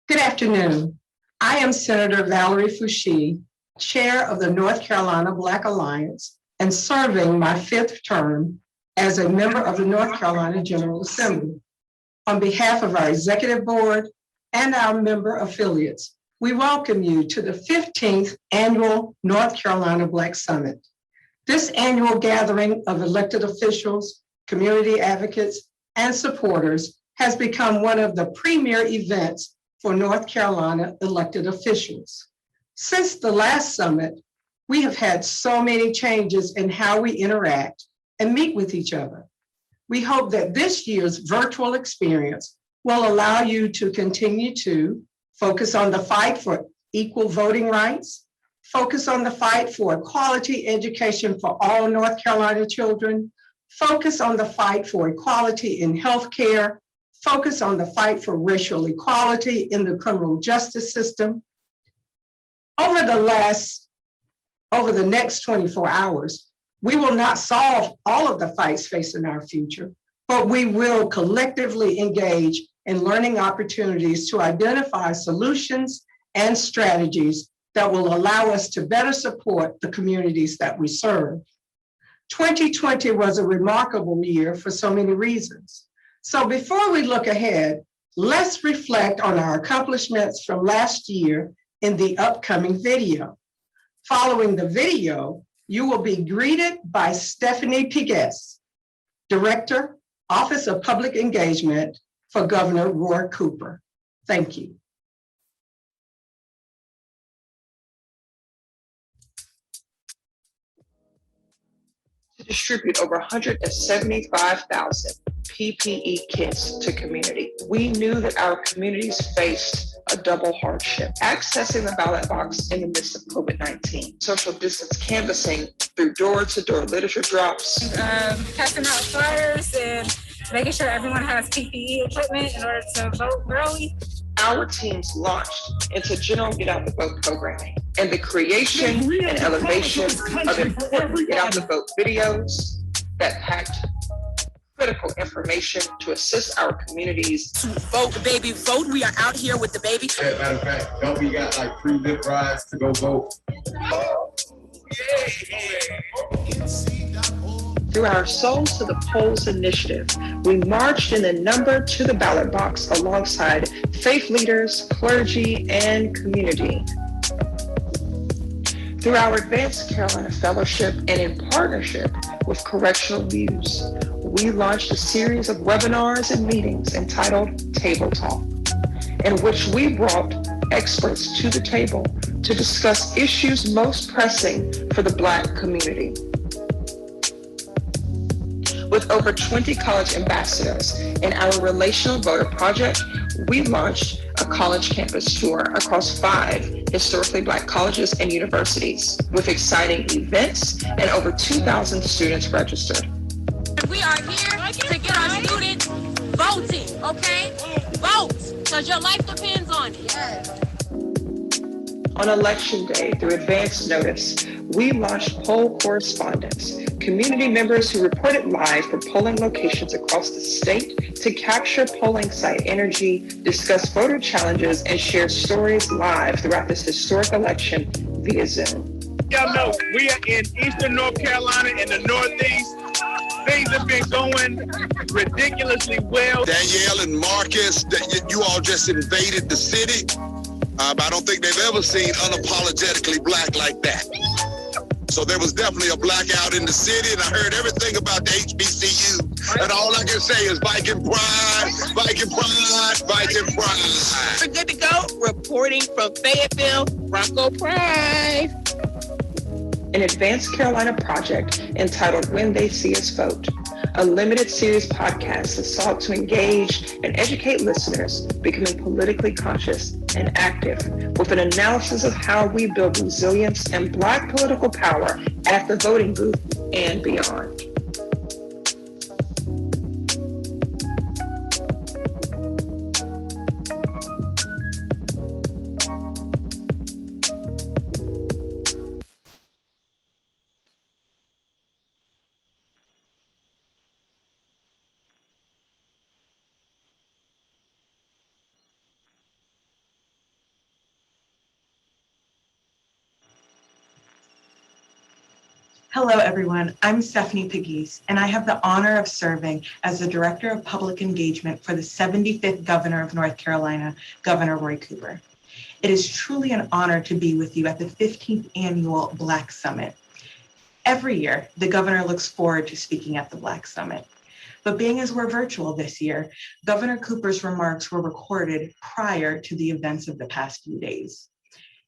Good afternoon. I am Senator Valerie Foushee, Chair of the North Carolina Black Alliance, and serving my fifth term as a member of the North Carolina General Assembly. On behalf of our Executive Board and our member affiliates, we welcome you to the 15th Annual North Carolina Black Summit. This annual gathering of elected officials, community advocates, and supporters has become one of the premier events for North Carolina elected officials. Since the last summit, we have had so many changes in how we interact and meet with each other. We hope that this year's virtual experience will allow you to continue to focus on the fight for equal voting rights, focus on the fight for quality education for all North Carolina children, focus on the fight for equality in healthcare, focus on the fight for racial equality in the criminal justice system. Over the next 24 hours, we will not solve all of the fights facing our future, but we will collectively engage in learning opportunities to identify solutions and strategies that will allow us to better support the communities that we serve. 2020 was a remarkable year for so many reasons. So before we look ahead, let's reflect on our accomplishments from last year in the upcoming video. Following the video, you will be greeted by Stephanie Pegues, Director, Office of Public Engagement for Governor Roy Cooper. Thank you. To distribute over 175,000 PPE kits to community. We knew that our communities faced a double hardship. Accessing the ballot box in the midst of COVID-19, social distance canvassing through door-to-door literature drops. Passing out flyers and making sure everyone has PPE equipment in order to vote early. Our teams launched into General Get Out the Vote programming and the creation and elevation of important Get Out the Vote videos that packed critical information to assist our communities to vote the baby. Vote. We are out here with the baby. Yeah, matter of fact, don't we got like free lip rides to go vote? Through our Souls to the Polls initiative, we marched in the number to the ballot box alongside faith leaders, clergy, and community. Through our Advanced Carolina Fellowship and in partnership with Correctional Views, we launched a series of webinars and meetings entitled Table Talk, in which we brought experts to the table to discuss issues most pressing for the Black community. With over 20 college ambassadors in our Relational Voter Project, we launched a college campus tour across 5 historically Black colleges and universities with exciting events and over 2,000 students registered. We are here to get our students voting, okay? Vote, because your life depends on it. Yes. On Election Day, through advance notice, we launched poll correspondence, community members who reported live from polling locations across the state to capture polling site energy, discuss voter challenges, and share stories live throughout this historic election via Zoom. Y'all know we are in Eastern North Carolina in the Northeast. Things have been going ridiculously well. Danielle and Marcus, you all just invaded the city. I don't think they've ever seen unapologetically Black like that. So there was definitely a blackout in the city, and I heard everything about the HBCU. And all I can say is Viking pride, Viking pride, Viking pride. We're good to go. Reporting from Fayetteville, Bronco Pride. An Advanced Carolina project entitled When They See Us Vote, a limited series podcast that sought to engage and educate listeners becoming politically conscious and active with an analysis of how we build resilience and Black political power at the voting booth and beyond. Hello, everyone. I'm Stephanie Pegues, and I have the honor of serving as the Director of Public Engagement for the 75th Governor of North Carolina, Governor Roy Cooper. It is truly an honor to be with you at the 15th Annual Black Summit. Every year, the governor looks forward to speaking at the Black Summit. But being as we're virtual this year, Governor Cooper's remarks were recorded prior to the events of the past few days.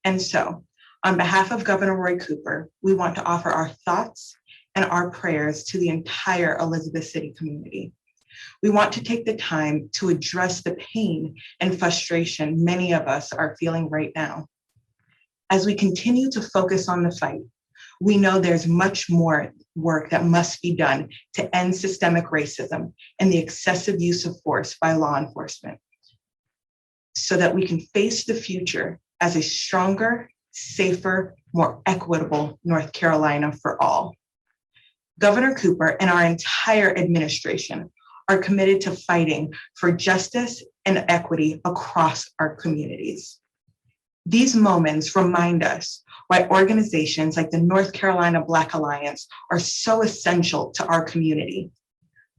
And so, on behalf of Governor Roy Cooper, we want to offer our thoughts and our prayers to the entire Elizabeth City community. We want to take the time to address the pain and frustration many of us are feeling right now. As we continue to focus on the fight, we know there's much more work that must be done to end systemic racism and the excessive use of force by law enforcement, so that we can face the future as a stronger, safer, more equitable North Carolina for all. Governor Cooper and our entire administration are committed to fighting for justice and equity across our communities. These moments remind us why organizations like the North Carolina Black Alliance are so essential to our community.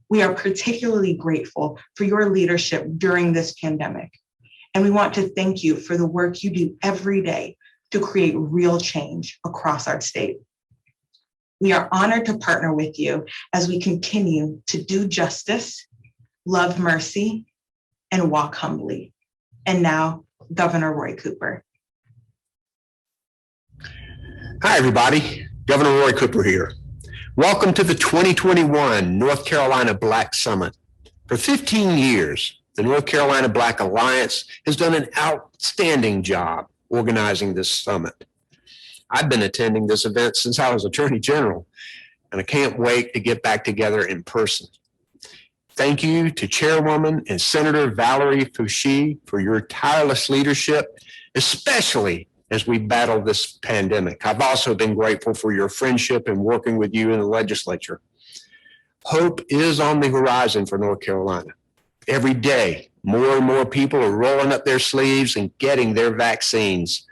We are particularly grateful for your leadership during this pandemic, and we want to thank you for the work you do every day to create real change across our state. We are honored to partner with you as we continue to do justice, love mercy, and walk humbly. And now, Governor Roy Cooper. Hi, everybody. Governor Roy Cooper here. Welcome to the 2021 North Carolina Black Summit. For 15 years, the North Carolina Black Alliance has done an outstanding job organizing this summit. I've been attending this event since I was Attorney General, and I can't wait to get back together in person. Thank you to Chairwoman and Senator Valerie Foushee for your tireless leadership, especially as we battle this pandemic. I've also been grateful for your friendship and working with you in the legislature. Hope is on the horizon for North Carolina. Every day, more and more people are rolling up their sleeves and getting their vaccines.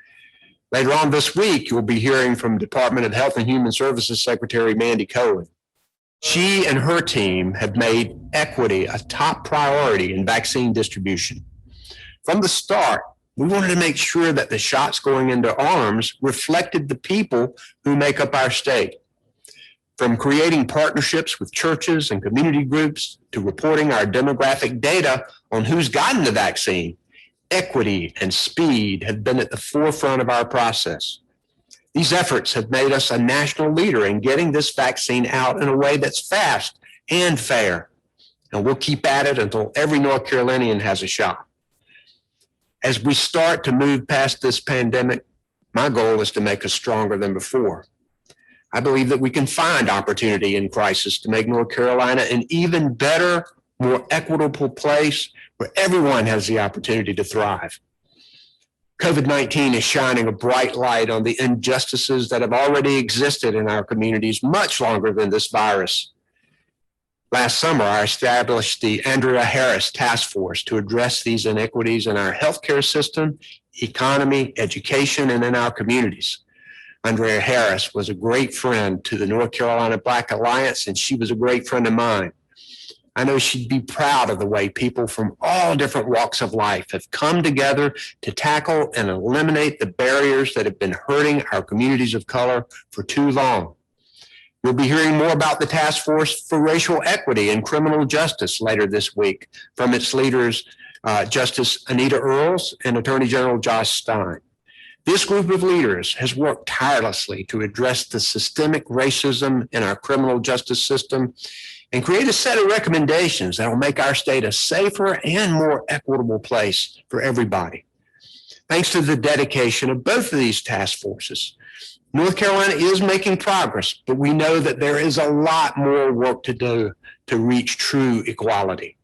Later on this week, you'll be hearing from Department of Health and Human Services Secretary Mandy Cohen. She and her team have made equity a top priority in vaccine distribution. From the start, we wanted to make sure that the shots going into arms reflected the people who make up our state. From creating partnerships with churches and community groups to reporting our demographic data on who's gotten the vaccine, equity and speed have been at the forefront of our process. These efforts have made us a national leader in getting this vaccine out in a way that's fast and fair. And we'll keep at it until every North Carolinian has a shot. As we start to move past this pandemic, my goal is to make us stronger than before. I believe that we can find opportunity in crisis to make North Carolina an even better, more equitable place where everyone has the opportunity to thrive. COVID-19 is shining a bright light on the injustices that have already existed in our communities much longer than this virus. Last summer, I established the Andrea Harris Task Force to address these inequities in our healthcare system, economy, education, and in our communities. Andrea Harris was a great friend to the North Carolina Black Alliance, and she was a great friend of mine. I know she'd be proud of the way people from all different walks of life have come together to tackle and eliminate the barriers that have been hurting our communities of color for too long. You'll be hearing more about the Task Force for Racial Equity and Criminal Justice later this week from its leaders, Justice Anita Earls and Attorney General Josh Stein. This group of leaders has worked tirelessly to address the systemic racism in our criminal justice system and create a set of recommendations that will make our state a safer and more equitable place for everybody. Thanks to the dedication of both of these task forces, North Carolina is making progress, but we know that there is a lot more work to do to reach true equality.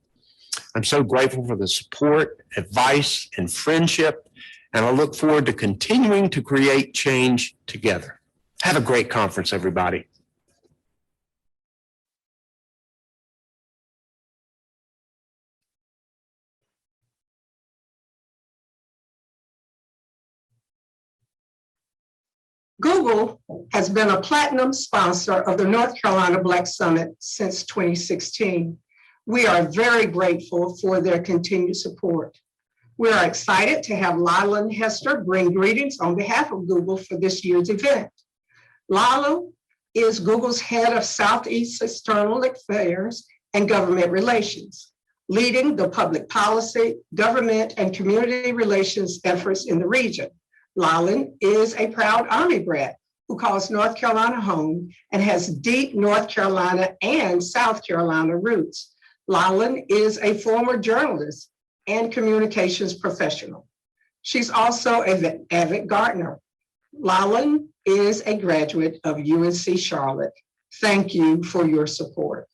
I'm so grateful for the support, advice, and friendship, and I look forward to continuing to create change together. Have a great conference, everybody. Google has been a platinum sponsor of the North Carolina Black Summit since 2016. We are very grateful for their continued support. We are excited to have Lila Hester bring greetings on behalf of Google for this year's event. Lila is Google's head of Southeast External Affairs and Government Relations, leading the public policy, government, and community relations efforts in the region. Lila is a proud Army brat who calls North Carolina home and has deep North Carolina and South Carolina roots. Lila is a former journalist and communications professional. She's also an avid gardener. Lila is a graduate of UNC Charlotte. Thank you for your support.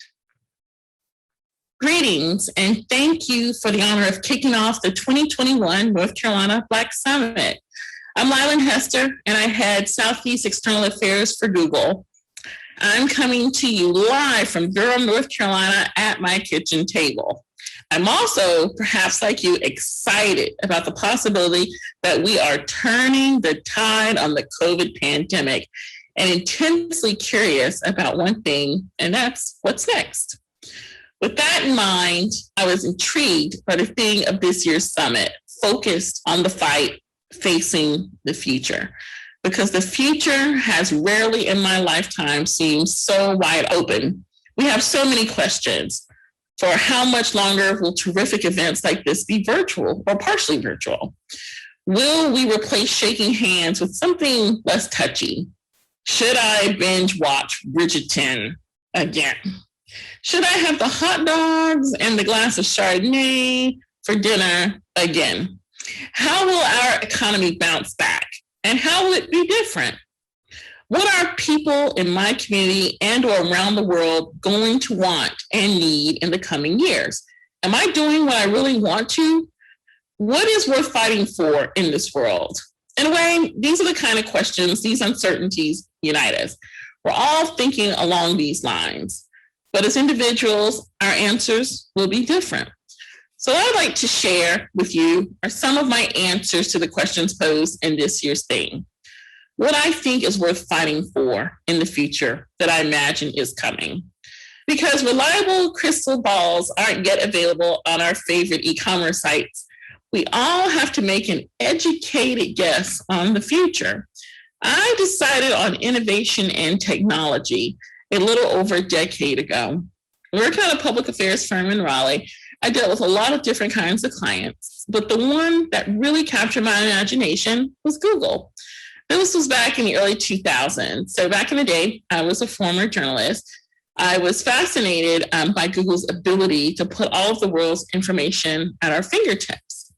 Greetings, and thank you for the honor of kicking off the 2021 North Carolina Black Summit. I'm Lila Hester, and I head Southeast External Affairs for Google. I'm coming to you live from Durham, North Carolina at my kitchen table. I'm also, perhaps like you, excited about the possibility that we are turning the tide on the COVID pandemic and intensely curious about one thing, and that's what's next. With that in mind, I was intrigued by the theme of this year's summit, focused on the fight facing the future, because the future has rarely in my lifetime seemed so wide open. We have so many questions. For how much longer will terrific events like this be virtual or partially virtual? Will we replace shaking hands with something less touchy? Should I binge watch Bridgerton again? Should I have the hot dogs and the glass of Chardonnay for dinner again? How will our economy bounce back? And how will it be different? What are people in my community and or around the world going to want and need in the coming years? Am I doing what I really want to? What is worth fighting for in this world? In a way, these are the kind of questions, these uncertainties unite us. We're all thinking along these lines, but as individuals, our answers will be different. So what I'd like to share with you are some of my answers to the questions posed in this year's theme. What I think is worth fighting for in the future that I imagine is coming. Because reliable crystal balls aren't yet available on our favorite e-commerce sites, we all have to make an educated guess on the future. I decided on innovation and technology a little over a decade ago. Working at a public affairs firm in Raleigh, I dealt with a lot of different kinds of clients, but the one that really captured my imagination was Google. This was back in the early 2000s. So back in the day, I was a former journalist. I was fascinated by Google's ability to put all of the world's information at our fingertips.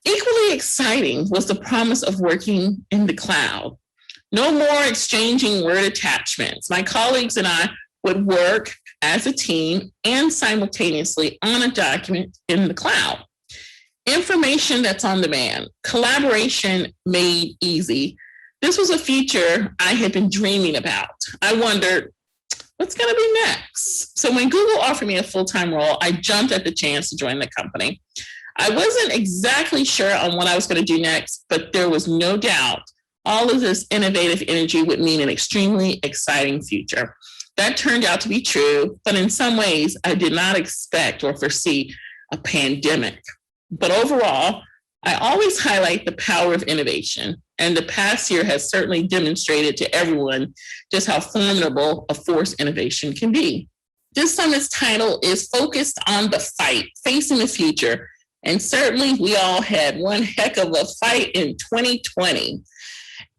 Equally exciting was the promise of working in the cloud. No more exchanging word attachments. My colleagues and I would work as a team and simultaneously on a document in the cloud. Information that's on demand, collaboration made easy. This was a feature I had been dreaming about. I wondered, what's going to be next? So when Google offered me a full-time role, I jumped at the chance to join the company. I wasn't exactly sure on what I was going to do next, but there was no doubt all of this innovative energy would mean an extremely exciting future. That turned out to be true, but in some ways, I did not expect or foresee a pandemic. But overall, I always highlight the power of innovation, and the past year has certainly demonstrated to everyone just how formidable a force innovation can be. This summit's title is focused on the fight, facing the future, and certainly we all had one heck of a fight in 2020.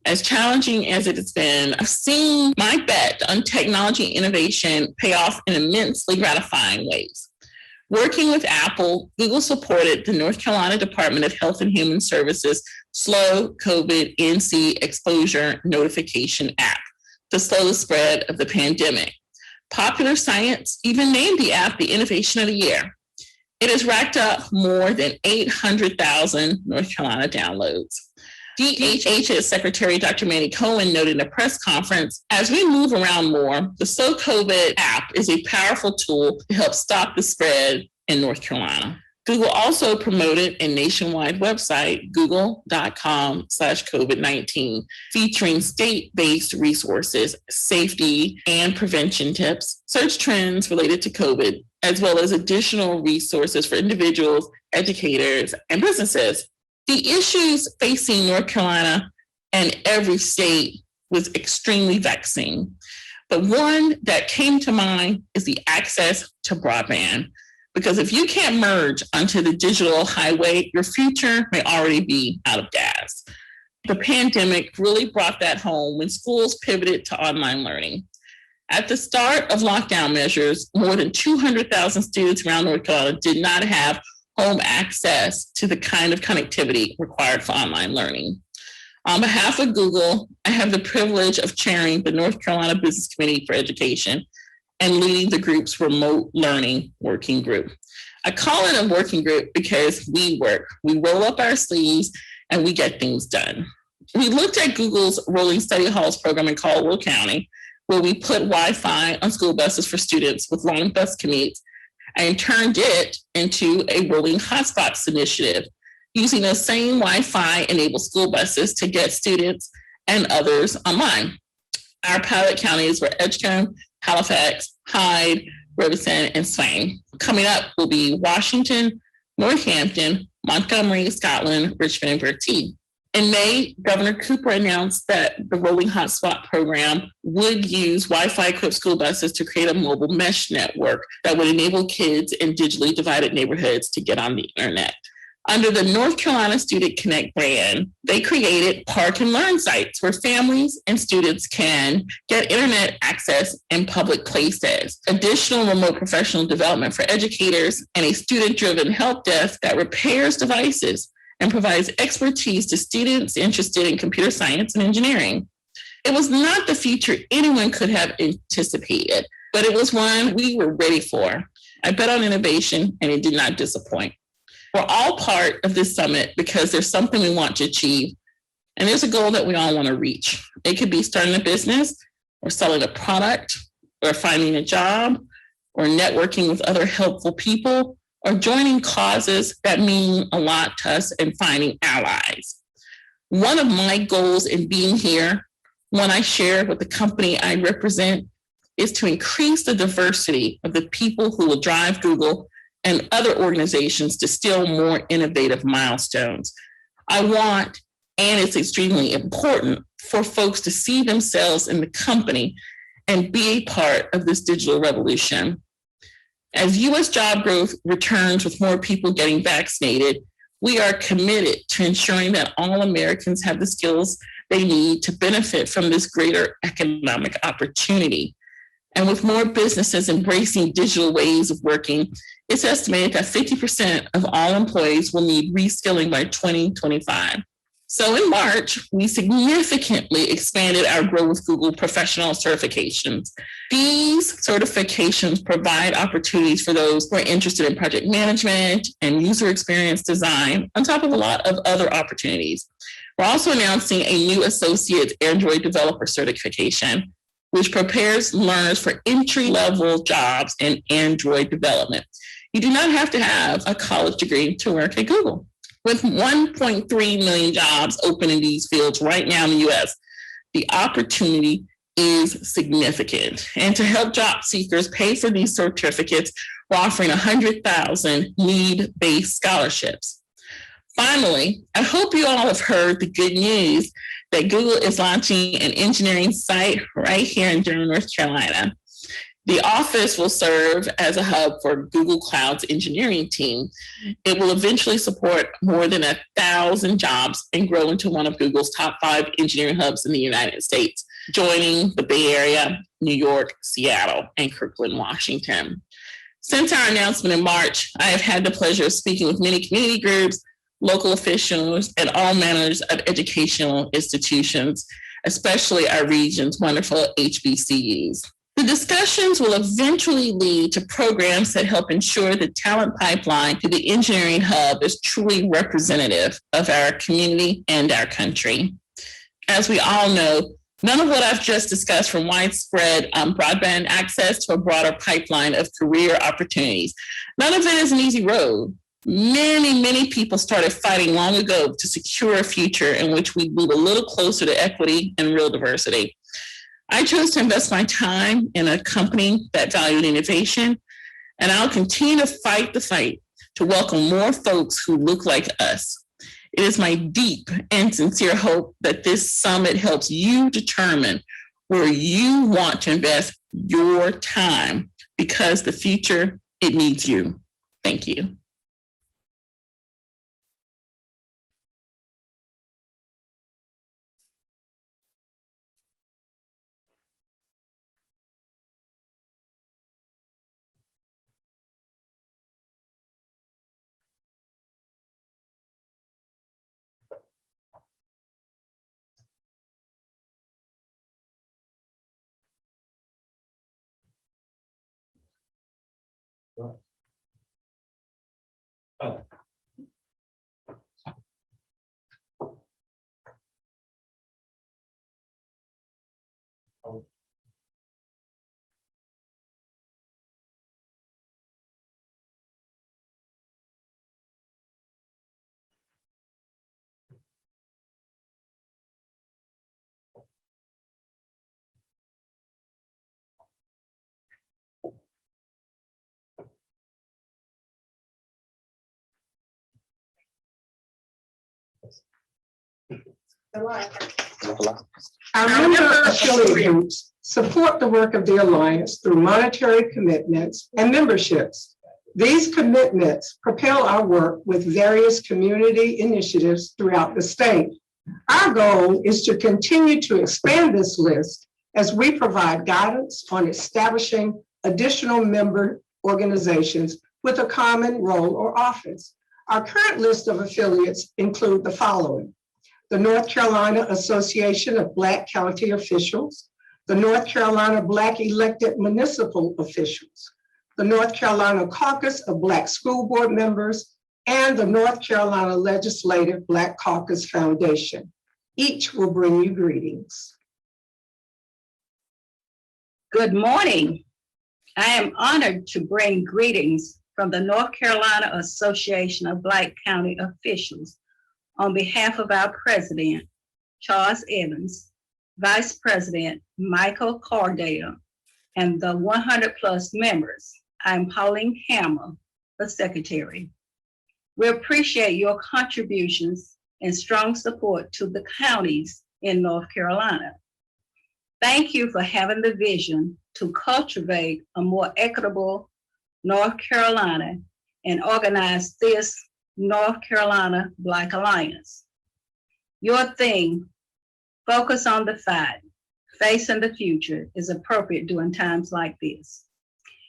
As challenging as it has been, I've seen my bet on technology innovation pay off in immensely gratifying ways. Working with Apple, Google supported the North Carolina Department of Health and Human Services Slow COVID NC Exposure Notification app to slow the spread of the pandemic. Popular Science even named the app the Innovation of the Year. It has racked up more than 800,000 North Carolina downloads. DHHS Secretary Dr. Manny Cohen noted in a press conference, as we move around more, the Slow COVID app is a powerful tool to help stop the spread in North Carolina. Google also promoted a nationwide website, google.com/COVID-19, featuring state-based resources, safety and prevention tips, search trends related to COVID, as well as additional resources for individuals, educators, and businesses. The issues facing North Carolina and every state was extremely vexing. But one that came to mind is the access to broadband. Because if you can't merge onto the digital highway, your future may already be out of gas. The pandemic really brought that home when schools pivoted to online learning. At the start of lockdown measures, more than 200,000 students around North Carolina did not have home access to the kind of connectivity required for online learning. On behalf of Google, I have the privilege of chairing the North Carolina Business Committee for Education and leading the group's remote learning working group. I call it a working group because we work, we roll up our sleeves, and we get things done. We looked at Google's rolling study halls program in Caldwell County, where we put Wi-Fi on school buses for students with long bus commutes, and turned it into a rolling hotspots initiative, using those same Wi-Fi enabled school buses to get students and others online. Our pilot counties were Edgecombe, Halifax, Hyde, Robeson, and Swain. Coming up will be Washington, Northampton, Montgomery, Scotland, Richmond, and Bertie. In May, Governor Cooper announced that the Rolling Hotspot program would use Wi-Fi equipped school buses to create a mobile mesh network that would enable kids in digitally divided neighborhoods to get on the internet. Under the North Carolina Student Connect brand, they created park and learn sites where families and students can get internet access in public places, additional remote professional development for educators, and a student-driven help desk that repairs devices and provides expertise to students interested in computer science and engineering. It was not the future anyone could have anticipated, but it was one we were ready for. I bet on innovation, and it did not disappoint. We're all part of this summit because there's something we want to achieve, and there's a goal that we all want to reach. It could be starting a business, or selling a product, or finding a job, or networking with other helpful people, or joining causes that mean a lot to us and finding allies. One of my goals in being here, one I share with the company I represent, is to increase the diversity of the people who will drive Google and other organizations to still more innovative milestones. I want, and it's extremely important, for folks to see themselves in the company and be a part of this digital revolution. As US job growth returns with more people getting vaccinated, we are committed to ensuring that all Americans have the skills they need to benefit from this greater economic opportunity. And with more businesses embracing digital ways of working, it's estimated that 50% of all employees will need reskilling by 2025. So in March, we significantly expanded our Grow with Google professional certifications. These certifications provide opportunities for those who are interested in project management and user experience design, on top of a lot of other opportunities. We're also announcing a new associate Android developer certification, which prepares learners for entry-level jobs in Android development. You do not have to have a college degree to work at Google. With 1.3 million jobs open in these fields right now in the US, the opportunity is significant. And to help job seekers pay for these certificates, we're offering 100,000 need-based scholarships. Finally, I hope you all have heard the good news that Google is launching an engineering site right here in Durham, North Carolina. The office will serve as a hub for Google Cloud's engineering team. It will eventually support more than 1,000 jobs and grow into one of Google's top 5 engineering hubs in the United States, joining the Bay Area, New York, Seattle, and Kirkland, Washington. Since our announcement in March, I have had the pleasure of speaking with many community groups, local officials, and all manners of educational institutions, especially our region's wonderful HBCUs. The discussions will eventually lead to programs that help ensure the talent pipeline to the engineering hub is truly representative of our community and our country. As we all know, none of what I've just discussed, from widespread broadband access to a broader pipeline of career opportunities, none of it is an easy road. Many people started fighting long ago to secure a future in which we move a little closer to equity and real diversity. I chose to invest my time in a company that valued innovation, and I'll continue to fight the fight to welcome more folks who look like us. It is my deep and sincere hope that this summit helps you determine where you want to invest your time, because the future, it needs you. Thank you. Our member affiliate groups support the work of the Alliance through monetary commitments and memberships. These commitments propel our work with various community initiatives throughout the state. Our goal is to continue to expand this list as we provide guidance on establishing additional member organizations with a common role or office. Our current list of affiliates include the following: the North Carolina Association of Black County Officials, the North Carolina Black Elected Municipal Officials, the North Carolina Caucus of Black School Board Members, and the North Carolina Legislative Black Caucus Foundation. Each will bring you greetings. Good morning. I am honored to bring greetings from the North Carolina Association of Black County Officials on behalf of our President, Charles Evans, Vice President, Michael Cardale, and the 100+ members. I'm Pauline Hammer, the Secretary. We appreciate your contributions and strong support to the counties in North Carolina. Thank you for having the vision to cultivate a more equitable North Carolina and organize this North Carolina Black Alliance. Your theme, focus on the fight, facing the future, is appropriate during times like this.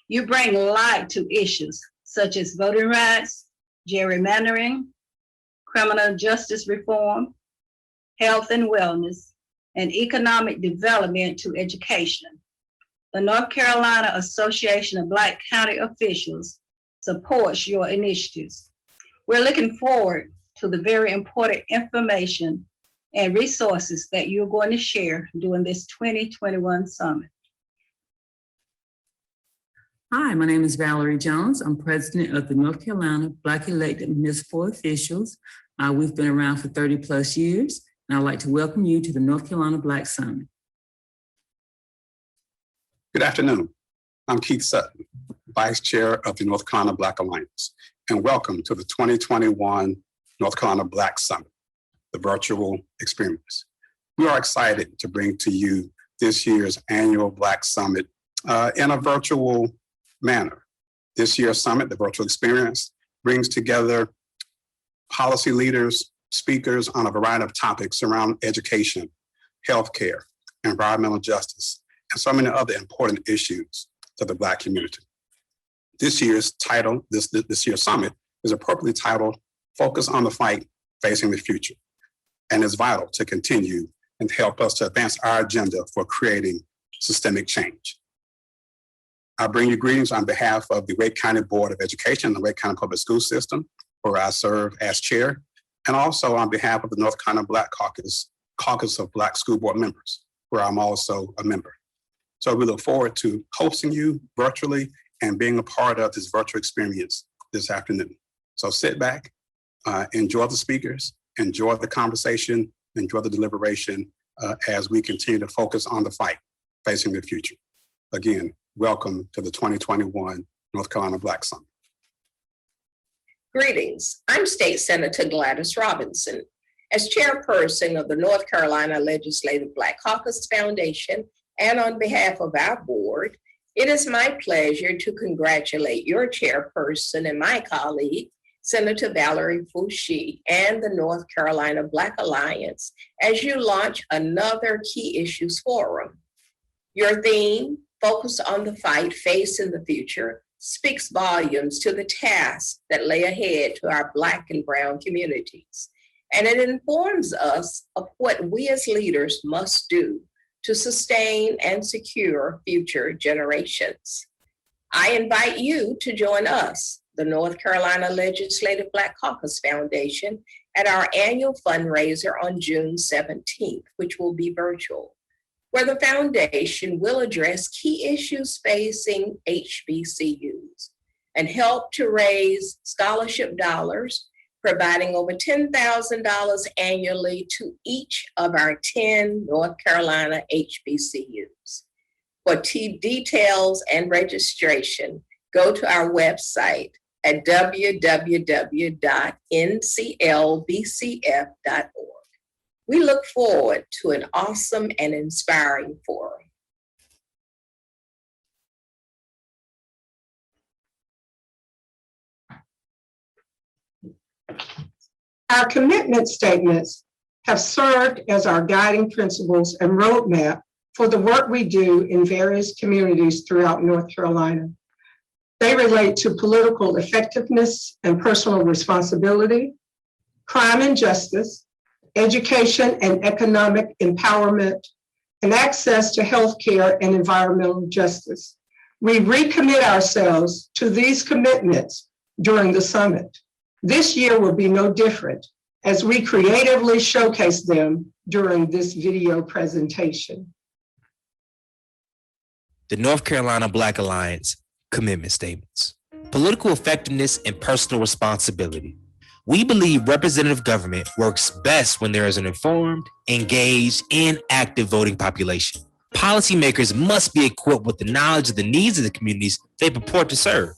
You bring light to issues such as voting rights, gerrymandering, criminal justice reform, health and wellness, and economic development to education. The North Carolina Association of Black County Officials supports your initiatives. We're looking forward to the very important information and resources that you're going to share during this 2021 summit. Hi, my name is Valerie Jones. I'm president of the North Carolina Black Elected Municipal Officials. We've been around for 30+ years, and I'd like to welcome you to the North Carolina Black Summit. Good afternoon. I'm Keith Sutton, Vice Chair of the North Carolina Black Alliance, and welcome to the 2021 North Carolina Black Summit, the virtual experience. We are excited to bring to you this year's annual Black Summit in a virtual manner. This year's summit, the virtual experience, brings together policy leaders, speakers on a variety of topics around education, healthcare, environmental justice, and so many other important issues to the Black community. This year's title, this year's summit, is appropriately titled, Focus on the Fight, Facing the Future, and is vital to continue and help us to advance our agenda for creating systemic change. I bring you greetings on behalf of the Wake County Board of Education and the Wake County Public School System, where I serve as chair, and also on behalf of the North Carolina Black Caucus of Black School Board Members, where I'm also a member. So we look forward to hosting you virtually and being a part of this virtual experience this afternoon. So sit back, enjoy the speakers, enjoy the conversation, enjoy the deliberation as we continue to focus on the fight facing the future. Again, welcome to the 2021 North Carolina Black Summit. Greetings. I'm State Senator Gladys Robinson. As chairperson of the North Carolina Legislative Black Caucus Foundation and on behalf of our board, it is my pleasure to congratulate your chairperson and my colleague, Senator Valerie Foushee, and the North Carolina Black Alliance as you launch another Key Issues Forum. Your theme, Focus on the Fight Facing the Future, speaks volumes to the tasks that lay ahead to our Black and Brown communities. And it informs us of what we as leaders must do to sustain and secure future generations. I invite you to join us, the North Carolina Legislative Black Caucus Foundation, at our annual fundraiser on June 17th, which will be virtual, where the foundation will address key issues facing HBCUs and help to raise scholarship dollars, providing over $10,000 annually to each of our 10 North Carolina HBCUs. For details and registration, go to our website at www.nclbcf.org. We look forward to an awesome and inspiring forum. Our commitment statements have served as our guiding principles and roadmap for the work we do in various communities throughout North Carolina. They relate to political effectiveness and personal responsibility, crime and justice, education and economic empowerment, and access to healthcare and environmental justice. We recommit ourselves to these commitments during the summit. This year will be no different as we creatively showcase them during this video presentation. The North Carolina Black Alliance Commitment Statements. Political effectiveness and personal responsibility. We believe representative government works best when there is an informed, engaged, and active voting population. Policymakers must be equipped with the knowledge of the needs of the communities they purport to serve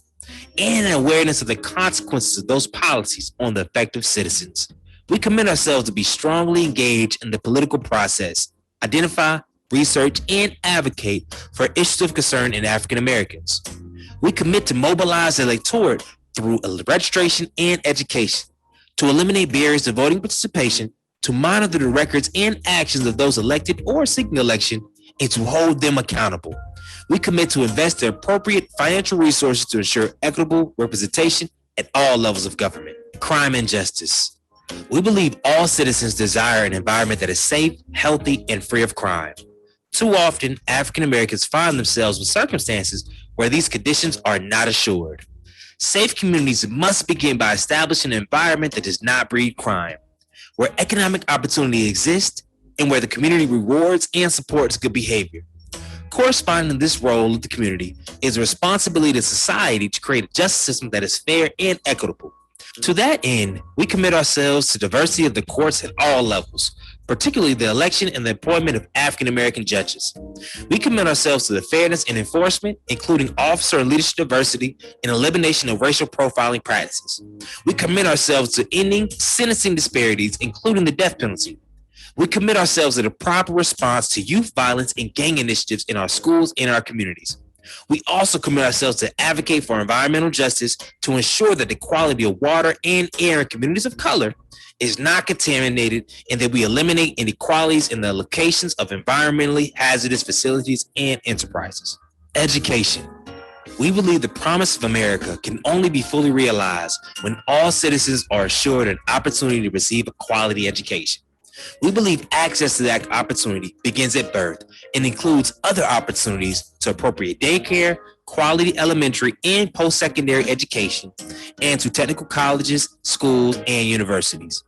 and an awareness of the consequences of those policies on the effective citizens. We commit ourselves to be strongly engaged in the political process, identify, research, and advocate for issues of concern in African Americans. We commit to mobilize the electorate through registration and education, to eliminate barriers to voting participation, to monitor the records and actions of those elected or seeking election, and to hold them accountable. We commit to invest the appropriate financial resources to ensure equitable representation at all levels of government. Crime and justice. We believe all citizens desire an environment that is safe, healthy, and free of crime. Too often, African Americans find themselves in circumstances where these conditions are not assured. Safe communities must begin by establishing an environment that does not breed crime, where economic opportunity exists, and where the community rewards and supports good behavior. Corresponding to this role of the community is a responsibility to society to create a justice system that is fair and equitable. To that end, we commit ourselves to diversity of the courts at all levels, particularly the election and the appointment of African American judges. We commit ourselves to the fairness and enforcement, including officer and leadership diversity and elimination of racial profiling practices. We commit ourselves to ending sentencing disparities, including the death penalty. We commit ourselves to the proper response to youth violence and gang initiatives in our schools and our communities. We also commit ourselves to advocate for environmental justice to ensure that the quality of water and air in communities of color is not contaminated and that we eliminate inequalities in the locations of environmentally hazardous facilities and enterprises. Education. We believe the promise of America can only be fully realized when all citizens are assured an opportunity to receive a quality education. We believe access to that opportunity begins at birth and includes other opportunities to appropriate daycare, quality elementary and post-secondary education, and to technical colleges, schools, and universities.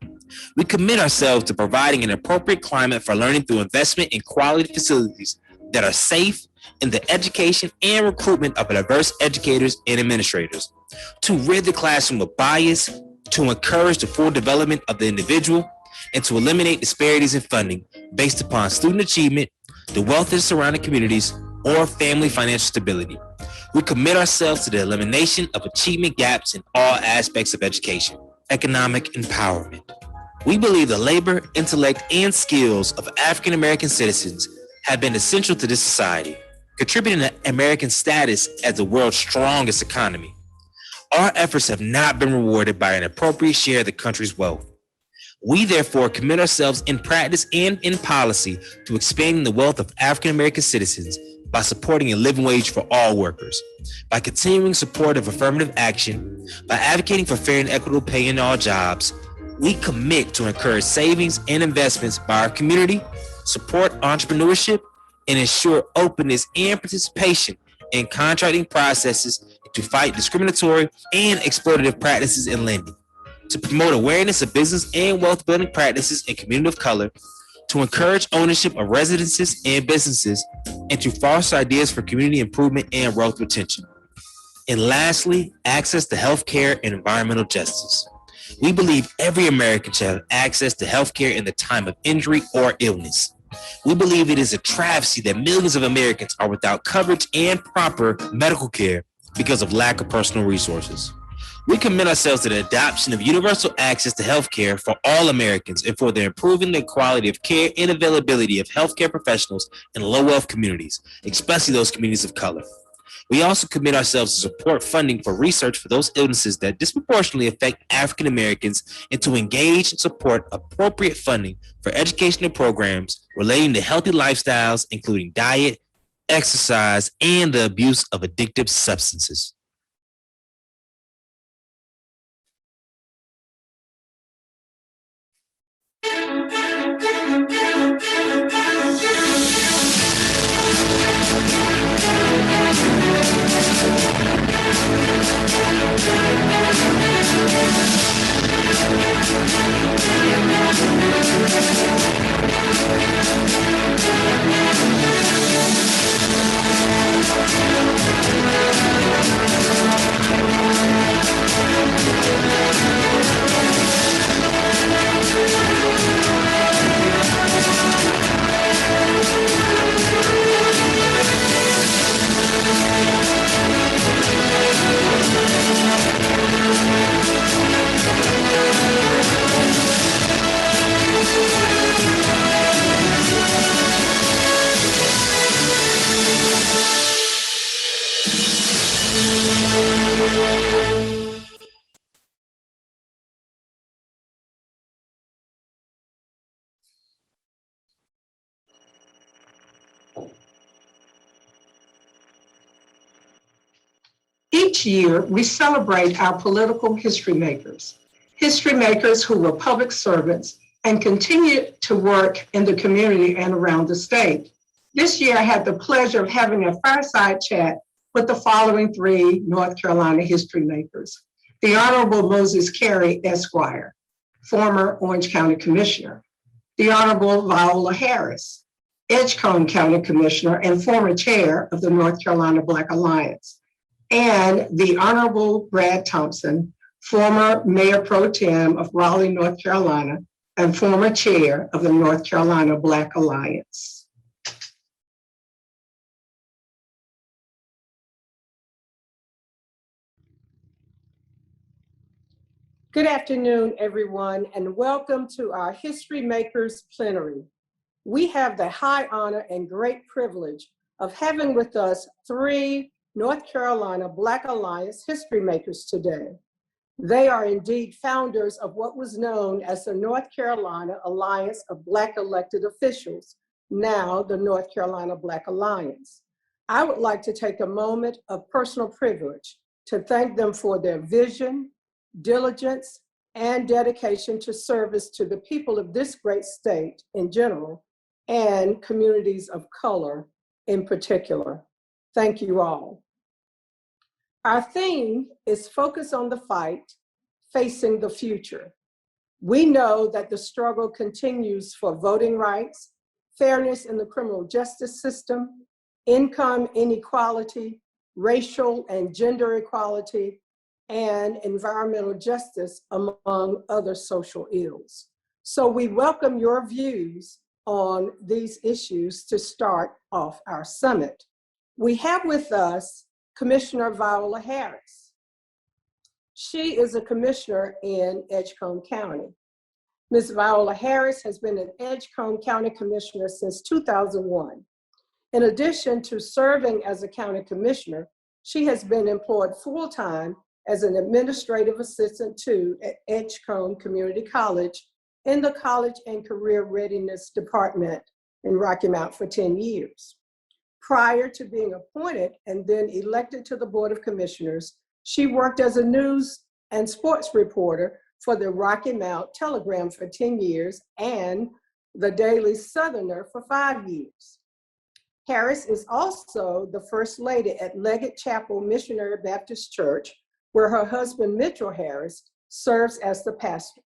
We commit ourselves to providing an appropriate climate for learning through investment in quality facilities that are safe in the education and recruitment of diverse educators and administrators, to rid the classroom of bias, to encourage the full development of the individual, and to eliminate disparities in funding based upon student achievement, the wealth of surrounding communities, or family financial stability. We commit ourselves to the elimination of achievement gaps in all aspects of education. Economic empowerment. We believe the labor, intellect, and skills of African American citizens have been essential to this society, contributing to American status as the world's strongest economy. Our efforts have not been rewarded by an appropriate share of the country's wealth. We therefore commit ourselves in practice and in policy to expanding the wealth of African American citizens by supporting a living wage for all workers, by continuing support of affirmative action, by advocating for fair and equitable pay in all jobs. We commit to encourage savings and investments by our community, support entrepreneurship, and ensure openness and participation in contracting processes to fight discriminatory and exploitative practices in lending, to promote awareness of business and wealth building practices in communities of color, to encourage ownership of residences and businesses, and to foster ideas for community improvement and wealth retention. And lastly, access to healthcare and environmental justice. We believe every American should have access to healthcare in the time of injury or illness. We believe it is a travesty that millions of Americans are without coverage and proper medical care because of lack of personal resources. We commit ourselves to the adoption of universal access to healthcare for all Americans and for the improving the quality of care and availability of healthcare professionals in low-wealth communities, especially those communities of color. We also commit ourselves to support funding for research for those illnesses that disproportionately affect African Americans and to engage and support appropriate funding for educational programs relating to healthy lifestyles, including diet, exercise, and the abuse of addictive substances. Each year, we celebrate our political history makers who were public servants and continue to work in the community and around the state. This year, I had the pleasure of having a fireside chat with the following three North Carolina history makers. The Honorable Moses Carey, Esquire, former Orange County Commissioner. The Honorable Viola Harris, Edgecombe County Commissioner and former chair of the North Carolina Black Alliance. And the Honorable Brad Thompson, former Mayor Pro Tem of Raleigh, North Carolina, and former chair of the North Carolina Black Alliance. Good afternoon, everyone, and welcome to our History Makers Plenary. We have the high honor and great privilege of having with us three North Carolina Black Alliance history makers today. They are indeed founders of what was known as the North Carolina Alliance of Black Elected Officials, now the North Carolina Black Alliance. I would like to take a moment of personal privilege to thank them for their vision, diligence, and dedication to service to the people of this great state in general and communities of color in particular. Thank you all. Our theme is Focus on the Fight, Facing the Future. We know that the struggle continues for voting rights, fairness in the criminal justice system, income inequality, racial and gender equality, and environmental justice, among other social ills. So we welcome your views on these issues to start off our summit. We have with us Commissioner Viola Harris. She is a commissioner in Edgecombe County. Ms. Viola Harris has been an Edgecombe County Commissioner since 2001. In addition to serving as a county commissioner, she has been employed full-time as an administrative assistant at Edgecombe Community College in the College and Career Readiness Department in Rocky Mount for 10 years. Prior to being appointed and then elected to the Board of Commissioners, she worked as a news and sports reporter for the Rocky Mount Telegram for 10 years and the Daily Southerner for 5 years. Harris is also the First Lady at Leggett Chapel Missionary Baptist Church, where her husband, Mitchell Harris, serves as the pastor.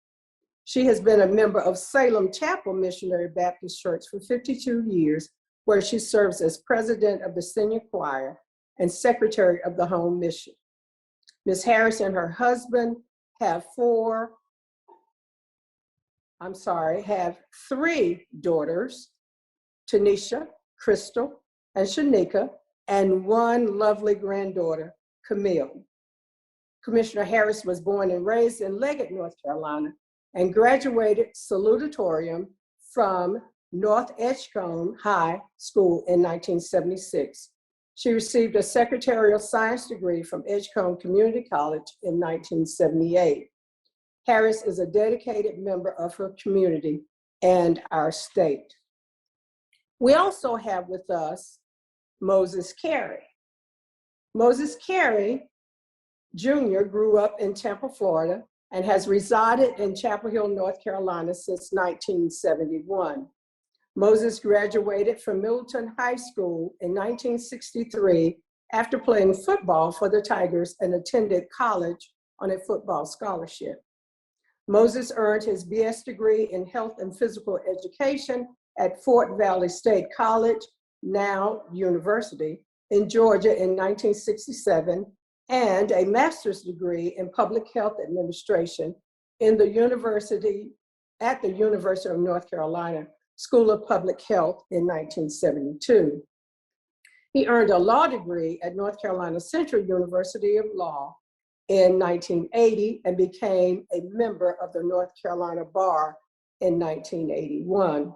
She has been a member of Salem Chapel Missionary Baptist Church for 52 years, where she serves as president of the senior choir and secretary of the home mission. Ms. Harris and her husband have three daughters, Tanisha, Crystal, and Shanika, and one lovely granddaughter, Camille. Commissioner Harris was born and raised in Leggett, North Carolina, and graduated salutatorian from North Edgecombe High School in 1976. She received a secretarial science degree from Edgecombe Community College in 1978. Harris is a dedicated member of her community and our state. We also have with us Moses Carey. Moses Carey Jr. grew up in Tampa, Florida, and has resided in Chapel Hill, North Carolina since 1971. Moses graduated from Middleton High School in 1963 after playing football for the Tigers and attended college on a football scholarship. Moses earned his BS degree in health and physical education at Fort Valley State College, now University, in Georgia in 1967, and a master's degree in public health administration at the University of North Carolina School of Public Health in 1972. He earned a law degree at North Carolina Central University of Law in 1980 and became a member of the North Carolina Bar in 1981.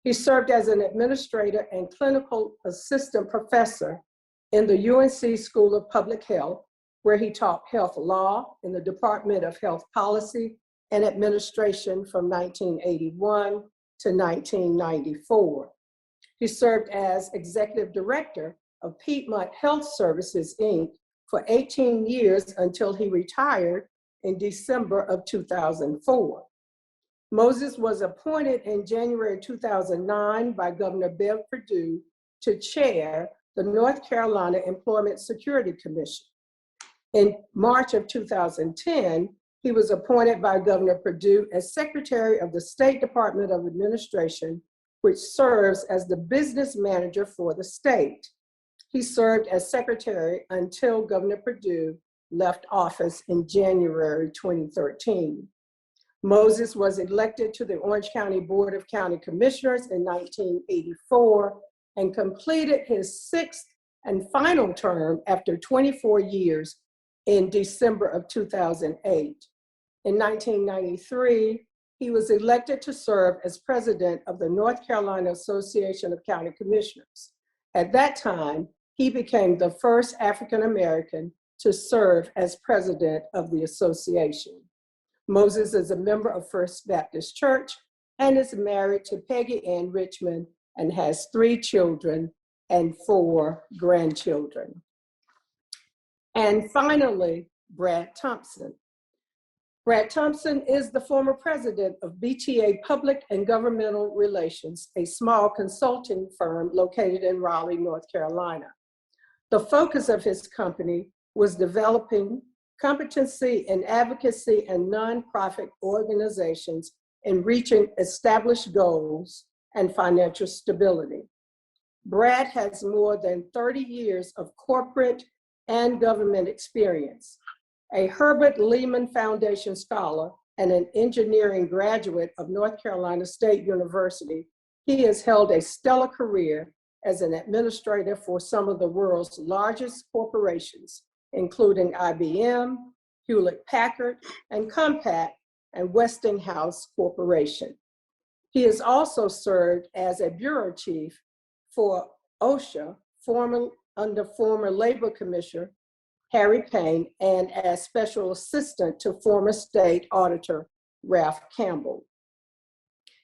He served as an administrator and clinical assistant professor in the UNC School of Public Health, where he taught health law in the Department of Health Policy and Administration from 1981 to 1994. He served as executive director of Piedmont Health Services, Inc. for 18 years until he retired in December of 2004. Moses was appointed in January 2009 by Governor Bev Perdue to chair the North Carolina Employment Security Commission. In March of 2010, he was appointed by Governor Perdue as Secretary of the State Department of Administration, which serves as the business manager for the state. He served as secretary until Governor Perdue left office in January 2013. Moses was elected to the Orange County Board of County Commissioners in 1984 and completed his sixth and final term after 24 years in December of 2008. In 1993, he was elected to serve as president of the North Carolina Association of County Commissioners. At that time, he became the first African-American to serve as president of the association. Moses is a member of First Baptist Church and is married to Peggy Ann Richmond and has 3 children and 4 grandchildren. And finally, Brad Thompson. Brad Thompson is the former president of BTA Public and Governmental Relations, a small consulting firm located in Raleigh, North Carolina. The focus of his company was developing competency in advocacy and nonprofit organizations in reaching established goals and financial stability. Brad has more than 30 years of corporate and government experience. A Herbert Lehman Foundation scholar and an engineering graduate of North Carolina State University, he has held a stellar career as an administrator for some of the world's largest corporations, including IBM, Hewlett-Packard, and Compaq, and Westinghouse Corporation. He has also served as a bureau chief for OSHA, under former Labor Commissioner Harry Payne, and as special assistant to former state auditor Ralph Campbell.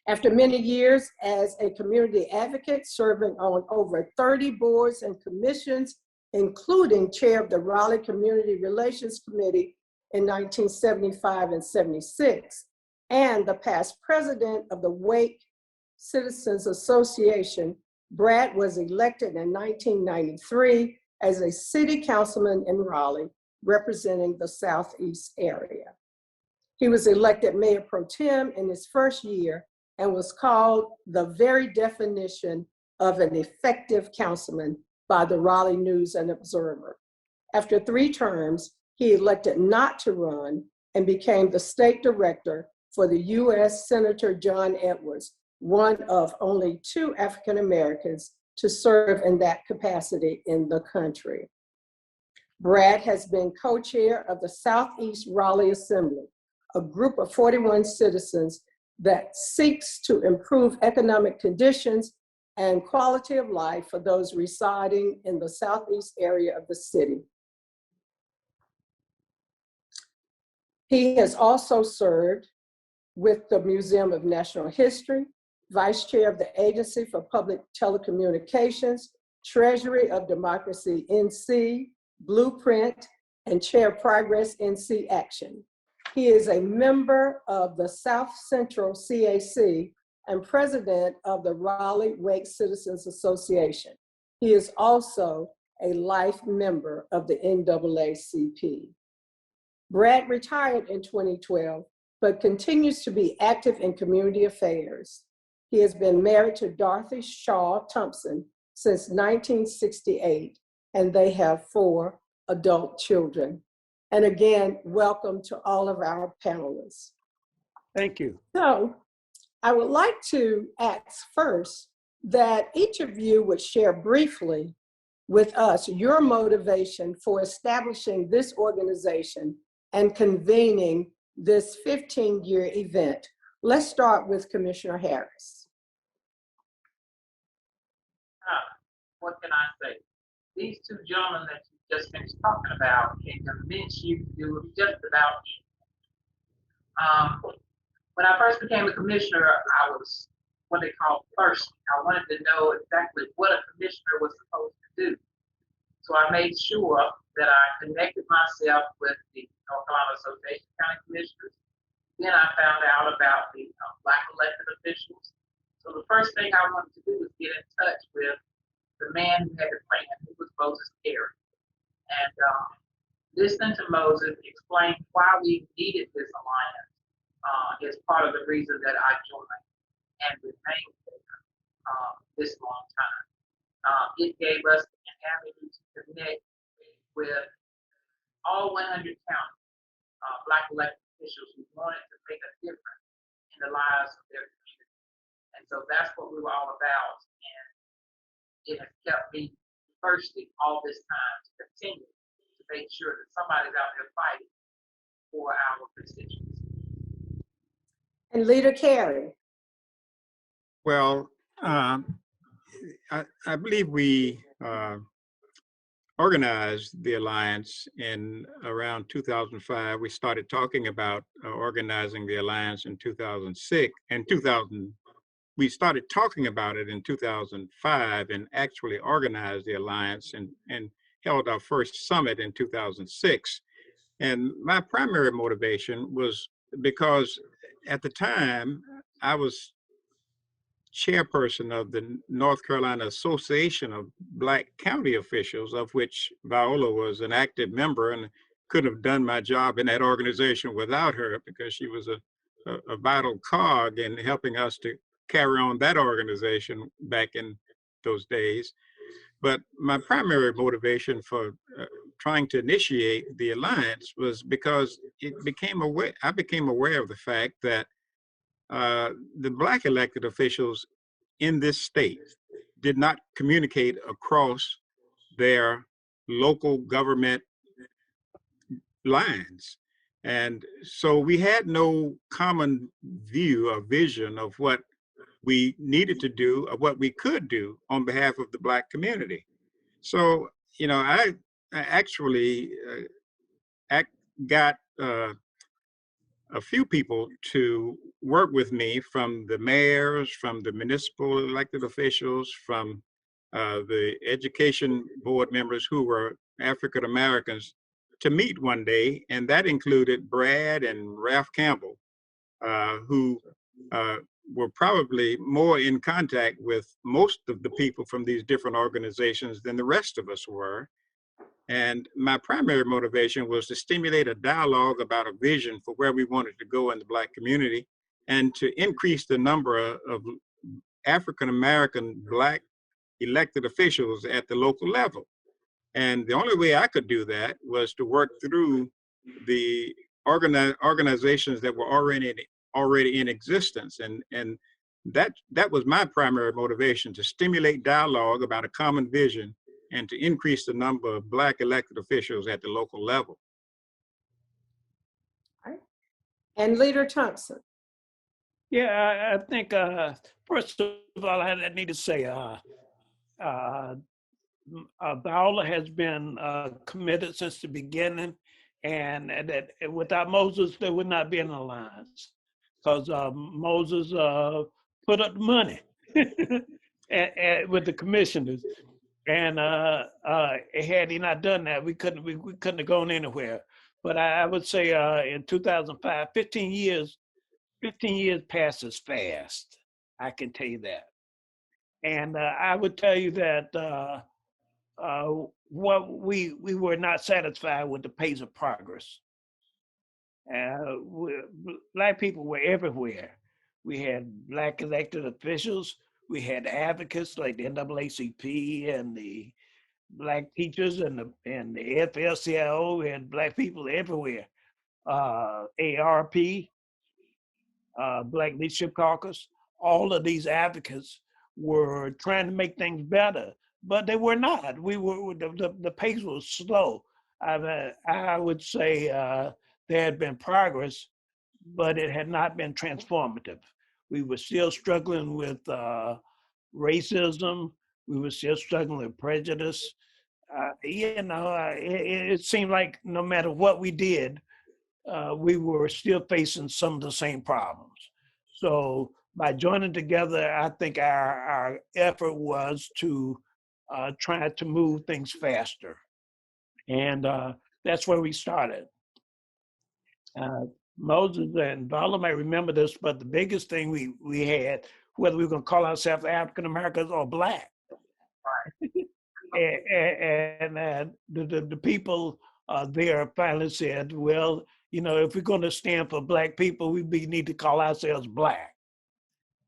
After many years as a community advocate, serving on over 30 boards and commissions, including chair of the Raleigh Community Relations Committee in 1975 and 76, and the past president of the Wake Citizens Association, Brad was elected in 1993 as a city councilman in Raleigh, representing the Southeast area. He was elected mayor pro tem in his first year and was called the very definition of an effective councilman by the Raleigh News and Observer. After 3 terms, he elected not to run and became the state director for the U.S. Senator John Edwards, one of only 2 African Americans to serve in that capacity in the country. Brad has been co-chair of the Southeast Raleigh Assembly, a group of 41 citizens that seeks to improve economic conditions and quality of life for those residing in the Southeast area of the city. He has also served with the Museum of National History, Vice Chair of the Agency for Public Telecommunications, Treasury of Democracy NC, Blueprint, and Chair of Progress NC Action. He is a member of the South Central CAC and president of the Raleigh Wake Citizens Association. He is also a life member of the NAACP. Brad retired in 2012, but continues to be active in community affairs. He has been married to Dorothy Shaw Thompson since 1968, and they have 4 adult children. And again, welcome to all of our panelists. Thank you. So I would like to ask first that each of you would share briefly with us your motivation for establishing this organization and convening this 15-year event. Let's start with Commissioner Harris. What can I say? These 2 gentlemen that you just finished talking about can convince you to do just about anything. When I first became a commissioner, I was what they call thirsty. I wanted to know exactly what a commissioner was supposed to do. So I made sure that I connected myself with the North Carolina Association of County Commissioners. Then I found out about the Black elected officials. So the first thing I wanted to do was get in touch with the man who had the plan, who was Moses Carey. And listening to Moses explain why we needed this alliance is part of the reason that I joined and remained there this long time. It gave us an avenue to connect with all 100 county Black elected officials who wanted to make a difference in the lives of their community. And so that's what we were all about. And it has kept me thirsty all this time to continue to make sure that somebody's out there fighting for our constituents. And Leader Carey. Well, I believe we organized the Alliance in around 2005. We started talking about organizing the Alliance in 2006. We started talking about it in 2005 and actually organized the Alliance and held our first summit in 2006. And my primary motivation was because at the time I was chairperson of the North Carolina Association of Black County Officials, of which Viola was an active member, and couldn't have done my job in that organization without her, because she was a vital cog in helping us to carry on that organization back in those days. But my primary motivation for trying to initiate the alliance was because I became aware of the fact that the Black elected officials in this state did not communicate across their local government lines. And so we had no common view or vision of what we needed to do or what we could do on behalf of the Black community. So, you know, I actually got a few people to work with me, from the mayors, from the municipal elected officials, from the education board members who were African Americans, to meet one day. And that included Brad and Ralph Campbell, who were probably more in contact with most of the people from these different organizations than the rest of us were. And my primary motivation was to stimulate a dialogue about a vision for where we wanted to go in the Black community, and to increase the number of African-American Black elected officials at the local level. And the only way I could do that was to work through the organizations that were already in existence. And that was my primary motivation, to stimulate dialogue about a common vision and to increase the number of Black elected officials at the local level. And Leader Thompson. Yeah, I think first of all, I need to say Viola has been committed since the beginning, and that without Moses, there would not be an alliance, because Moses put up the money with the commissioners. And had he not done that, we couldn't have gone anywhere. But I would say in 2005, 15 years passes fast. I can tell you that. And I would tell you that what we were not satisfied with the pace of progress. Black people were everywhere. We had Black elected officials. We had advocates like the NAACP and the Black teachers and the AFL-CIO. We had Black people everywhere. ARP, Black Leadership Caucus. All of these advocates were trying to make things better, but they were not. The pace was slow. I would say there had been progress, but it had not been transformative. We were still struggling with racism. We were still struggling with prejudice. It seemed like no matter what we did, we were still facing some of the same problems. So by joining together, I think our effort was to try to move things faster. And that's where we started. Moses and Viola may remember this, but the biggest thing we had, whether we were going to call ourselves African Americans or Black. and the people there finally said, well, you know, if we're going to stand for Black people, we need to call ourselves Black.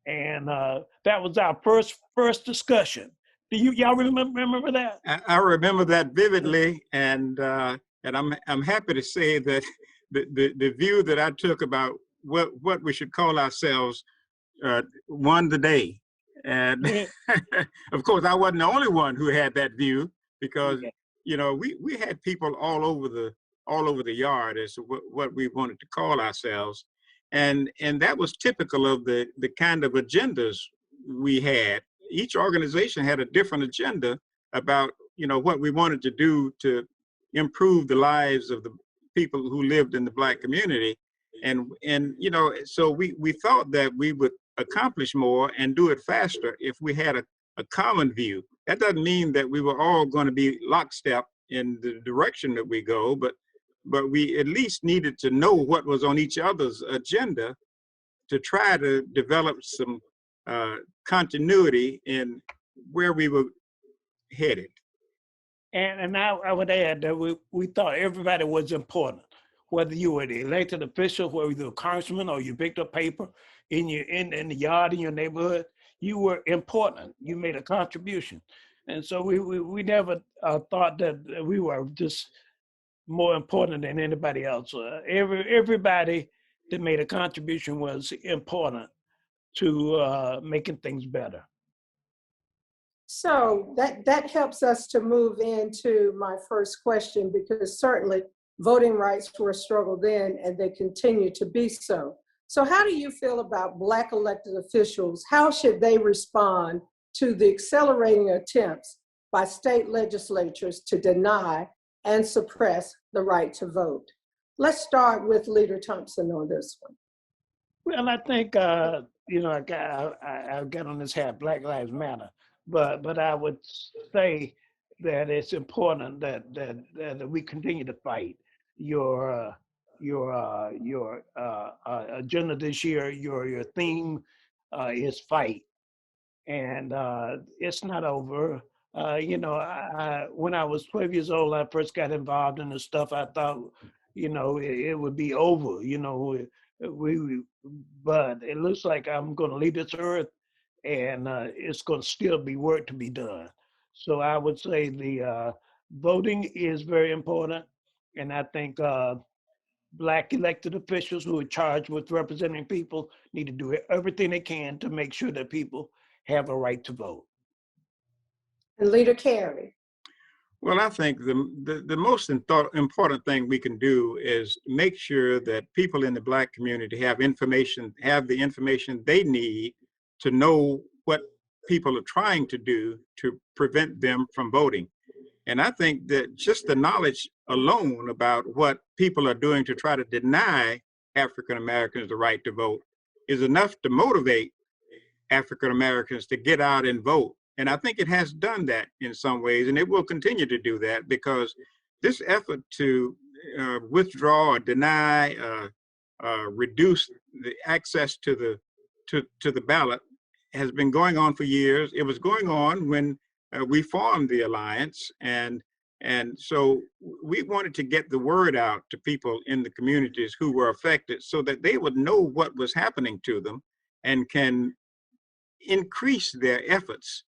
And that was our first discussion. Do y'all remember that? I remember that vividly, and I'm happy to say that the view that I took about what we should call ourselves won the day. And of course, I wasn't the only one who had that view, because you know we had people all over the yard as to what we wanted to call ourselves, and that was typical of the kind of agendas we had. Each organization had a different agenda about, you know, what we wanted to do to improve the lives of the people who lived in the Black community. And you know, so we thought that we would accomplish more and do it faster if we had a common view. That doesn't mean that we were all going to be lockstep in the direction that we go, but we at least needed to know what was on each other's agenda to try to develop some continuity in where we were headed. And I would add that we thought everybody was important. whether you were the elected official, whether you were a congressman or you picked up paper in the yard in your neighborhood, you were important. You made a contribution. And so we never thought that we were just more important than anybody else. Everybody that made a contribution was important to making things better. So that helps us to move into my first question, because certainly voting rights were a struggle then and they continue to be so. So how do you feel about Black elected officials? How should they respond to the accelerating attempts by state legislatures to deny and suppress the right to vote? Let's start with Leader Thompson on this one. Well, I think, you know, I got on this hat, Black Lives Matter. But I would say that it's important that we continue to fight. Your agenda this year, your theme is fight, and it's not over. You know, when I was 12 years old, I first got involved in the stuff. I thought, you know, it would be over. You know, but it looks like I'm going to leave this earth, and it's going to still be work to be done. So I would say the voting is very important, and I think Black elected officials who are charged with representing people need to do everything they can to make sure that people have a right to vote. And Leader Carey. Well, I think the most important thing we can do is make sure that people in the Black community have the information they need to know what people are trying to do to prevent them from voting. And I think that just the knowledge alone about what people are doing to try to deny African Americans the right to vote is enough to motivate African Americans to get out and vote. And I think it has done that in some ways, and it will continue to do that, because this effort to withdraw or deny, reduce the access to the ballot has been going on for years. It was going on when we formed the alliance, and so we wanted to get the word out to people in the communities who were affected so that they would know what was happening to them and can increase their efforts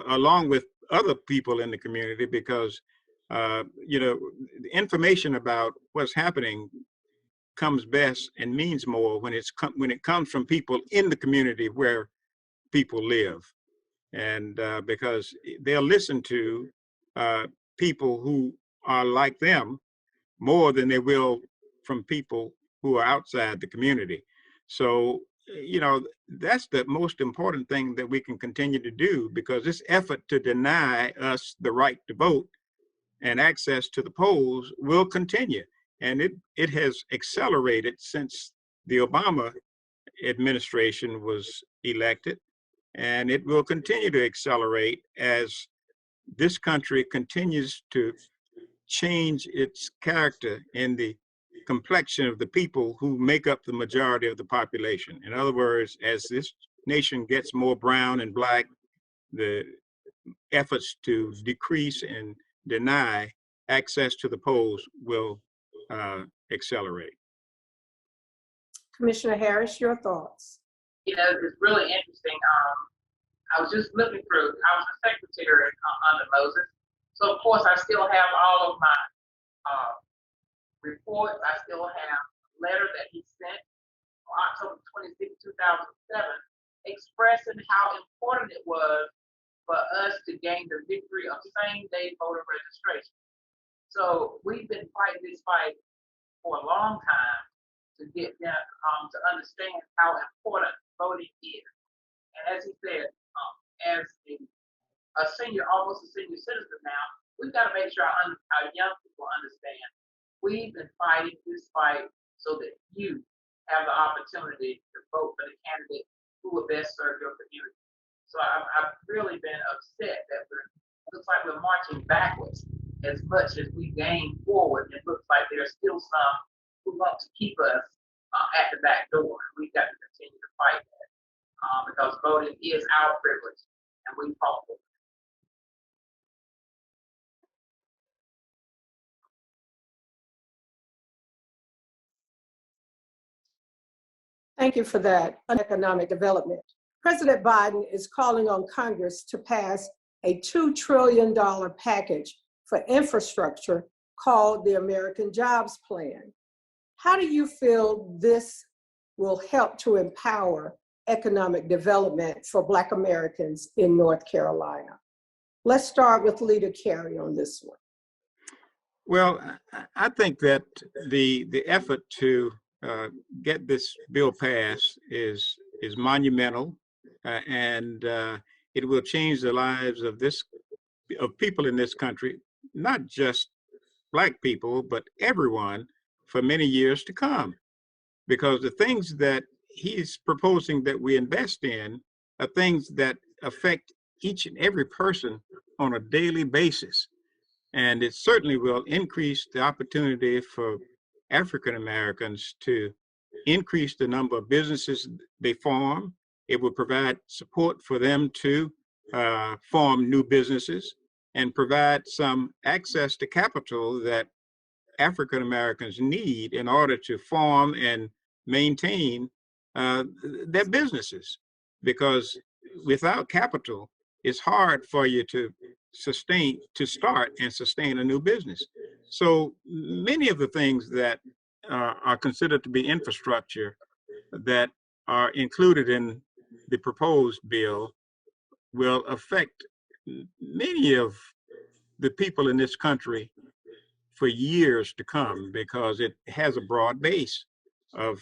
along with other people in the community, because you know, the information about what's happening comes best and means more when it comes from people in the community where people live, and because they'll listen to people who are like them more than they will from people who are outside the community. So, you know, that's the most important thing that we can continue to do, because this effort to deny us the right to vote and access to the polls will continue. And it has accelerated since the Obama administration was elected. And it will continue to accelerate as this country continues to change its character in the complexion of the people who make up the majority of the population. In other words, as this nation gets more brown and Black, the efforts to decrease and deny access to the polls will accelerate. Commissioner Harris, your thoughts? You know, it's really interesting. I was just looking through, I was a secretary under Moses. So of course I still have all of my reports. I still have a letter that he sent on October 26, 2007, expressing how important it was for us to gain the victory of same-day voter registration. So we've been fighting this fight for a long time to get them to understand how important voting is. And as he said, as a senior, almost a senior citizen now, we've got to make sure our young people understand we've been fighting this fight so that you have the opportunity to vote for the candidate who will best serve your community. So I've really been upset that it looks like we're marching backwards as much as we gain forward. It looks like there's still some who want to keep us at the back door. We've got to continue to fight that because voting is our privilege and we fought for it. Thank you for that. Economic development. President Biden is calling on Congress to pass a $2 trillion package for infrastructure called the American Jobs Plan. How do you feel this will help to empower economic development for Black Americans in North Carolina? Let's start with Leader Carey on this one. Well, I think that the effort to get this bill passed is monumental, and it will change the lives of people in this country, not just Black people, but everyone for many years to come. Because the things that he's proposing that we invest in are things that affect each and every person on a daily basis. And it certainly will increase the opportunity for African Americans to increase the number of businesses they form. It will provide support for them to form new businesses and provide some access to capital that African Americans need in order to form and maintain their businesses. Because without capital, it's hard for you to start and sustain a new business. So many of the things that are considered to be infrastructure that are included in the proposed bill will affect many of the people in this country for years to come, because it has a broad base of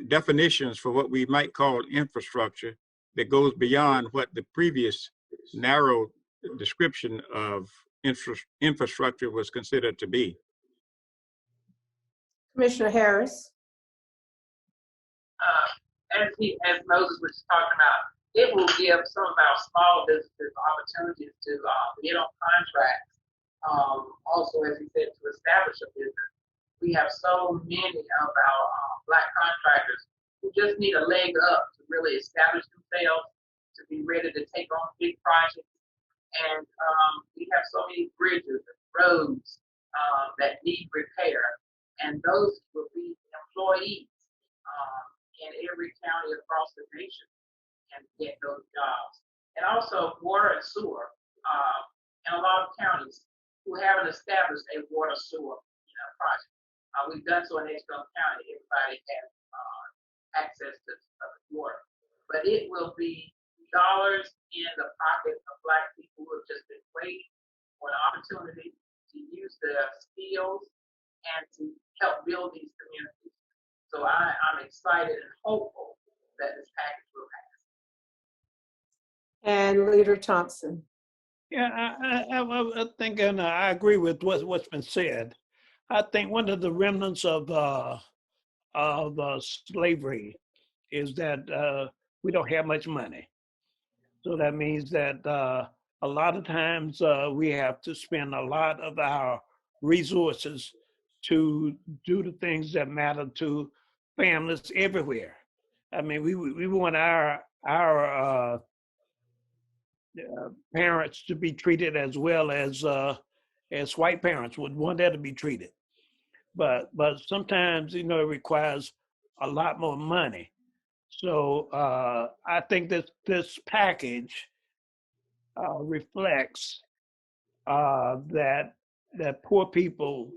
definitions for what we might call infrastructure that goes beyond what the previous narrow description of infrastructure was considered to be. Commissioner Harris. As Moses was talking about, it will give some of our small businesses opportunities to get on contracts. Also, as he said, to establish a business. We have so many of our Black contractors who just need a leg up to really establish themselves, to be ready to take on big projects. And we have so many bridges and roads that need repair. And those will be employees in every county across the nation and get those jobs. And also water and sewer in a lot of counties who haven't established a water sewer project. We've done so in Edgecombe County. Everybody has access to water. But it will be dollars in the pocket of Black people who have just been waiting for an opportunity to use their skills and to help build these communities. So I'm excited and hopeful that this package will pass. And Leader Thompson. Yeah, I think, and I agree with what's been said. I think one of the remnants of slavery is that we don't have much money. So that means that a lot of times we have to spend a lot of our resources to do the things that matter to families everywhere. I mean, we want our parents to be treated as well as white parents would want that to be treated. But sometimes, it requires a lot more money. So I think that this package reflects that poor people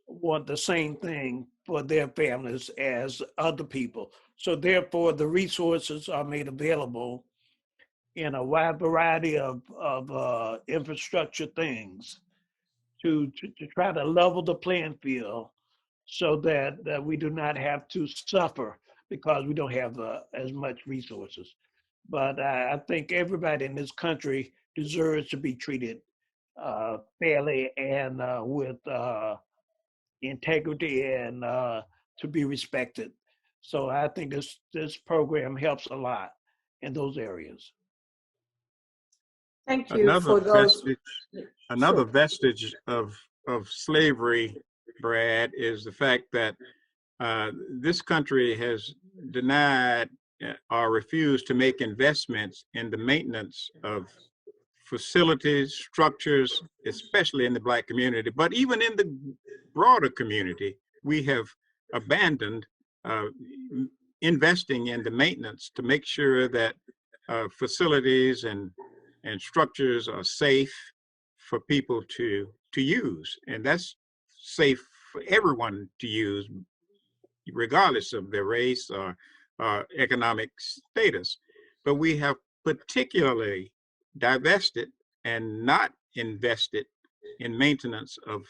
want the same thing for their families as other people. So therefore, the resources are made available in a wide variety of infrastructure things to try to level the playing field so that we do not have to suffer because we don't have as much resources. But I think everybody in this country deserves to be treated fairly and with integrity and to be respected. So I think this program helps a lot in those areas. Thank you for those. Another vestige of slavery, Brad, is the fact that this country has denied or refused to make investments in the maintenance of facilities, structures, especially in the Black community, but even in the broader community, we have abandoned investing in the maintenance to make sure that facilities and structures are safe for people to use. And that's safe for everyone to use, regardless of their race or economic status. But we have particularly divested and not invested in maintenance of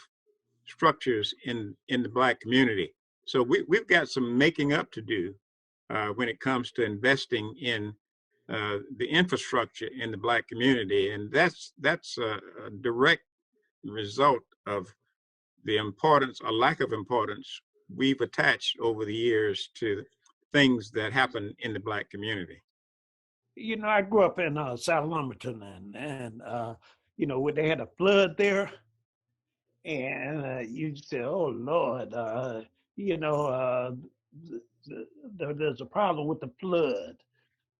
structures in the Black community. So we've got some making up to do when it comes to investing in the infrastructure in the Black community. And that's a direct result of the importance or lack of importance we've attached over the years to things that happen in the Black community. You know, I grew up in South Lumberton, and you know, when they had a flood there, and you say, "Oh Lord," you know, there's a problem with the flood.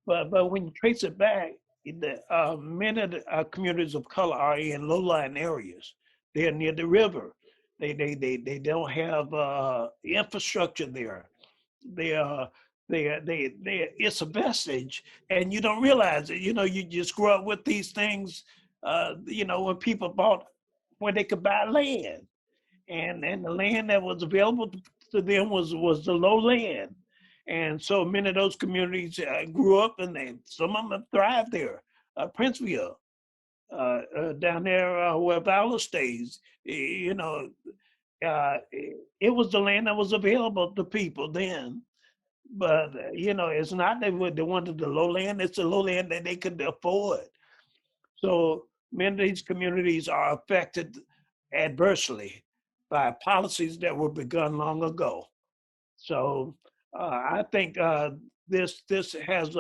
But when you trace it back, many of the communities of color are in low-lying areas. They're near the river. They don't have infrastructure there. It's a vestige, and you don't realize it. You know, you just grow up with these things. You know, when people bought, when they could buy land, and the land that was available to them was the lowland. And so many of those communities grew up, and some of them have thrived there. Princeville, down there where Valor stays, you know, it was the land that was available to people then. But, you know, it's not they wanted the lowland, it's the lowland that they could afford. So many of these communities are affected adversely by policies that were begun long ago. So I think this has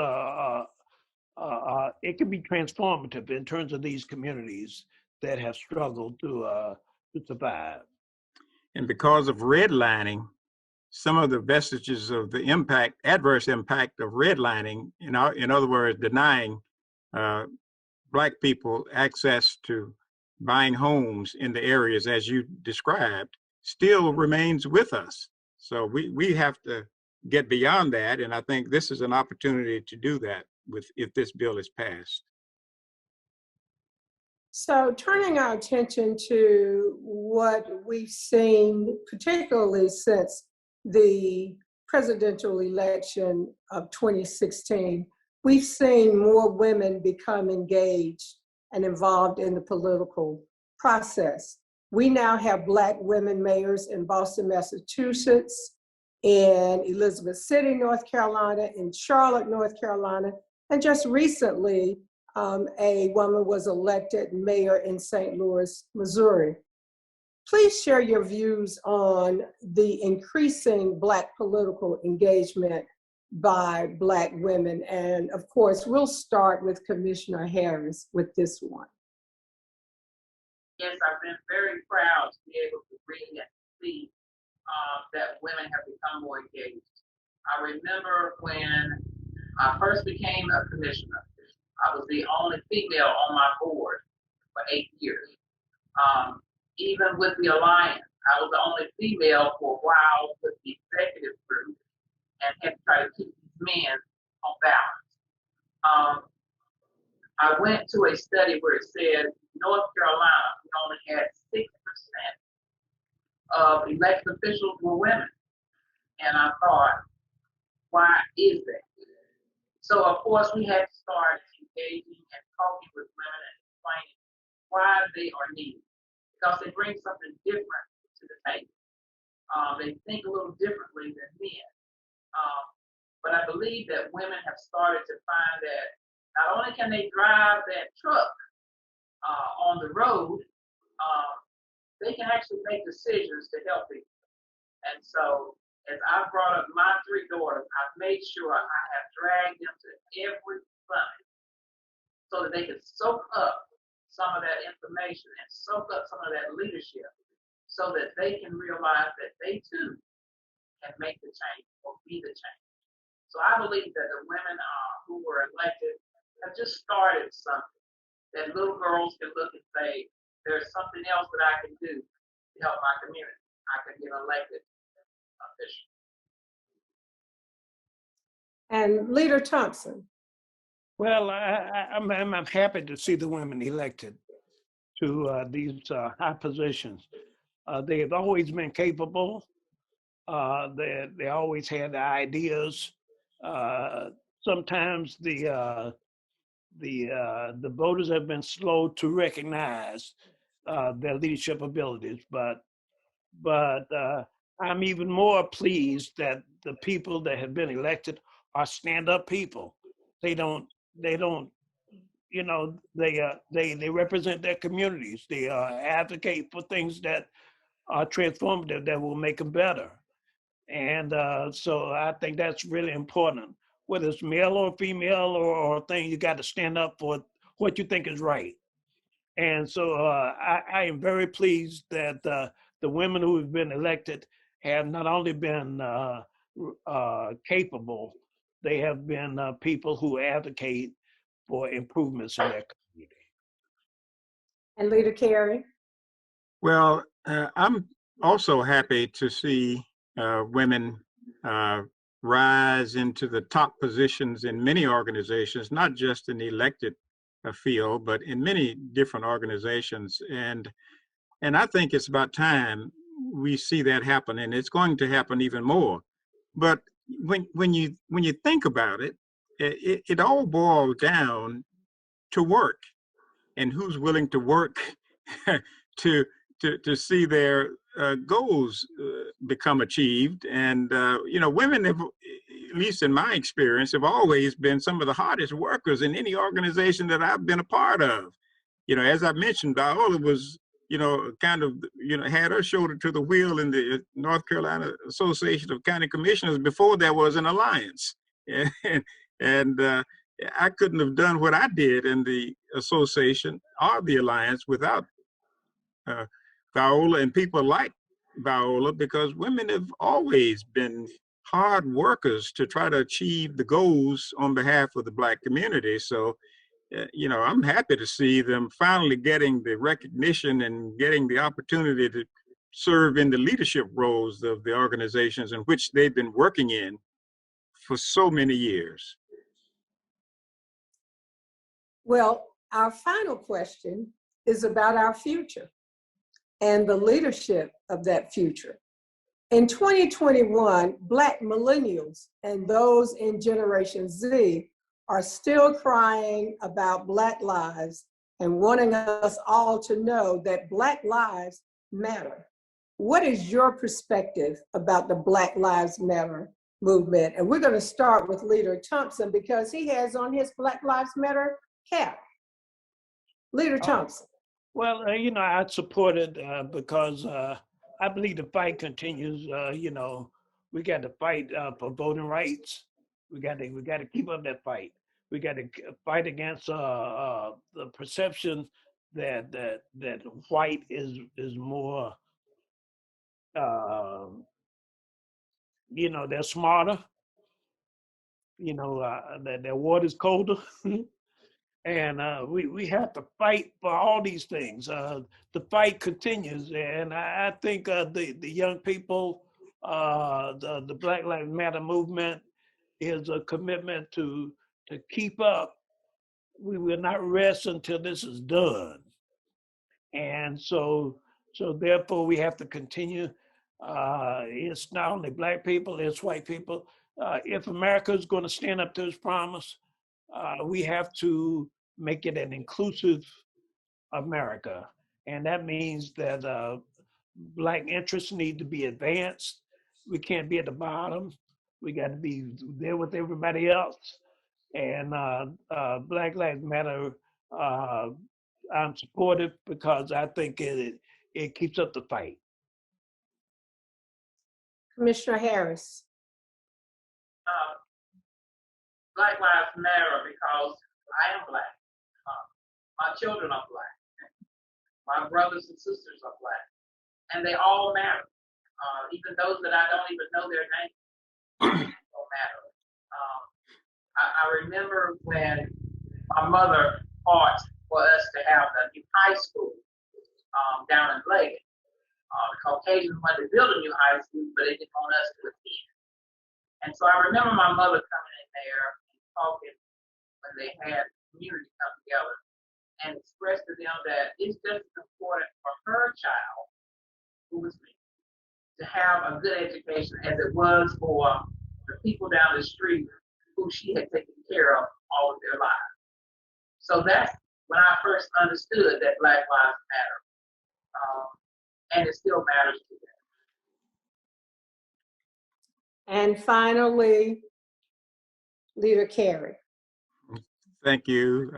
it can be transformative in terms of these communities that have struggled to survive. And because of redlining, some of the vestiges of the adverse impact of redlining, in other words, denying Black people access to buying homes in the areas as you described, still remains with us. So we have to get beyond that, and I think this is an opportunity to do that if this bill is passed. So turning our attention to what we've seen, particularly since the presidential election of 2016, we've seen more women become engaged and involved in the political process. We now have Black women mayors in Boston, Massachusetts, in Elizabeth City, North Carolina, in Charlotte, North Carolina, and just recently, a woman was elected mayor in St. Louis, Missouri. Please share your views on the increasing Black political engagement by Black women. And of course, we'll start with Commissioner Harris with this one. Yes, I've been very proud to be able to read and see that women have become more engaged. I remember when I first became a commissioner, I was the only female on my board for 8 years. Even with the Alliance, I was the only female for a while with the executive group and had to try to keep these men on balance. I went to a study where it said North Carolina, we only had 6% of elected officials were women. And I thought, why is that? So of course we had to start engaging and talking with women and explaining why they are needed. Because they bring something different to the table. They think a little differently than men. But I believe that women have started to find that not only can they drive that truck on the road, they can actually make decisions to help people. And so as I brought up my 3 daughters, I've made sure I have dragged them to every summit so that they can soak up some of that information and soak up some of that leadership so that they can realize that they too can make the change or be the change. So I believe that the women who were elected have just started something that little girls can look and say, there's something else that I can do to help my community. I can get elected official. And Leader Thompson. Well, I'm happy to see the women elected to these high positions. They have always been capable. They always had the ideas. Sometimes the voters have been slow to recognize their leadership abilities, but I'm even more pleased that the people that have been elected are stand-up people. They don't, you know, they represent their communities. They advocate for things that are transformative, that will make them better. And so I think that's really important. Whether it's male or female or thing, you got to stand up for what you think is right. And so I am very pleased that the women who have been elected have not only been capable, they have been people who advocate for improvements in their community. And Leader Carey. Well, I'm also happy to see women rise into the top positions in many organizations, not just in the elected field, but in many different organizations. And I think it's about time we see that happen, and it's going to happen even more. But when you think about it, it all boils down to work, and who's willing to work to see their goals become achieved. And you know, women have, at least in my experience, have always been some of the hardest workers in any organization that I've been a part of. You know, as I mentioned, Viola was, you know, kind of, you know, had her shoulder to the wheel in the North Carolina Association of County Commissioners before there was an alliance. And I couldn't have done what I did in the association or the alliance without Viola and people like Viola, because women have always been hard workers to try to achieve the goals on behalf of the Black community. So, you know, I'm happy to see them finally getting the recognition and getting the opportunity to serve in the leadership roles of the organizations in which they've been working in for so many years. Well, our final question is about our future and the leadership of that future. In 2021, Black millennials and those in Generation Z are still crying about Black lives and wanting us all to know that Black lives matter. What is your perspective about the Black Lives Matter movement? And we're going to start with Leader Thompson because he has on his Black Lives Matter cap. Leader Thompson. Well, you know, I support it because I believe the fight continues. You know, we got to fight for voting rights. We got to keep up that fight. We got to fight against the perception that white is more, you know, they're smarter. You know, that their water's colder. And we have to fight for all these things. The fight continues, and I think the young people, the Black Lives Matter movement is a commitment to keep up. We will not rest until this is done. And so therefore we have to continue. It's not only Black people, it's white people. If America is going to stand up to its promise, we have to make it an inclusive America. And that means that Black interests need to be advanced. We can't be at the bottom. We got to be there with everybody else. And Black Lives Matter, I'm supportive because I think it keeps up the fight. Commissioner Harris. Black Lives Matter because I am Black. My children are Black. My brothers and sisters are Black. And they all matter. Even those that I don't even know their names don't matter. I remember when my mother fought for us to have a new high school down in Blake. The Caucasians wanted to build a new high school, but they didn't want us to attend. And so I remember my mother coming in there and talking when they had the community come together and express to them that it's just as important for her child, who was me, to have a good education as it was for the people down the street who she had taken care of all of their lives. So that's when I first understood that Black Lives Matter. And it still matters today. And finally, Leader Carey. Thank you,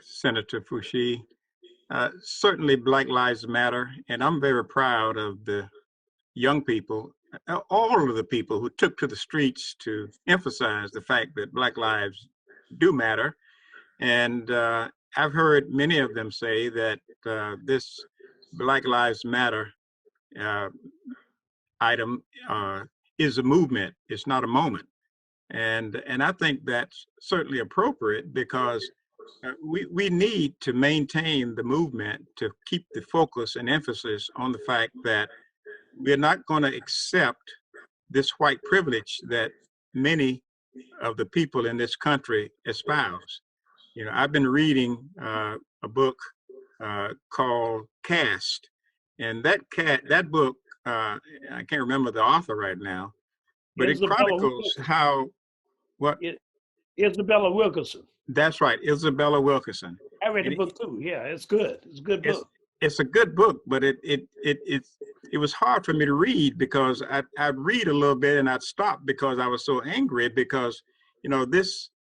Senator Foushee. Certainly Black Lives Matter, and I'm very proud of the young people, all of the people who took to the streets to emphasize the fact that Black lives do matter. And I've heard many of them say that this Black Lives Matter item is a movement, it's not a moment. And I think that's certainly appropriate because we need to maintain the movement to keep the focus and emphasis on the fact that we're not going to accept this white privilege that many of the people in this country espouse. You know, I've been reading a book called Caste, and that book, I can't remember the author right now, but it chronicles how Isabella Wilkerson. That's right, Isabella Wilkerson. I read the book too. Yeah, it's good. It's a good book. It's a good book, but it was hard for me to read because I'd read a little bit and I'd stop because I was so angry because, you know, this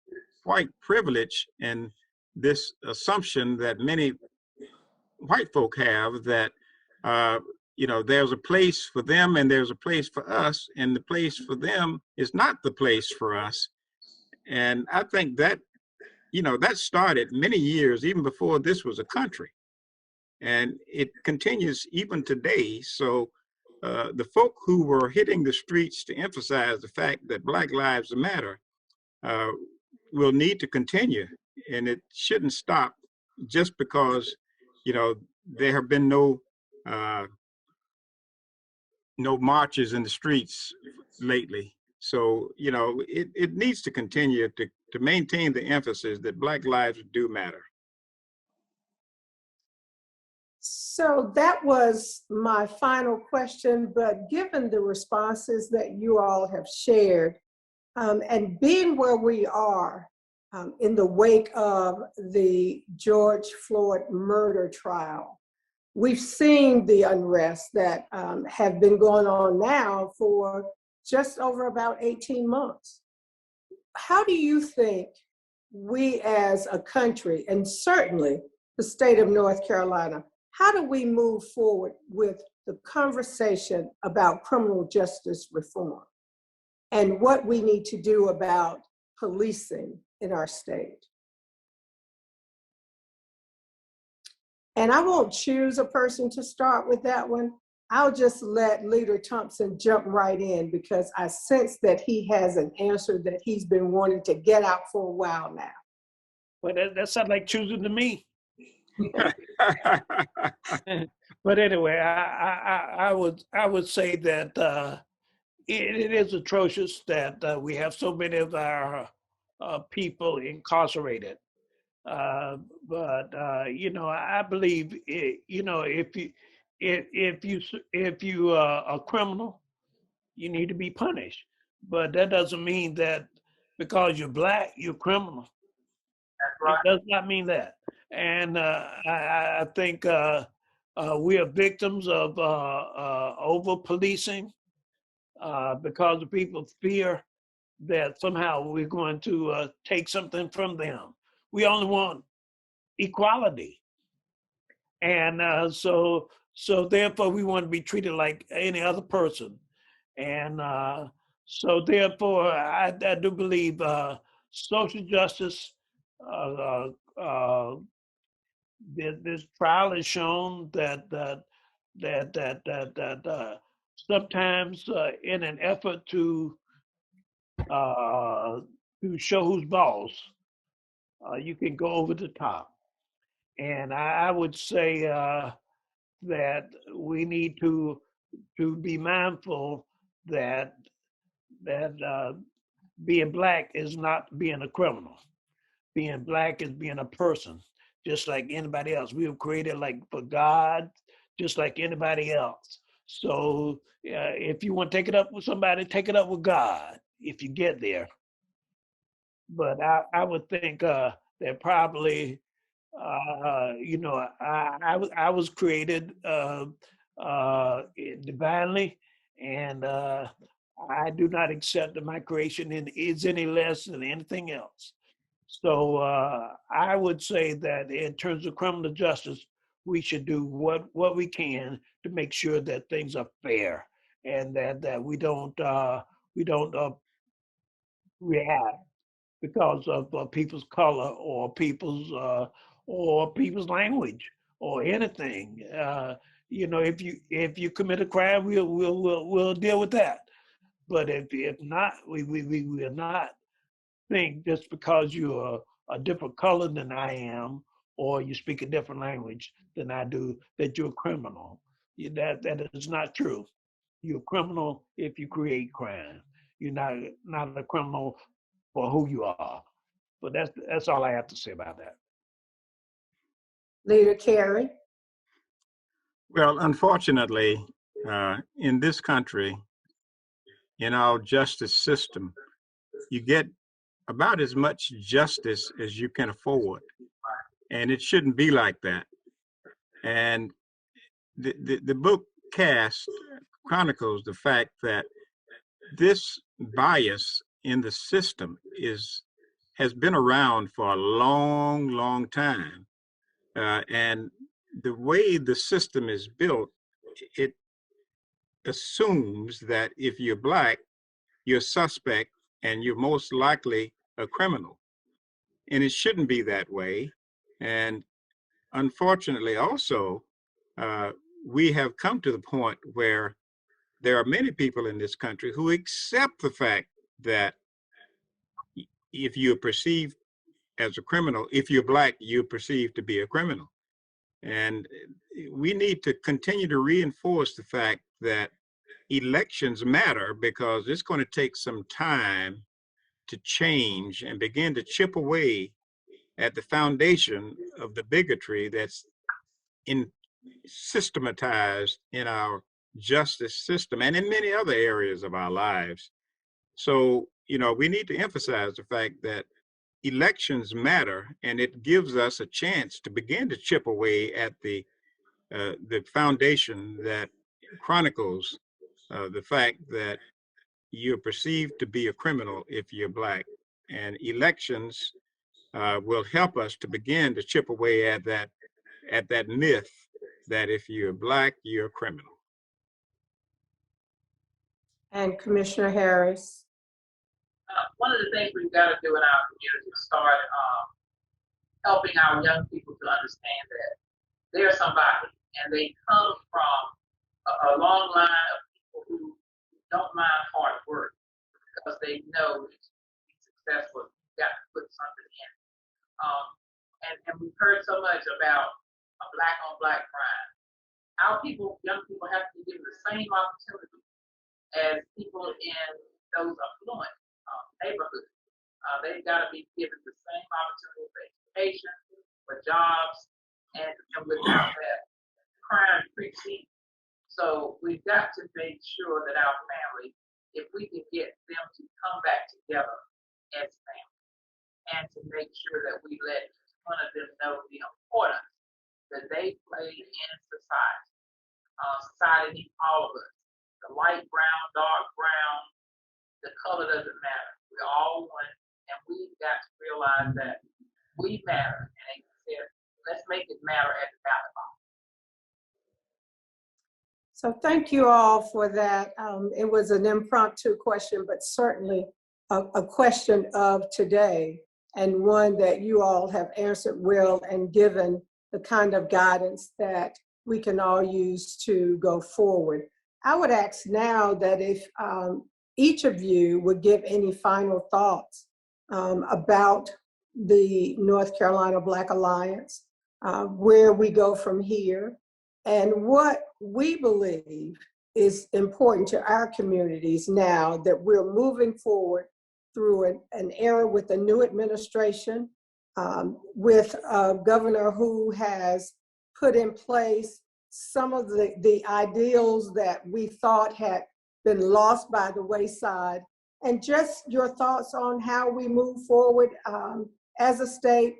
white privilege and this assumption that many white folk have that, you know, there's a place for them and there's a place for us, and the place for them is not the place for us. And I think that, you know, that started many years, even before this was a country. And it continues even today. So the folk who were hitting the streets to emphasize the fact that Black Lives Matter will need to continue. And it shouldn't stop just because, you know, there have been no marches in the streets lately. So, you know, it needs to continue to maintain the emphasis that Black lives do matter. So that was my final question, but given the responses that you all have shared, and being where we are in the wake of the George Floyd murder trial, we've seen the unrest that have been going on now for just over about 18 months. How do you think we as a country, and certainly the state of North Carolina, how do we move forward with the conversation about criminal justice reform and what we need to do about policing in our state? And I won't choose a person to start with that one. I'll just let Leader Thompson jump right in because I sense that he has an answer that he's been wanting to get out for a while now. Well, that sounds like choosing to me. But anyway, I would say that it is atrocious that we have so many of our people incarcerated. But you know, I believe you know, if you are a criminal, you need to be punished. But that doesn't mean that because you're Black, you're criminal. It does not mean that. And I think we are victims of over-policing because the people fear that somehow we're going to take something from them. We only want equality. And so therefore we want to be treated like any other person. And so therefore I do believe social justice, this trial has shown that sometimes in an effort to show who's boss, you can go over the top. And I would say that we need to be mindful that being black is not being a criminal. Being black is being a person, just like anybody else. We were created like for God, just like anybody else. So if you want to take it up with somebody, take it up with God if you get there. But I would think that probably, I was created divinely, and I do not accept that my creation is any less than anything else. So I would say that in terms of criminal justice, we should do what we can to make sure that things are fair, and that we don't react because of people's color or people's language or anything. If you commit a crime, we'll deal with that. But if not, we will not think just because you're a different color than I am, or you speak a different language than I do, that you're a criminal. That is not true. You're a criminal if you create crime. You're not a criminal for who you are. But that's all I have to say about that. Leader Carey. Well, unfortunately, in this country, in our justice system, you get about as much justice as you can afford. And it shouldn't be like that. And the book Caste chronicles the fact that this bias in the system has been around for a long, long time. And the way the system is built, it assumes that if you're black, you're suspect and you're most likely a criminal. And it shouldn't be that way. And unfortunately also, we have come to the point where there are many people in this country who accept the fact that if you're perceived as a criminal, if you're black, you're perceived to be a criminal. And we need to continue to reinforce the fact that elections matter, because it's going to take some time to change and begin to chip away at the foundation of the bigotry that's systematized in our justice system and in many other areas of our lives. So, we need to emphasize the fact that elections matter, and it gives us a chance to begin to chip away at the foundation that chronicles the fact that you're perceived to be a criminal if you're black. And elections will help us to begin to chip away at that myth that if you're black, you're a criminal. And Commissioner Harris. One of the things we've got to do in our community is start helping our young people to understand that they're somebody, and they come from a long line of people who don't mind hard work, because they know to be successful, you've got to put something in. And we've heard so much about a black on black crime. Our people, young people, have to be given the same opportunity as people in those affluent neighborhoods. They've got to be given the same opportunity for education, for jobs, and without that, crime creeps in. So we've got to make sure that our family, if we can get them to come back together as family, and to make sure that we let each one of them know the importance that they play in society. Society needs all of us. The light brown, dark brown, the color doesn't matter. We're all one, and we've got to realize that we matter. And they said, let's make it matter at the ballot box. So thank you all for that. It was an impromptu question, but certainly a question of today, and one that you all have answered well and given the kind of guidance that we can all use to go forward. I would ask now that if each of you would give any final thoughts about the North Carolina Black Alliance, where we go from here, and what we believe is important to our communities now that we're moving forward through an era with a new administration, with a governor who has put in place some of the ideals that we thought had been lost by the wayside, and just your thoughts on how we move forward as a state,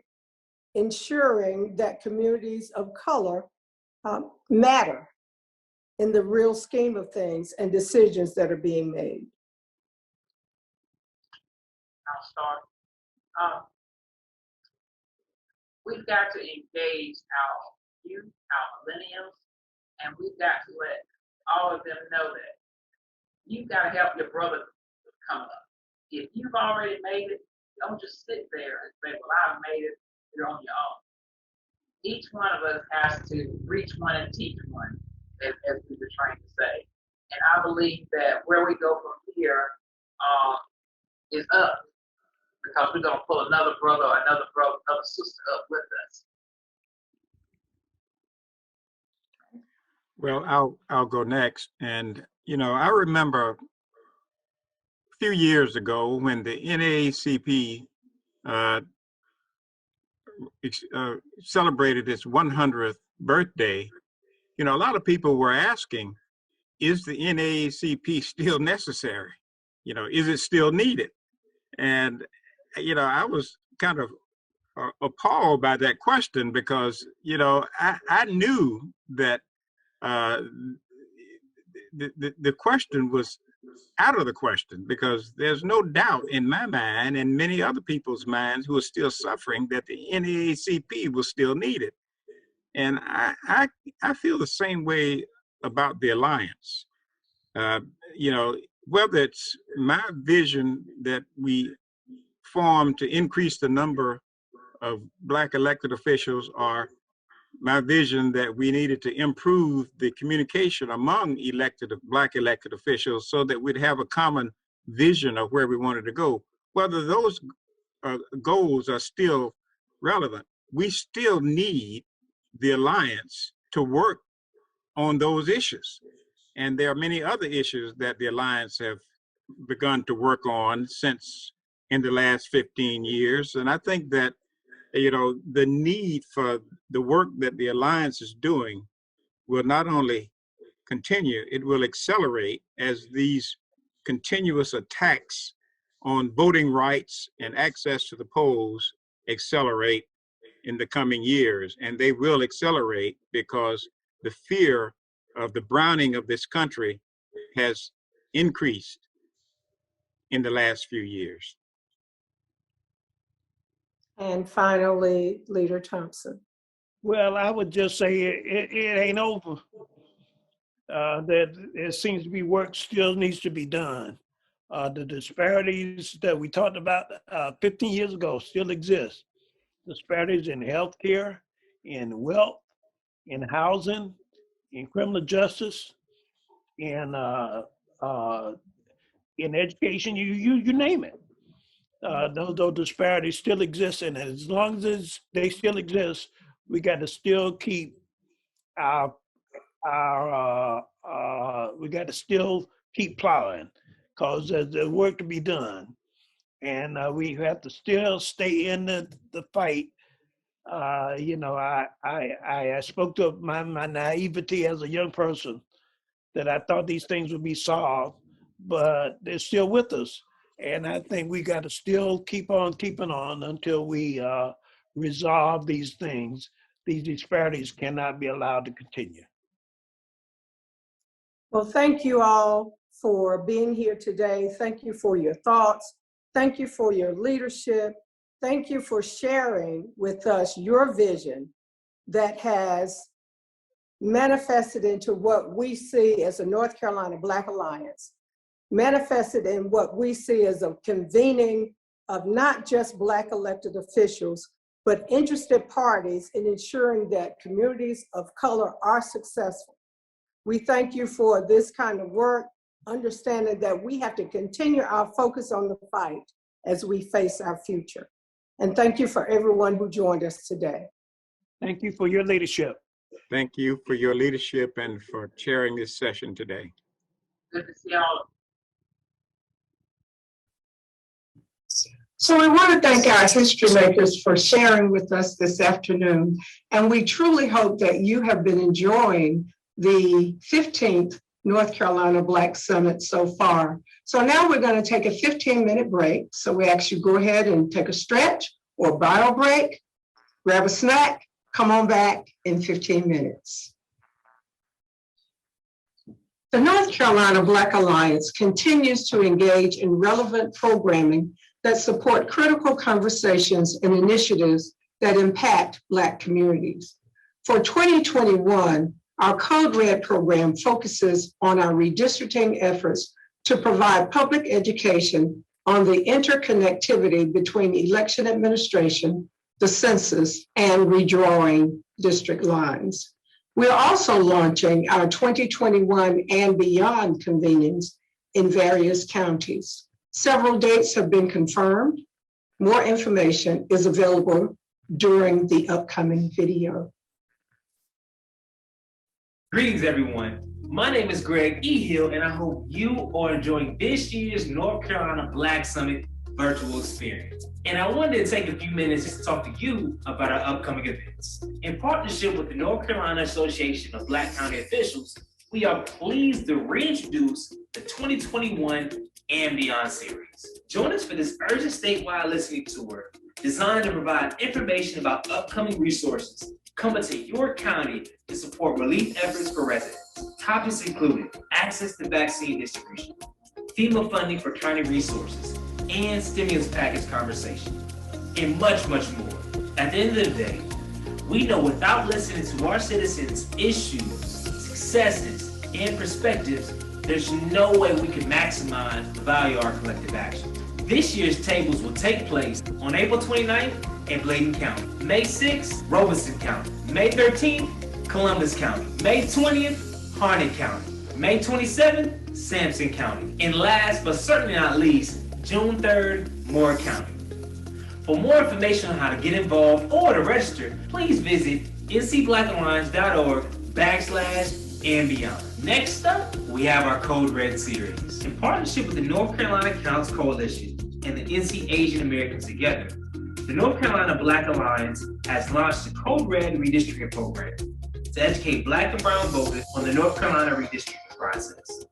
ensuring that communities of color matter in the real scheme of things and decisions that are being made. I'll start. We've got to engage our youth, our millennials, and we've got to let all of them know that you've got to help your brother come up. If you've already made it, don't just sit there and say, well, I've made it, you're on your own. Each one of us has to reach one and teach one, as we were trying to say. And I believe that where we go from here is up, because we're going to pull another brother or another sister up with us. Well, I'll go next. And, I remember a few years ago when the NAACP celebrated its 100th birthday, a lot of people were asking, is the NAACP still necessary? Is it still needed? And, I was kind of appalled by that question because, I knew that the question was out of the question, because there's no doubt in my mind and many other people's minds who are still suffering that the NAACP was still needed. And I feel the same way about the Alliance. Whether it's my vision that we form to increase the number of Black elected officials, or my vision that we needed to improve the communication among Black elected officials so that we'd have a common vision of where we wanted to go. Whether those goals are still relevant, we still need the Alliance to work on those issues. And there are many other issues that the Alliance have begun to work on since in the last 15 years. And I think that, the need for the work that the Alliance is doing will not only continue, it will accelerate as these continuous attacks on voting rights and access to the polls accelerate in the coming years. And they will accelerate because the fear of the browning of this country has increased in the last few years. And finally, Leader Thompson. Well, I would just say it ain't over. That it seems to be work still needs to be done. The disparities that we talked about 15 years ago still exist. Disparities in healthcare, in wealth, in housing, in criminal justice, in education, you name it. Those disparities still exist, and as long as they still exist, we got to still keep we got to still keep plowing, because there's work to be done, and we have to still stay in the fight. I spoke to my naivety as a young person that I thought these things would be solved, but they're still with us. And I think we got to still keep on keeping on until we resolve these things. These disparities cannot be allowed to continue. Well, thank you all for being here today. Thank you for your thoughts. Thank you for your leadership. Thank you for sharing with us your vision that has manifested into what we see as a North Carolina Black Alliance, manifested in what we see as a convening of not just Black elected officials, but interested parties in ensuring that communities of color are successful. We thank you for this kind of work, understanding that we have to continue our focus on the fight as we face our future. And thank you for everyone who joined us today. Thank you for your leadership. Thank you for your leadership and for chairing this session today. Good to see all of you. So we want to thank our history makers for sharing with us this afternoon. And we truly hope that you have been enjoying the 15th North Carolina Black Summit so far. So now we're going to take a 15-minute break. So we ask you go ahead and take a stretch or bio break, grab a snack, come on back in 15 minutes. The North Carolina Black Alliance continues to engage in relevant programming that support critical conversations and initiatives that impact Black communities. For 2021, our Code Red program focuses on our redistricting efforts to provide public education on the interconnectivity between election administration, the census, and redrawing district lines. We're also launching our 2021 and beyond convenings in various counties. Several dates have been confirmed. More information is available during the upcoming video. Greetings, everyone. My name is Greg E. Hill, and I hope you are enjoying this year's North Carolina Black Summit virtual experience. And I wanted to take a few minutes just to talk to you about our upcoming events. In partnership with the North Carolina Association of Black County Officials, we are pleased to reintroduce the 2021 and Beyond series. Join us for this urgent statewide listening tour designed to provide information about upcoming resources coming to your county to support relief efforts for residents. Topics included access to vaccine distribution, FEMA funding for county resources, and stimulus package conversation, and much, much more. At the end of the day, we know without listening to our citizens' issues, successes, and perspectives, there's no way we can maximize the value of our collective action. This year's tables will take place on April 29th in Bladen County, May 6th, Robeson County, May 13th, Columbus County, May 20th, Harnett County, May 27th, Sampson County, and last but certainly not least, June 3rd, Moore County. For more information on how to get involved or to register, please visit ncblackalliance.org/and-beyond. Next up, we have our Code Red series. In partnership with the North Carolina Counts Coalition and the NC Asian Americans Together, the North Carolina Black Alliance has launched the Code Red redistricting program to educate Black and brown voters on the North Carolina redistricting process.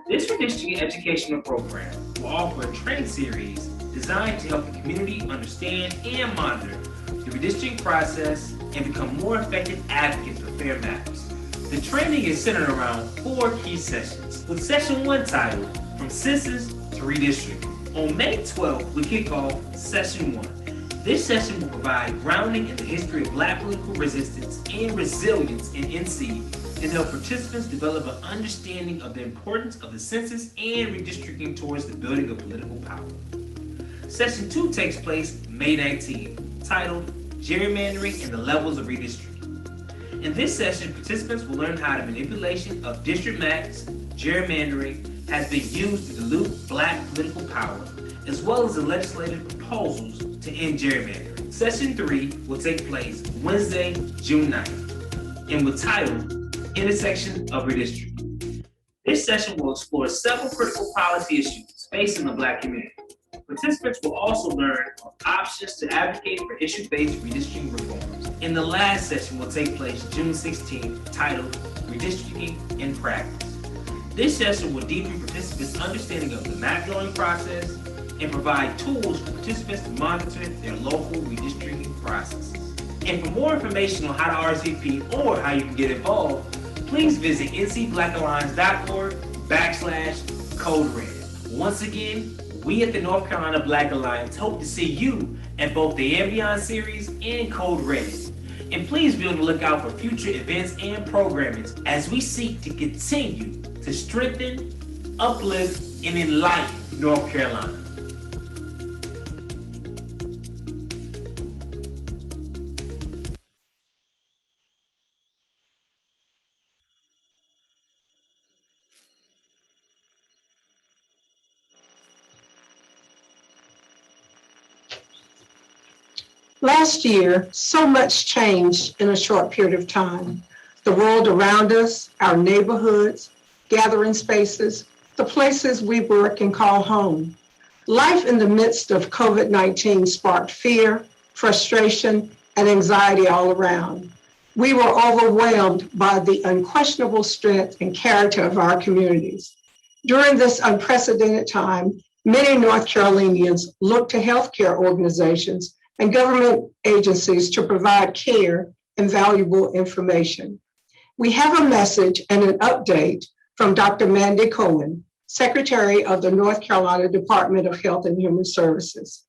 This redistricting educational program will offer a training series designed to help the community understand and monitor the redistricting process and become more effective advocates for fair matters. The training is centered around 4 key sessions, with session 1 titled From Census to Redistricting. On May 12th, we kick off session 1. This session will provide grounding in the history of Black political resistance and resilience in NC and help participants develop an understanding of the importance of the census and redistricting towards the building of political power. Session 2 takes place May 19th, titled Gerrymandering and the Levels of Redistricting. In this session, participants will learn how the manipulation of district maps, gerrymandering, has been used to dilute Black political power, as well as the legislative proposals to end gerrymandering. Session 3 will take place Wednesday, June 9th, and will title Intersection of Redistricting. This session will explore several critical policy issues facing the Black community. Participants will also learn options to advocate for issue-based redistricting reforms. And the last session will take place June 16th, titled Redistricting in Practice. This session will deepen participants' understanding of the map drawing process and provide tools for participants to monitor their local redistricting processes. And for more information on how to RSVP or how you can get involved, please visit ncblackalliance.org/Code Red. Once again, we at the North Carolina Black Alliance hope to see you at both the And Beyond series and Code Red. And please be on the lookout for future events and programming as we seek to continue to strengthen, uplift, and enlighten North Carolina. Last year, so much changed in a short period of time. The world around us, our neighborhoods, gathering spaces, the places we work and call home. Life in the midst of COVID-19 sparked fear, frustration, and anxiety all around. We were overwhelmed by the unquestionable strength and character of our communities. During this unprecedented time, many North Carolinians look to healthcare organizations and government agencies to provide care and valuable information. We have a message and an update from Dr. Mandy Cohen, Secretary of the North Carolina Department of Health and Human Services.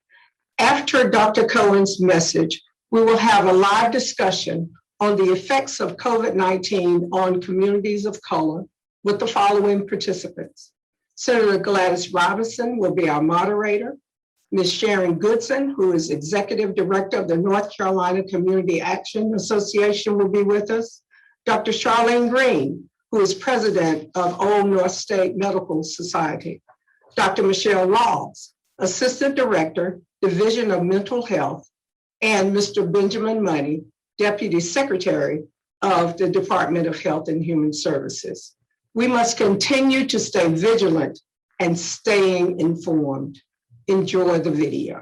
After Dr. Cohen's message, we will have a live discussion on the effects of COVID-19 on communities of color with the following participants. Senator Gladys Robinson will be our moderator. Ms. Sharon Goodson, who is Executive Director of the North Carolina Community Action Association, will be with us. Dr. Charlene Green, who is President of Old North State Medical Society. Dr. Michelle Laws, Assistant Director, Division of Mental Health, and Mr. Benjamin Money, Deputy Secretary of the Department of Health and Human Services. We must continue to stay vigilant and staying informed. Enjoy the video.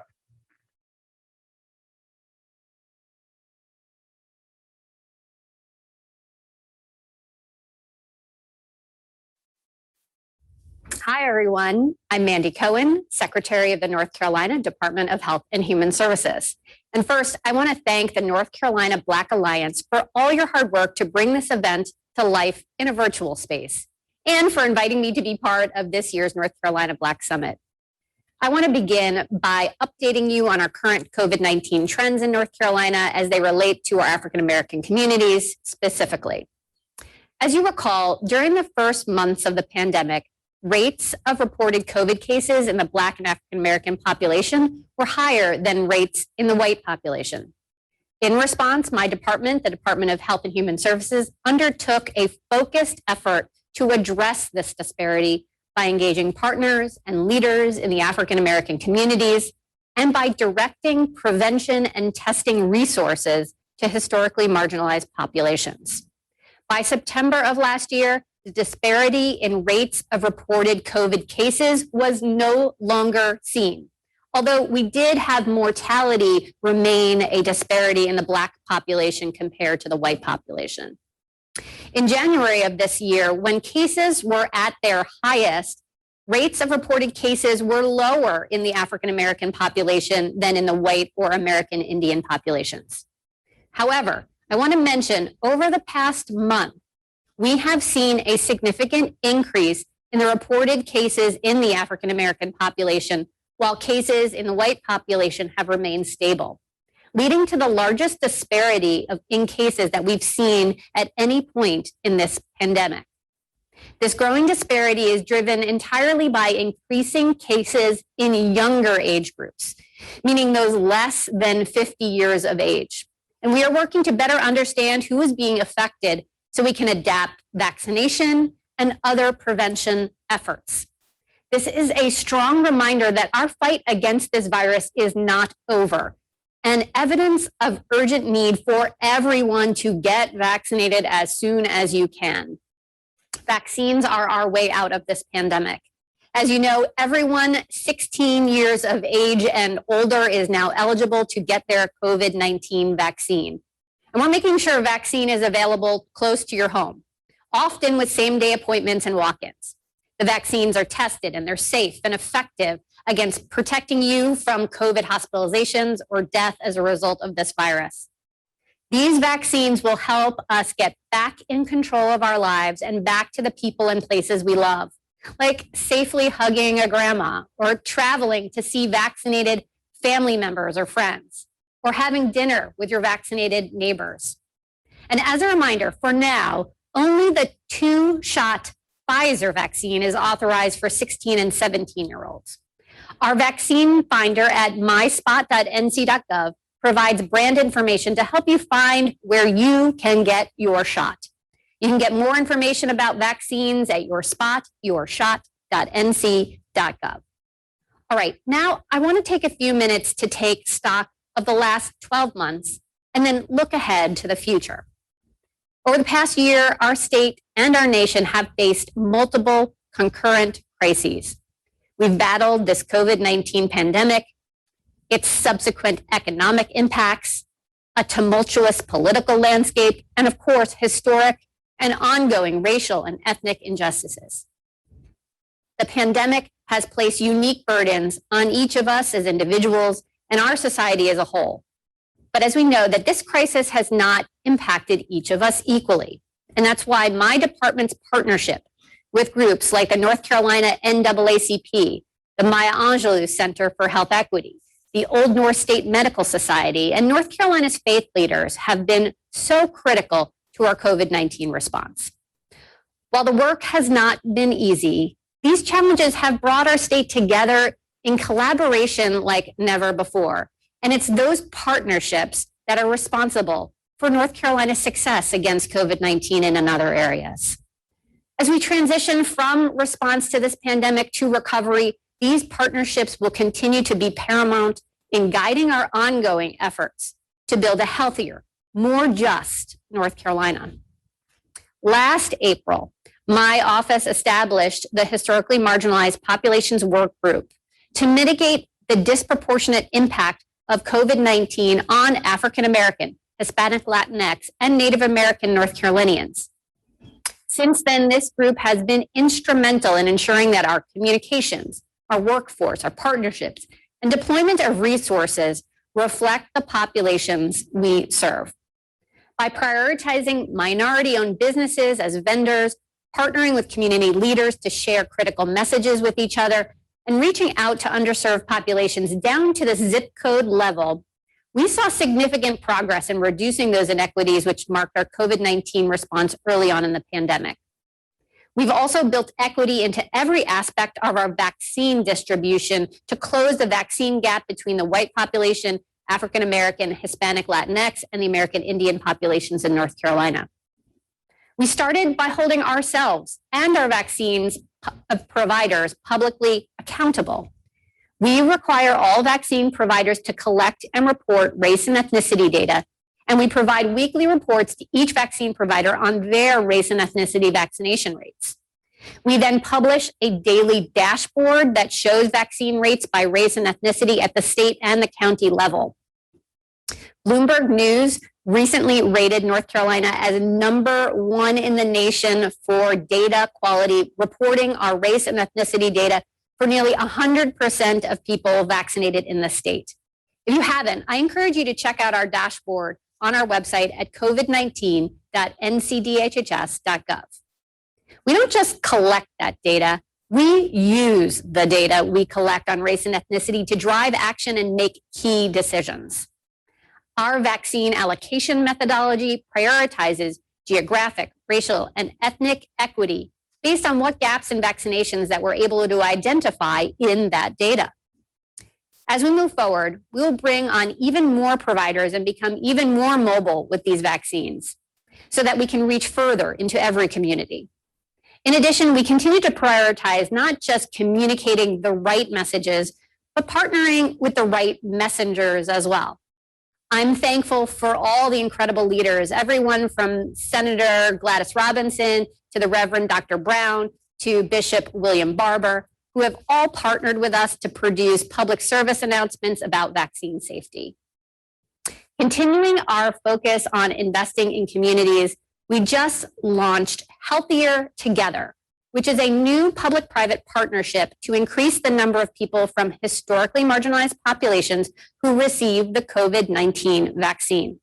Hi, everyone. I'm Mandy Cohen, Secretary of the North Carolina Department of Health and Human Services. And first, I want to thank the North Carolina Black Alliance for all your hard work to bring this event to life in a virtual space, and for inviting me to be part of this year's North Carolina Black Summit. I want to begin by updating you on our current COVID-19 trends in North Carolina as they relate to our African American communities specifically. As you recall, during the first months of the pandemic, rates of reported COVID cases in the Black and African American population were higher than rates in the white population. In response, my department, the Department of Health and Human Services, undertook a focused effort to address this disparity by engaging partners and leaders in the African American communities and by directing prevention and testing resources to historically marginalized populations. By September of last year, the disparity in rates of reported COVID cases was no longer seen, although we did have mortality remain a disparity in the Black population compared to the white population. In January of this year, when cases were at their highest, rates of reported cases were lower in the African American population than in the white or American Indian populations. However, I want to mention over the past month, we have seen a significant increase in the reported cases in the African American population, while cases in the white population have remained stable, leading to the largest disparity in cases that we've seen at any point in this pandemic. This growing disparity is driven entirely by increasing cases in younger age groups, meaning those less than 50 years of age. And we are working to better understand who is being affected so we can adapt vaccination and other prevention efforts. This is a strong reminder that our fight against this virus is not over, and evidence of urgent need for everyone to get vaccinated as soon as you can. Vaccines are our way out of this pandemic. As you know, everyone 16 years of age and older is now eligible to get their COVID-19 vaccine. And we're making sure a vaccine is available close to your home, often with same-day appointments and walk-ins. The vaccines are tested and they're safe and effective against protecting you from COVID hospitalizations or death as a result of this virus. These vaccines will help us get back in control of our lives and back to the people and places we love, like safely hugging a grandma or traveling to see vaccinated family members or friends, or having dinner with your vaccinated neighbors. And as a reminder, for now, only the 2-shot Pfizer vaccine is authorized for 16 and 17-year-olds. Our vaccine finder at myspot.nc.gov provides brand information to help you find where you can get your shot. You can get more information about vaccines at yourspot.nc.gov. All right, now I want to take a few minutes to take stock of the last 12 months and then look ahead to the future. Over the past year, our state and our nation have faced multiple concurrent crises. We've battled this COVID-19 pandemic, its subsequent economic impacts, a tumultuous political landscape, and of course, historic and ongoing racial and ethnic injustices. The pandemic has placed unique burdens on each of us as individuals and our society as a whole. But as we know, that this crisis has not impacted each of us equally. And that's why my department's partnership with groups like the North Carolina NAACP, the Maya Angelou Center for Health Equity, the Old North State Medical Society, and North Carolina's faith leaders have been so critical to our COVID-19 response. While the work has not been easy, these challenges have brought our state together in collaboration like never before. And it's those partnerships that are responsible for North Carolina's success against COVID-19 and in other areas. As we transition from response to this pandemic to recovery, these partnerships will continue to be paramount in guiding our ongoing efforts to build a healthier, more just North Carolina. Last April, my office established the Historically Marginalized Populations Work Group to mitigate the disproportionate impact of COVID-19 on African American, Hispanic, Latinx, and Native American North Carolinians. Since then, this group has been instrumental in ensuring that our communications, our workforce, our partnerships, and deployment of resources reflect the populations we serve. By prioritizing minority-owned businesses as vendors, partnering with community leaders to share critical messages with each other, and reaching out to underserved populations down to the zip code level, we saw significant progress in reducing those inequities which marked our COVID-19 response early on in the pandemic. We've also built equity into every aspect of our vaccine distribution to close the vaccine gap between the white population, African American, Hispanic, Latinx, and the American Indian populations in North Carolina. We started by holding ourselves and our vaccines providers publicly accountable. We require all vaccine providers to collect and report race and ethnicity data, and we provide weekly reports to each vaccine provider on their race and ethnicity vaccination rates. We then publish a daily dashboard that shows vaccine rates by race and ethnicity at the state and the county level. Bloomberg News recently rated North Carolina as #1 in the nation for data quality, reporting our race and ethnicity data for nearly 100% of people vaccinated in the state. If you haven't, I encourage you to check out our dashboard on our website at covid19.ncdhhs.gov. We don't just collect that data, we use the data we collect on race and ethnicity to drive action and make key decisions. Our vaccine allocation methodology prioritizes geographic, racial, and ethnic equity based on what gaps in vaccinations that we're able to identify in that data. As we move forward, we will bring on even more providers and become even more mobile with these vaccines so that we can reach further into every community. In addition, we continue to prioritize not just communicating the right messages, but partnering with the right messengers as well. I'm thankful for all the incredible leaders, everyone from Senator Gladys Robinson to the Reverend Dr. Brown to Bishop William Barber, who have all partnered with us to produce public service announcements about vaccine safety. Continuing our focus on investing in communities, we just launched Healthier Together, which is a new public-private partnership to increase the number of people from historically marginalized populations who receive the COVID-19 vaccine.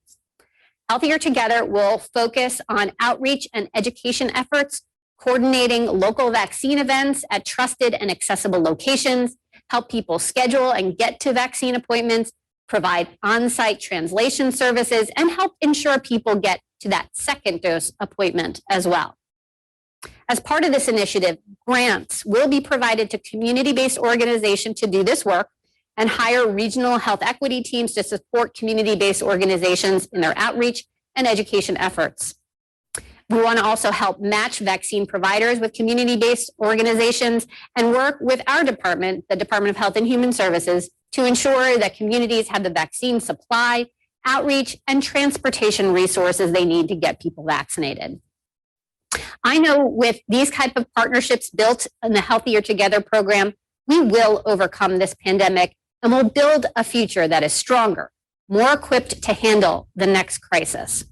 Healthier Together will focus on outreach and education efforts, coordinating local vaccine events at trusted and accessible locations, help people schedule and get to vaccine appointments, provide on-site translation services, and help ensure people get to that second dose appointment as well. As part of this initiative, grants will be provided to community-based organizations to do this work and hire regional health equity teams to support community-based organizations in their outreach and education efforts. We want to also help match vaccine providers with community-based organizations and work with our department, the Department of Health and Human Services, to ensure that communities have the vaccine supply, outreach, and transportation resources they need to get people vaccinated. I know with these type of partnerships built in the Healthier Together program, We will overcome this pandemic and will build a future that is stronger, more equipped to handle the next crisis.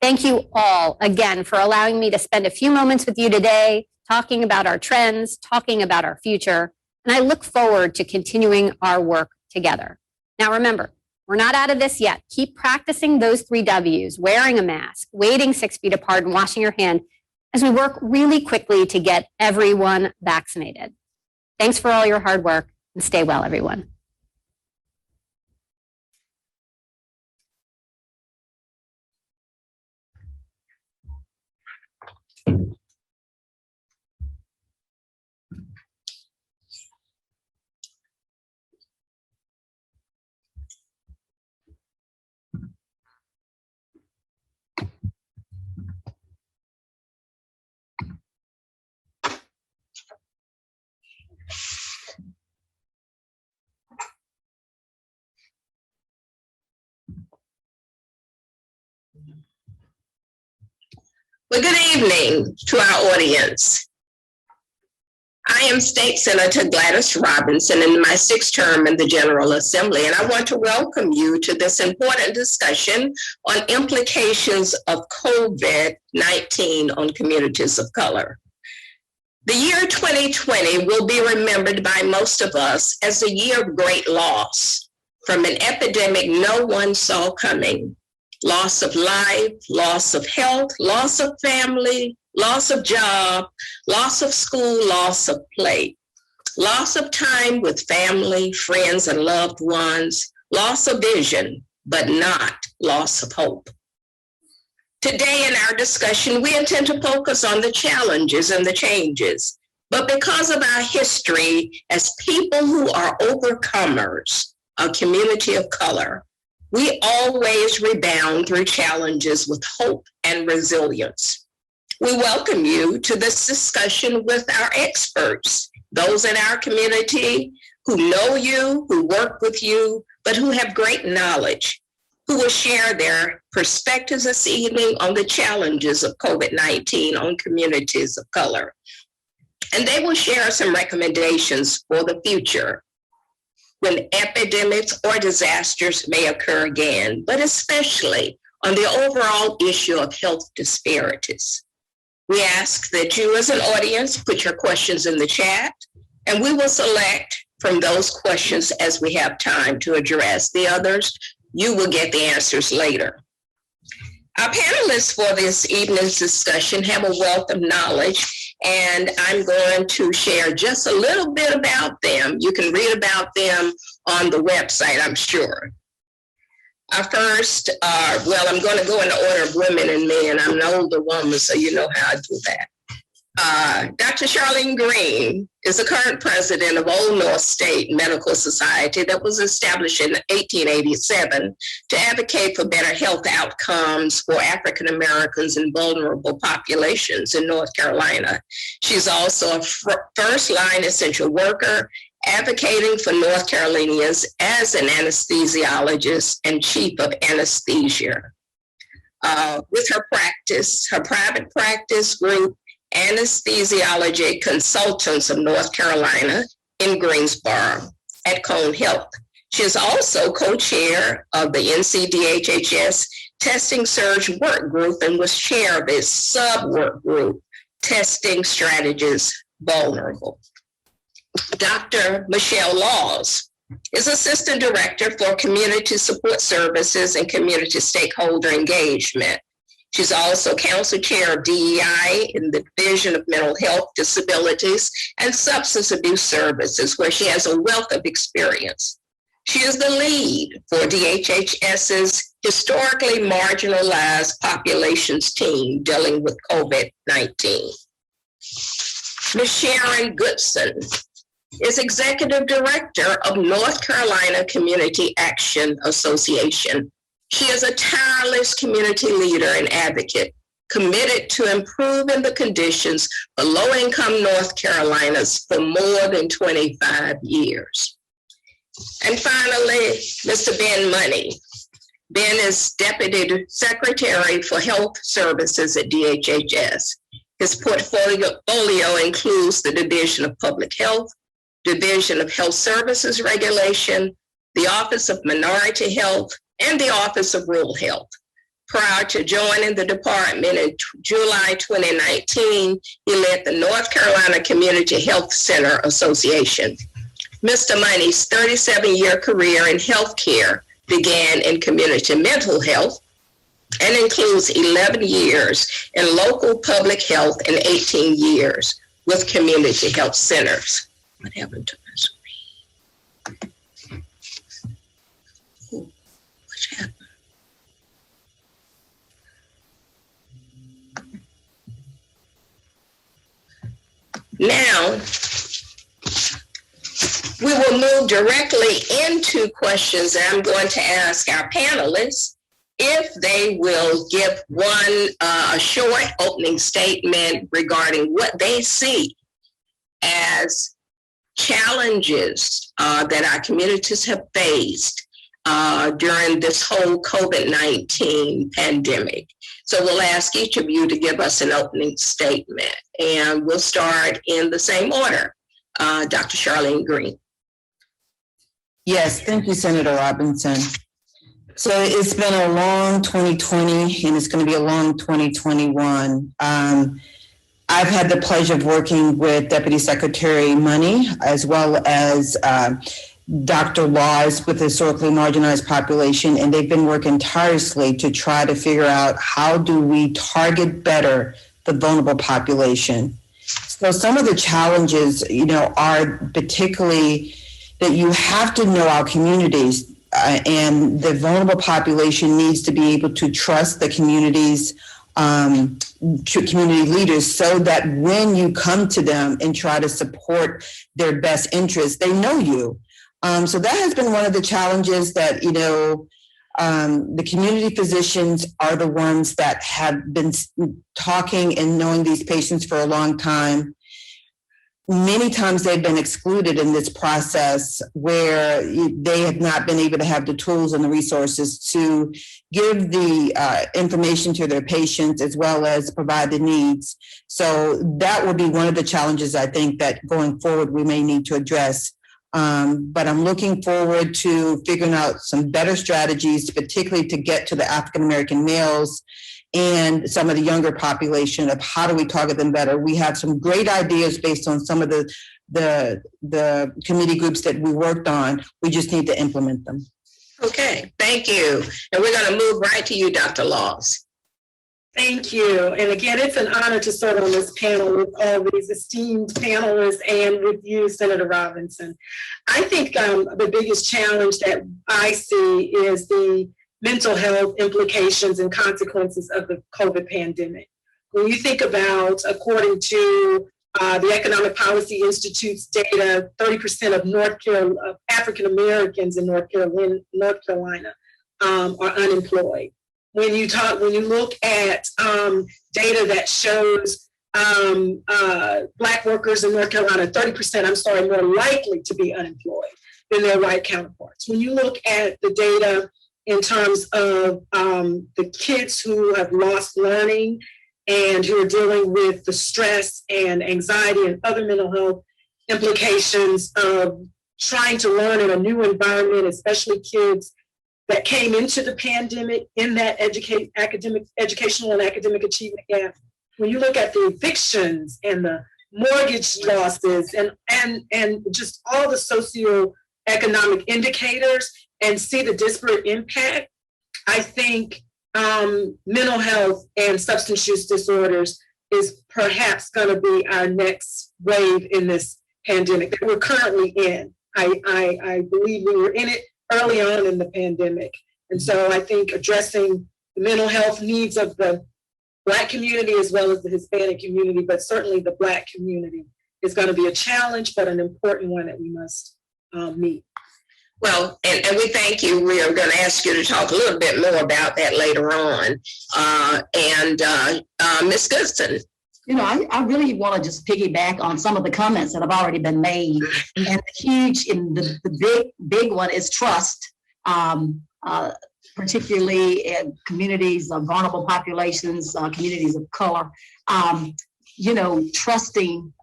Thank you all again for allowing me to spend a few moments with you today, talking about our trends, talking about our future, and I look forward to continuing our work together. Now remember, we're not out of this yet. Keep practicing those 3 W's, wearing a mask, waiting 6 feet apart, and washing your hand as we work really quickly to get everyone vaccinated. Thanks for all your hard work, and stay well, everyone. Well, good evening to our audience. I am State Senator Gladys Robinson in my 6th term in the General Assembly, and I want to welcome you to this important discussion on implications of COVID-19 on communities of color. The year 2020 will be remembered by most of us as a year of great loss from an epidemic no one saw coming. Loss of life, loss of health, loss of family, loss of job, loss of school, loss of play, loss of time with family, friends, and loved ones, loss of vision, but not loss of hope. Today in our discussion, we intend to focus on the challenges and the changes, but because of our history as people who are overcomers, a community of color, we always rebound through challenges with hope and resilience. We welcome you to this discussion with our experts, those in our community who know you, who work with you, but who have great knowledge, who will share their perspectives this evening on the challenges of COVID-19 on communities of color. And they will share some recommendations for the future when epidemics or disasters may occur again, but especially on the overall issue of health disparities. We ask that you as an audience put your questions in the chat, and we will select from those questions as we have time to address. The others, you will get the answers later. Our panelists for this evening's discussion have a wealth of knowledge, and I'm going to share just a little bit about them. You can read about them on the website, I'm sure. First, I'm going to go in the order of women and men. I'm an older woman, so you know how I do that. Dr. Charlene Green is the current president of Old North State Medical Society that was established in 1887 to advocate for better health outcomes for African Americans and vulnerable populations in North Carolina. She's also a first-line essential worker advocating for North Carolinians as an anesthesiologist and chief of anesthesia. With her practice, her private practice group, Anesthesiology Consultants of North Carolina in Greensboro at Cone Health. She is also co-chair of the NCDHHS Testing Surge Work Group and was chair of its sub-work group, Testing Strategies Vulnerable. Dr. Michelle Laws is Assistant Director for Community Support Services and Community Stakeholder Engagement. She's also Council Chair of DEI in the Division of Mental Health, Disabilities, and Substance Abuse Services, where she has a wealth of experience. She is the lead for DHHS's Historically Marginalized Populations Team dealing with COVID-19. Ms. Sharon Goodson is Executive Director of North Carolina Community Action Association. She is a tireless community leader and advocate, committed to improving the conditions for low-income North Carolinas for more than 25 years. And finally, Mr. Ben Money. Ben is Deputy Secretary for Health Services at DHHS. His portfolio includes the Division of Public Health, Division of Health Services Regulation, the Office of Minority Health, and the Office of Rural Health. Prior to joining the department in July 2019, he led the North Carolina Community Health Center Association. Mr. Money's 37-year career in healthcare began in community mental health and includes 11 years in local public health and 18 years with community health centers. What happened to my screen? What happened? Now, we will move directly into questions that I'm going to ask our panelists if they will give a short opening statement regarding what they see as challenges that our communities have faced during this whole COVID-19 pandemic. So we'll ask each of you to give us an opening statement, and we'll start in the same order. Dr. Charlene Green. Yes, thank you, Senator Robinson. So it's been a long 2020 and it's going to be a long 2021. I've had the pleasure of working with Deputy Secretary Money as well as Dr. Laws with the historically marginalized population, and they've been working tirelessly to try to figure out how do we target better the vulnerable population. So some of the challenges, are particularly that you have to know our communities, and the vulnerable population needs to be able to trust the communities, community leaders, so that when you come to them and try to support their best interests, they know you. So that has been one of the challenges that, the community physicians are the ones that have been talking and knowing these patients for a long time. Many times they've been excluded in this process where they have not been able to have the tools and the resources to give the information to their patients as well as provide the needs. So that will be one of the challenges I think that going forward we may need to address. But I'm looking forward to figuring out some better strategies, particularly to get to the African-American males and some of the younger population of how do we target them better. We have some great ideas based on some of the committee groups that we worked on. We just need to implement them. Okay, thank you. And we're going to move right to you, Dr. Laws. Thank you. And again, it's an honor to serve on this panel with all these esteemed panelists and with you, Senator Robinson. I think the biggest challenge that I see is the mental health implications and consequences of the COVID pandemic. When you think about, according to the Economic Policy Institute's data, 30% of African Americans in North Carolina are unemployed. When you look at data that shows Black workers in North Carolina, 30%, more likely to be unemployed than their white counterparts. When you look at the data in terms of the kids who have lost learning and who are dealing with the stress and anxiety and other mental health implications of trying to learn in a new environment, especially kids that came into the pandemic in that educational and academic achievement gap. When you look at the evictions and the mortgage losses and just all the socioeconomic indicators and see the disparate impact, I think mental health and substance use disorders is perhaps going to be our next wave in this pandemic that we're currently in. I believe we were in it early on in the pandemic. And so I think addressing the mental health needs of the Black community as well as the Hispanic community, but certainly the Black community, is going to be a challenge, but an important one that we must meet. Well, and we thank you. We are going to ask you to talk a little bit more about that later on. Ms. Goodson. I really want to just piggyback on some of the comments that have already been made. And the big one is trust, particularly in communities of vulnerable populations, communities of color. Trusting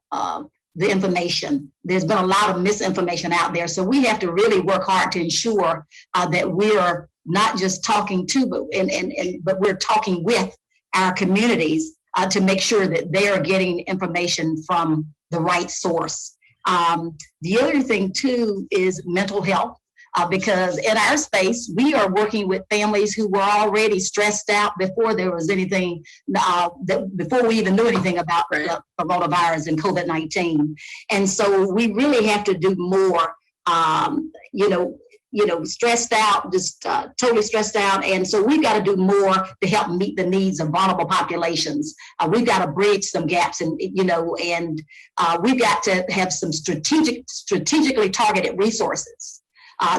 the information. There's been a lot of misinformation out there. So we have to really work hard to ensure that we're not just talking to, but we're talking with our communities to make sure that they are getting information from the right source. The other thing too is mental health. Because in our space, we are working with families who were already stressed out before there was anything, before we even knew anything about the coronavirus and COVID-19. And so we really have to do more, stressed out, just totally stressed out. And so we've got to do more to help meet the needs of vulnerable populations. We've got to bridge some gaps and we've got to have some strategically targeted resources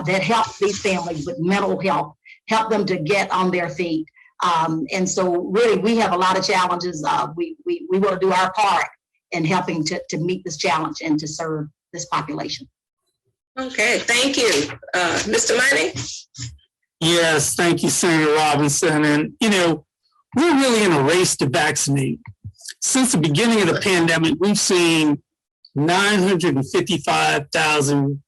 that help these families with mental health, help them to get on their feet. And so really we have a lot of challenges. We want to do our part in helping to meet this challenge and to serve this population. Okay, thank you. Mr. Money? Yes, thank you, Senator Robinson. And, we're really in a race to vaccinate. Since the beginning of the pandemic, we've seen 955,000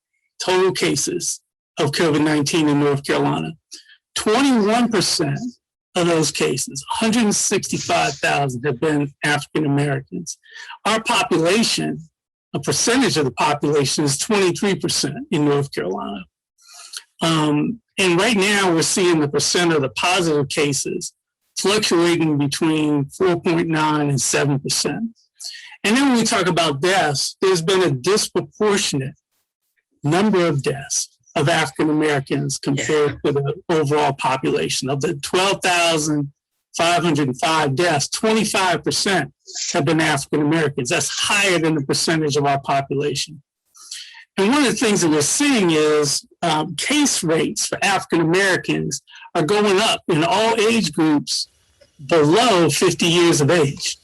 total cases of COVID-19 in North Carolina. 21% of those cases, 165,000, have been African Americans. Our population, a percentage of the population, is 23% in North Carolina. And right now we're seeing the percent of the positive cases fluctuating between 4.9 and 7%. And then when we talk about deaths, there's been a disproportionate number of deaths of African Americans compared to the overall population. Of the 12,505 deaths, 25% have been African Americans. That's higher than the percentage of our population. And one of the things that we're seeing is case rates for African Americans are going up in all age groups below 50 years of age.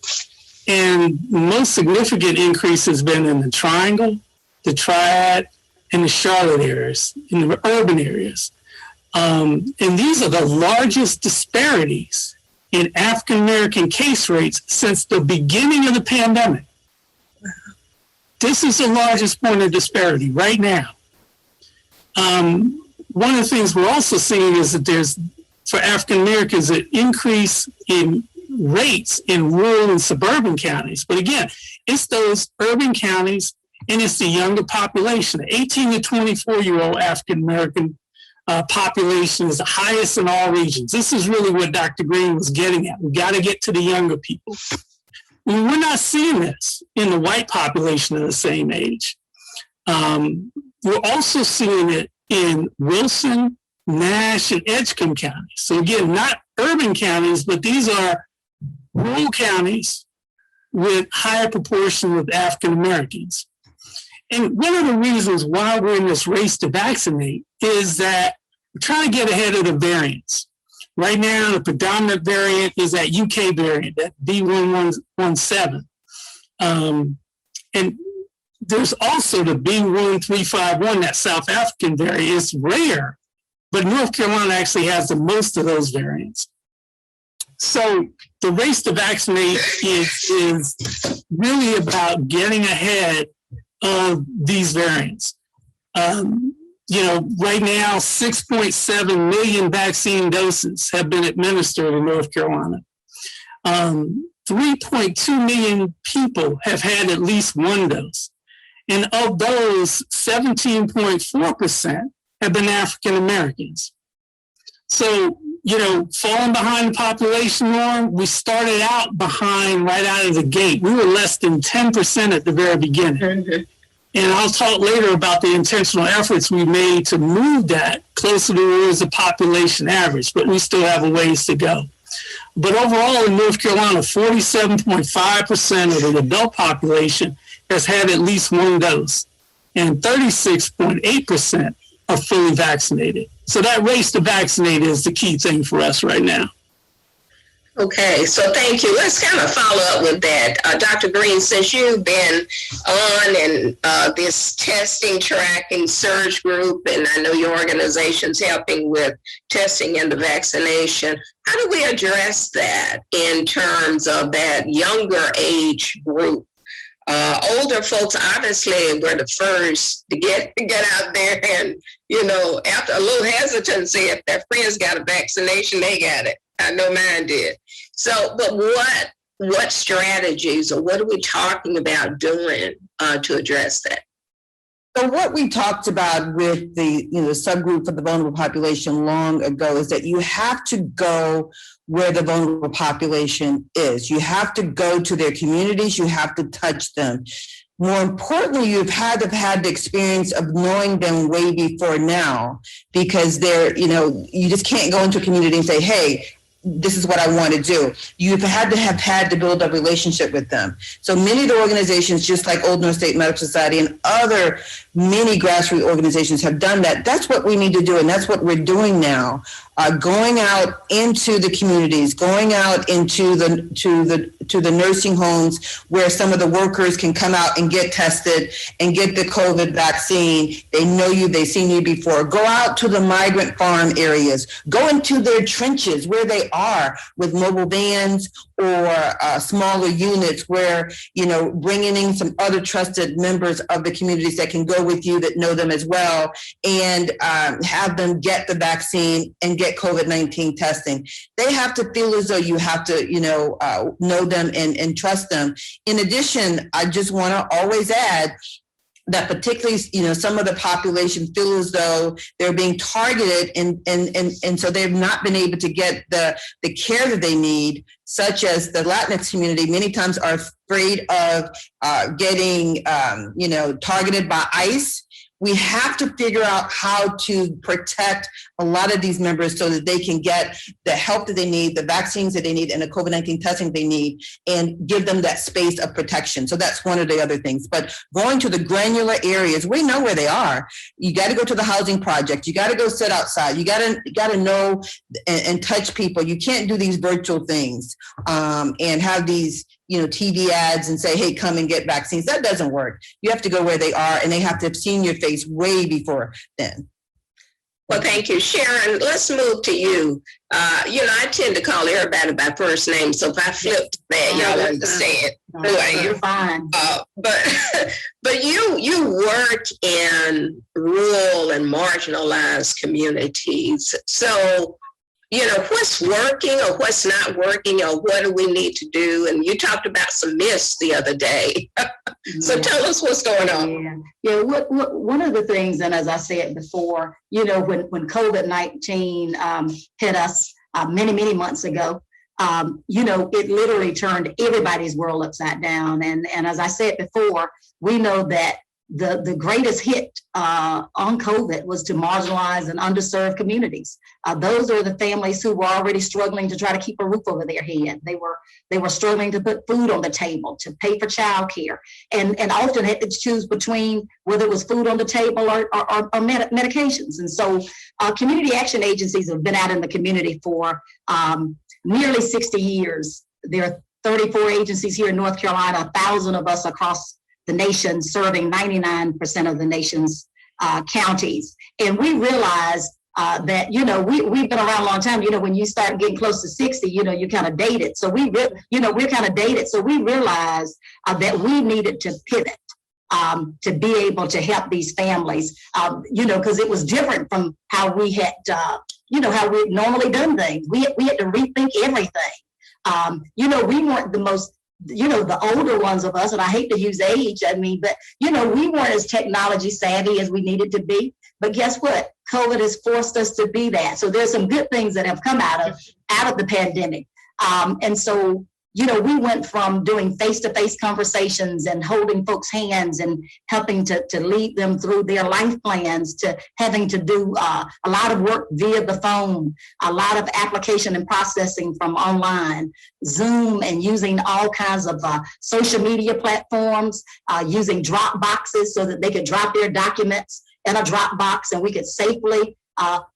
And the most significant increase has been in the Triangle, the Triad, and the Charlotte areas, in the urban areas. And these are the largest disparities in African-American case rates since the beginning of the pandemic. This is the largest point of disparity right now. One of the things we're also seeing is that there's, for African-Americans, an increase in rates in rural and suburban counties. But again, it's those urban counties and it's the younger population. The 18 to 24-year-old African-American population is the highest in all regions. This is really what Dr. Green was getting at. We got to get to the younger people. We're not seeing this in the white population of the same age. We're also seeing it in Wilson, Nash, and Edgecombe counties. So again, not urban counties, but these are rural counties with higher proportion of African Americans. And one of the reasons why we're in this race to vaccinate is that we're trying to get ahead of the variants. Right now, the predominant variant is that UK variant, that B.1.1.7. And there's also the B.1.351, that South African variant. It's rare, but North Carolina actually has the most of those variants. So the race to vaccinate is really about getting ahead of these variants. Right now, 6.7 million vaccine doses have been administered in North Carolina. 3.2 million people have had at least one dose. And of those, 17.4% have been African Americans. So, falling behind the population norm, we started out behind right out of the gate. We were less than 10% at the very beginning. Mm-hmm. And I'll talk later about the intentional efforts we made to move that closer towards the population average, but we still have a ways to go. But overall in North Carolina, 47.5% of the adult population has had at least one dose, and 36.8% are fully vaccinated. So that race to vaccinate is the key thing for us right now. Okay, so thank you. Let's kind of follow up with that. Dr. Green, since you've been on in this testing, tracking, surge group, and I know your organization's helping with testing and the vaccination, how do we address that in terms of that younger age group? Older folks obviously were the first to get out there, and after a little hesitancy, if their friends got a vaccination, they got it. I know mine did. So, but what strategies or what are we talking about doing to address that? So what we talked about with the subgroup for the vulnerable population long ago is that you have to go where the vulnerable population is. You have to go to their communities. You have to touch them. More importantly, you've had to have had the experience of knowing them way before now, because you just can't go into a community and say, hey, this is what I want to do. You've had to build a relationship with them. So many of the organizations, just like Old North State Medical Society and other many grassroots organizations have done that. That's what we need to do. And that's what we're doing now. Going out into the communities, going out into the nursing homes where some of the workers can come out and get tested and get the COVID vaccine. They know you, they've seen you before. Go out to the migrant farm areas, go into their trenches where they are with mobile vans or smaller units where, bringing in some other trusted members of the communities that can go with you that know them as well, and have them get the vaccine and get COVID-19 testing. They have to feel as though you have to, know them and trust them. In addition, I just want to always add that particularly, some of the population feel as though they're being targeted and so they've not been able to get the care that they need, such as the Latinx community many times are afraid of getting, targeted by ICE. We have to figure out how to protect a lot of these members so that they can get the help that they need, the vaccines that they need, and the COVID-19 testing they need, and give them that space of protection. So that's one of the other things. But going to the granular areas, we know where they are. You got to go to the housing project. You got to go sit outside. You got to know and touch people. You can't do these virtual things and have these TV ads and say, hey, come and get vaccines. That doesn't work. You have to go where they are, and they have to have seen your face way before then. Well, thank you. Sharon, let's move to you. I tend to call everybody by first name, so if I flip that, y'all understand who I am. Fine. But you work in rural and marginalized communities. So, what's working or what's not working, or what do we need to do? And you talked about some myths the other day. So tell us what's going on. Yeah. One of the things, and as I said before, when COVID-19 hit us many months ago, it literally turned everybody's world upside down. And as I said before, we know that the greatest hit on COVID was to marginalized and underserved communities. Those are the families who were already struggling to try to keep a roof over their head. They were struggling to put food on the table, to pay for childcare, and often had to choose between whether it was food on the table or medications. And so community action agencies have been out in the community for nearly 60 years. There are 34 agencies here in North Carolina, 1,000 of us across the nation, serving 99% of the nation's counties. And we realized that, we've been around a long time. When you start getting close to 60, you kind of dated. So we're kind of dated. So we realized that we needed to pivot to be able to help these families, because it was different from how we had, how we normally done things. We had to rethink everything. We weren't the most, the older ones of us, and I hate to use age, but, we weren't as technology savvy as we needed to be. But guess what? COVID has forced us to be that. So there's some good things that have come out of the pandemic. And so, we went from doing face-to-face conversations and holding folks' hands and helping to lead them through their life plans to having to do a lot of work via the phone, a lot of application and processing from online, Zoom, and using all kinds of social media platforms, using drop boxes so that they could drop their documents in a drop box and we could safely,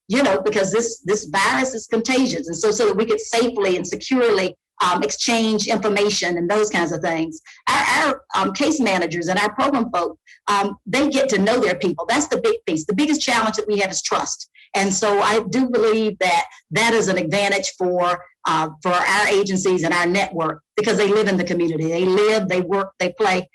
because this virus is contagious. And so that we could safely and securely exchange information and those kinds of things. Our case managers and our program folk, they get to know their people. That's the big piece. The biggest challenge that we have is trust. And so I do believe that that is an advantage for our agencies and our network, because they live in the community. They live, they work, they play,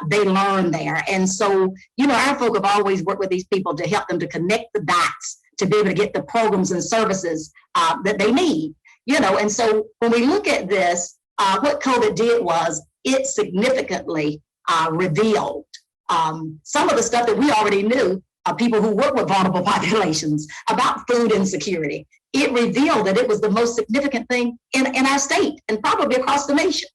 they learn there. And so, our folk have always worked with these people to help them to connect the dots to be able to get the programs and services that they need. And so when we look at this, what COVID did was it significantly revealed some of the stuff that we already knew, people who work with vulnerable populations, about food insecurity. It revealed that it was the most significant thing in our state and probably across the nation.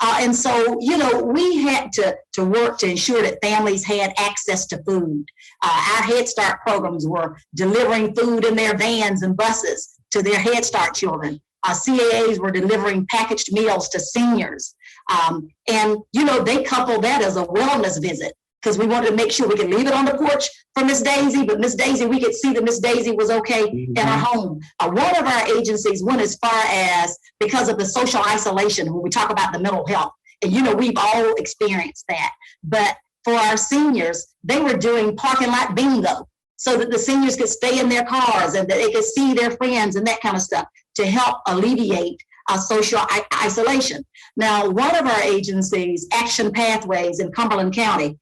And so, we had to work to ensure that families had access to food. Our Head Start programs were delivering food in their vans and buses to their Head Start children. CAAs were delivering packaged meals to seniors. And they coupled that as a wellness visit, because we wanted to make sure we could leave it on the porch for Miss Daisy, but Miss Daisy, we could see that Miss Daisy was okay in her home. One of our agencies went as far as, because of the social isolation, when we talk about the mental health, and we've all experienced that. But for our seniors, they were doing parking lot bingo so that the seniors could stay in their cars and that they could see their friends and that kind of stuff to help alleviate social isolation. Now, one of our agencies, Action Pathways in Cumberland County,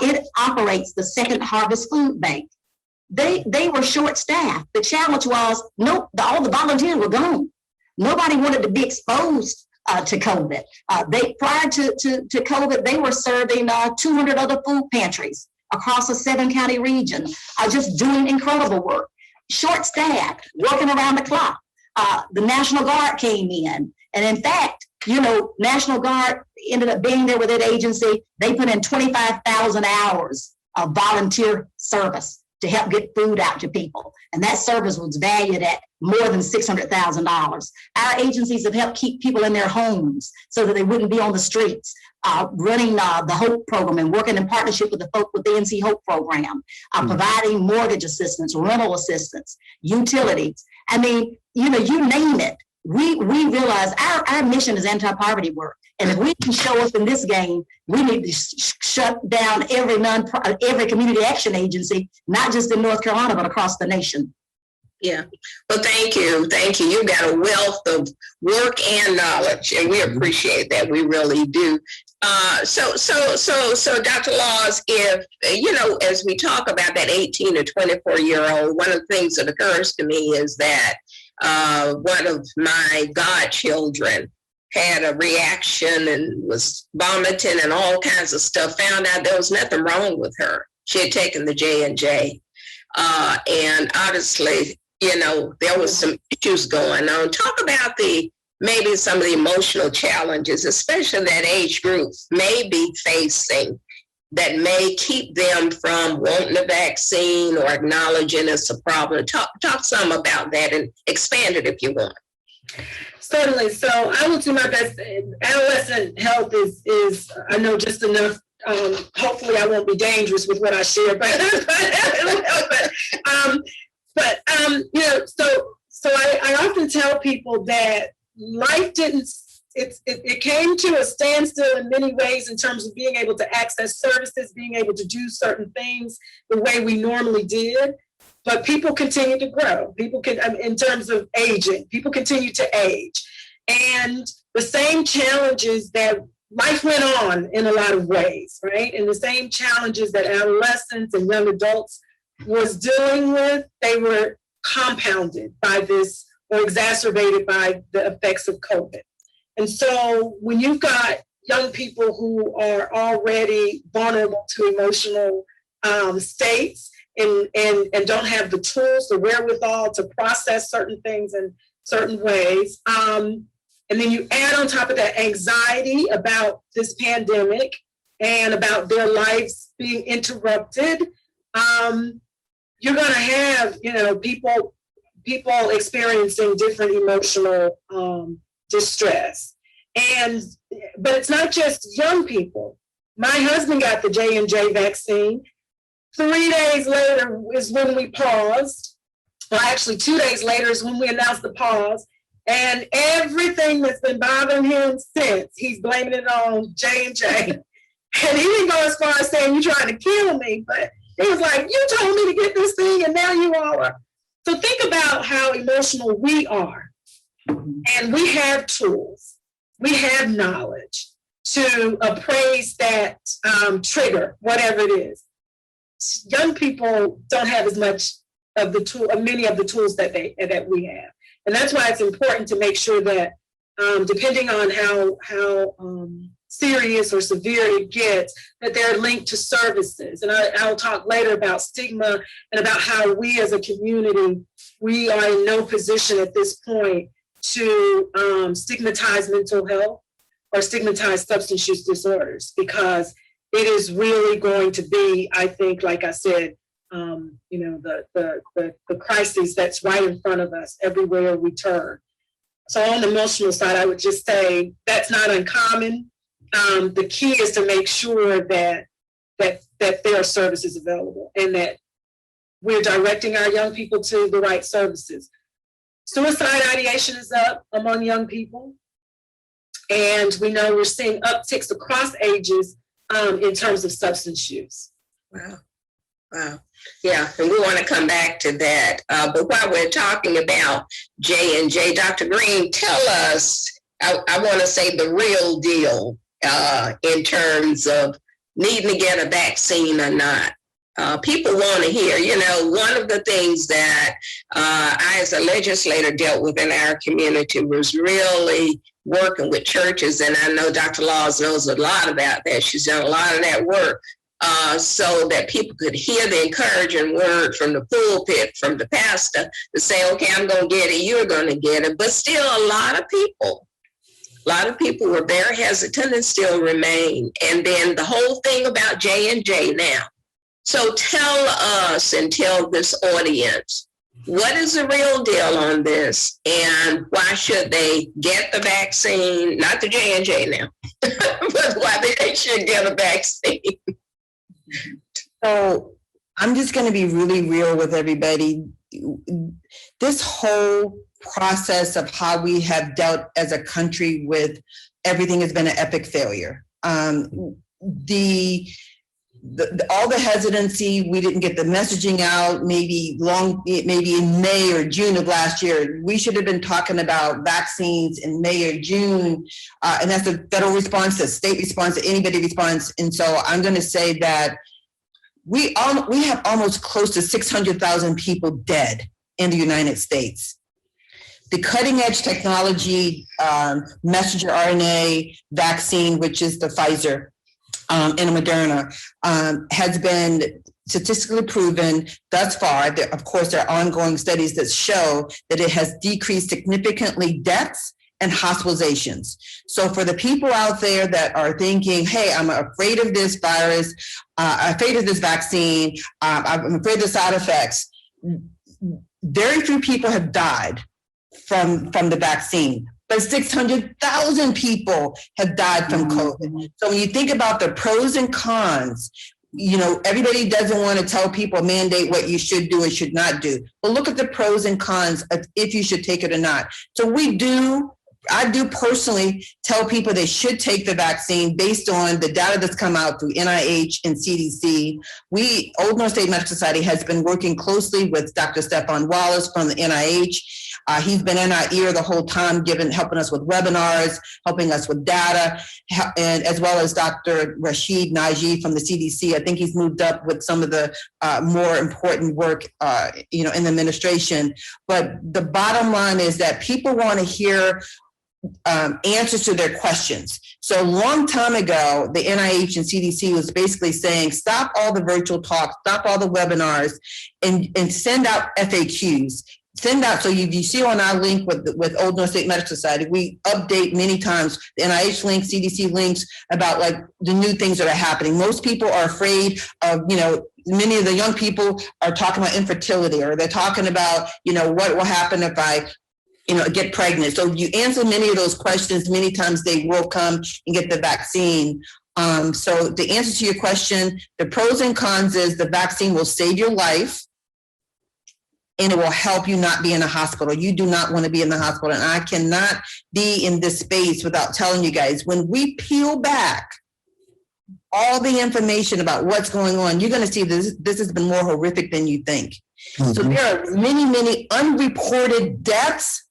it operates the Second Harvest Food Bank. They were short-staffed. The challenge was, all the volunteers were gone. Nobody wanted to be exposed to COVID. Prior to COVID, they were serving 200 other food pantries across a 7-county region, just doing incredible work. Short-staffed, working around the clock. The National Guard came in, and in fact, National Guard ended up being there with that agency. They put in 25,000 hours of volunteer service to help get food out to people. And that service was valued at more than $600,000. Our agencies have helped keep people in their homes so that they wouldn't be on the streets, running the HOPE program and working in partnership with the folk with the NC HOPE program, providing mortgage assistance, rental assistance, utilities. I mean, you name it. We realize our mission is anti-poverty work. And if we can show up in this game, we need to shut down every community action agency, not just in North Carolina, but across the nation. Yeah. Well, thank you. Thank you. You've got a wealth of work and knowledge, and we appreciate that. We really do. So Dr. Laws, if, as we talk about that 18 to 24-year-old, one of the things that occurs to me is that one of my godchildren had a reaction and was vomiting and all kinds of stuff, found out there was nothing wrong with her. She had taken the J&J. And obviously, there was some issues going on. Talk about maybe some of the emotional challenges, especially that age group may be facing, that may keep them from wanting a vaccine or acknowledging it's a problem. Talk some about that and expand it if you want. Certainly. So I will do my best. Adolescent health is I know just enough. Hopefully I won't be dangerous with what I share, so I often tell people that life it came to a standstill in many ways in terms of being able to access services, being able to do certain things the way we normally did. But people continue to grow. In terms of aging, people continue to age. And the same challenges that life went on in a lot of ways, right? And the same challenges that adolescents and young adults was dealing with, they were compounded by this or exacerbated by the effects of COVID. And so when you've got young people who are already vulnerable to emotional states and don't have the tools, the wherewithal to process certain things in certain ways, and then you add on top of that anxiety about this pandemic and about their lives being interrupted, you're going to have, people experiencing different emotional distress. But it's not just young people. My husband got the J&J vaccine. 3 days later is when we paused. Well, actually 2 days later is when we announced the pause. And everything that's been bothering him since, he's blaming it on J&J. And he didn't go as far as saying, you're trying to kill me, but he was like, you told me to get this thing and now you all are. So think about how emotional we are. And we have tools, we have knowledge to appraise that trigger, whatever it is. Young people don't have as much of the tool, many of the tools that we have. And that's why it's important to make sure that depending on how serious or severe it gets, that they're linked to services. And I'll talk later about stigma and about how we as a community, we are in no position at this point to stigmatize mental health or stigmatize substance use disorders, because it is really going to be, I think, like I said, the crisis that's right in front of us everywhere we turn. So on the emotional side, I would just say that's not uncommon. The key is to make sure that there are services available and that we're directing our young people to the right services. Suicide ideation is up among young people. And we know we're seeing upticks across ages in terms of substance use. Wow. Wow. Yeah, and we want to come back to that. But while we're talking about J&J, Dr. Green, tell us, I want to say the real deal in terms of needing to get a vaccine or not. People want to hear, one of the things that I as a legislator dealt with in our community was really working with churches. And I know Dr. Laws knows a lot about that. She's done a lot of that work. So that people could hear the encouraging word from the pulpit, from the pastor, to say, okay, I'm going to get it, you're going to get it. But still, a lot of people were very hesitant and still remain. And then the whole thing about J&J now. So tell us and tell this audience, what is the real deal on this, and why should they get the vaccine? Not the J&J now, but why they should get a vaccine. So I'm just going to be really real with everybody. This whole process of how we have dealt as a country with everything has been an epic failure. All the hesitancy, we didn't get the messaging out maybe in May or June of last year. We should have been talking about vaccines in May or June. And that's the federal response, the state response, anybody response. And so I'm going to say that we have almost close to 600,000 people dead in the United States. The cutting edge technology, messenger RNA vaccine, which is the Pfizer, and Moderna, has been statistically proven thus far. Of course, there are ongoing studies that show that it has decreased significantly deaths and hospitalizations. So for the people out there that are thinking, hey, I'm afraid of this virus, I'm afraid of this vaccine, I'm afraid of the side effects, very few people have died from the vaccine. But 600,000 people have died from COVID. So when you think about the pros and cons, everybody doesn't want to tell people, mandate what you should do and should not do. But look at the pros and cons of if you should take it or not. So I do personally tell people they should take the vaccine based on the data that's come out through NIH and CDC. Old North State Medical Society has been working closely with Dr. Stefan Wallace from the NIH. He's been in our ear the whole time, helping us with webinars, helping us with data, and as well as Dr. Rashid Naji from the CDC. I think he's moved up with some of the more important work, in the administration. But the bottom line is that people want to hear answers to their questions. So a long time ago, the NIH and CDC was basically saying, stop all the virtual talks, stop all the webinars, and send out FAQs. Send out, so you see on our link with Old North State Medical Society, we update many times the NIH links, CDC links about like the new things that are happening. Most people are afraid of, many of the young people are talking about infertility, or they're talking about, what will happen if I get pregnant. So you answer many of those questions, many times they will come and get the vaccine. So the answer to your question, the pros and cons is the vaccine will save your life. and it will help you not be in a hospital. You do not want to be in the hospital. And I cannot be in this space without telling you guys, when we peel back all the information about what's going on, you're going to see this has been more horrific than you think. So there are many, many unreported deaths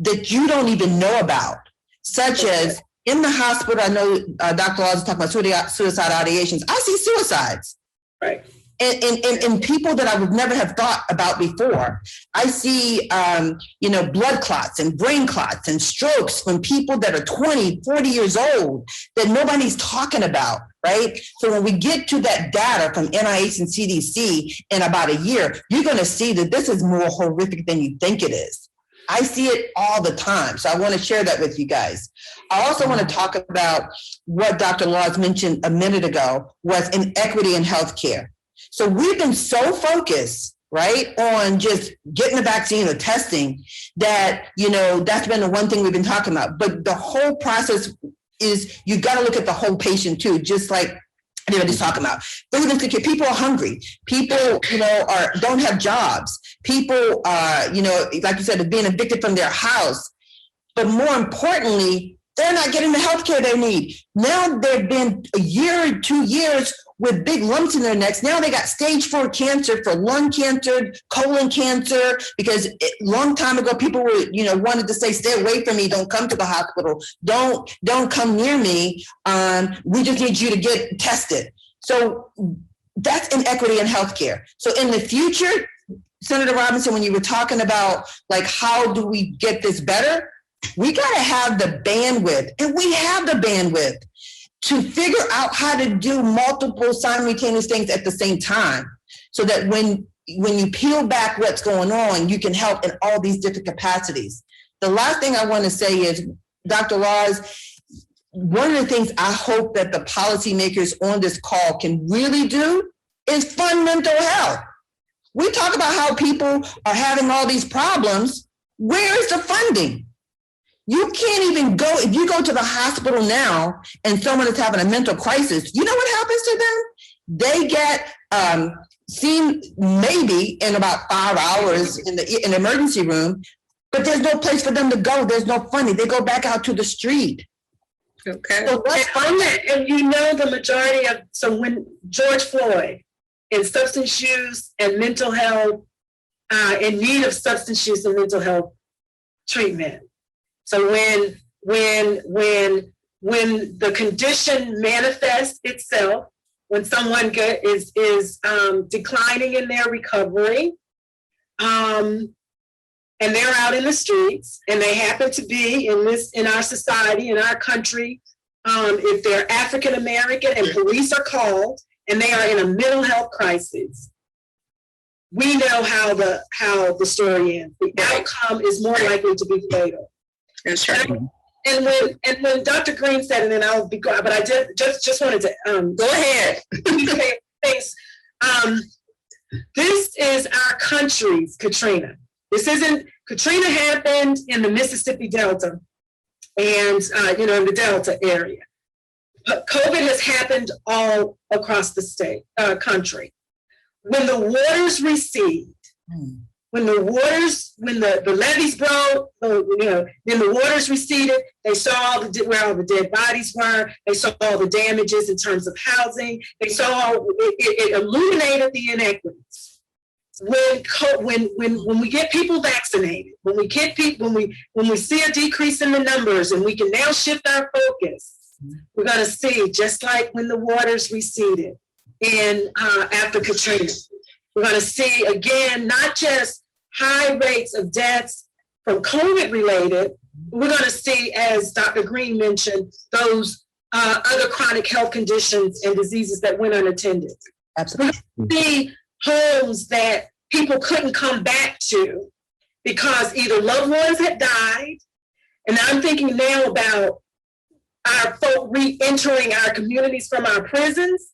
that you don't even know about, such as in the hospital. I know Dr. Laws is talking about suicide ideations. I see suicides. Right. And people that I would never have thought about before. I see, blood clots and brain clots and strokes from people that are 20, 40 years old that nobody's talking about, right? So when we get to that data from NIH and CDC in about a year, you're going to see that this is more horrific than you think it is. I see it all the time. So I want to share that with you guys. I also want to talk about what Dr. Laws mentioned a minute ago was inequity in healthcare. So we've been so focused, right, on just getting the vaccine or testing that, that's been the one thing we've been talking about. But the whole process is you got to look at the whole patient too, just like everybody's talking about. Food insecurity. People are hungry. People, don't have jobs. People, like you said, are being evicted from their house. But more importantly, they're not getting the health care they need. Now they've been a year or 2 years with big lumps in their necks. Now they got stage 4 cancer for lung cancer, colon cancer, because a long time ago, people were, wanted to say, stay away from me. Don't come to the hospital. Don't come near me. We just need you to get tested. So that's inequity in healthcare. So in the future, Senator Robinson, when you were talking about like, how do we get this better? We got to have the bandwidth, and we have the bandwidth to figure out how to do multiple simultaneous things at the same time, so that when you peel back what's going on, you can help in all these different capacities. The last thing I want to say is, Dr. Laws, one of the things I hope that the policymakers on this call can really do is fund mental health. We talk about how people are having all these problems. Where is the funding? You can't even go, if you go to the hospital now and someone is having a mental crisis, you know what happens to them? They get seen maybe in about 5 hours in the emergency room, but there's no place for them to go. There's no funding. They go back out to the street. Okay. So and the majority of, so when George Floyd in substance use and mental health, in need of substance use and mental health treatment. So when the condition manifests itself, when someone is declining in their recovery, and they're out in the streets, and they happen to be in our society, in our country, if they're African American and police are called and they are in a mental health crisis, we know how the story ends. The outcome is more likely to be fatal. That's right. And when Dr. Green said, and then I'll be quiet, but I just wanted to go ahead. Thanks. This is our country's Katrina. Katrina happened in the Mississippi Delta and in the Delta area. But COVID has happened all across the country. When the waters recede, when the levees broke, then the waters receded. They saw where all the dead bodies were. They saw all the damages in terms of housing. They saw it illuminated the inequities. When we get people vaccinated, when we see a decrease in the numbers, and we can now shift our focus, we're going to see, just like when the waters receded after Katrina, we're going to see again not just high rates of deaths from COVID related. We're going to see, as Dr. Green mentioned, those other chronic health conditions and diseases that went unattended. Absolutely. We're going to see homes that people couldn't come back to because either loved ones had died, and I'm thinking now about our folk re-entering our communities from our prisons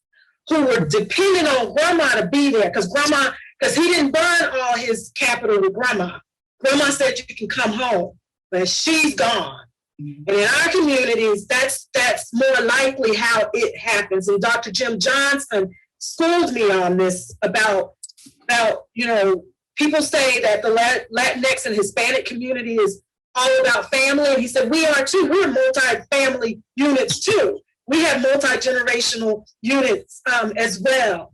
who were dependent on grandma to be there because he didn't burn all his capital with grandma. Grandma said you can come home, but she's gone. And in our communities, that's more likely how it happens. And Dr. Jim Johnson schooled me on this about people say that the Latinx and Hispanic community is all about family. And he said, we are too. We're multi-family units too. We have multi-generational units as well.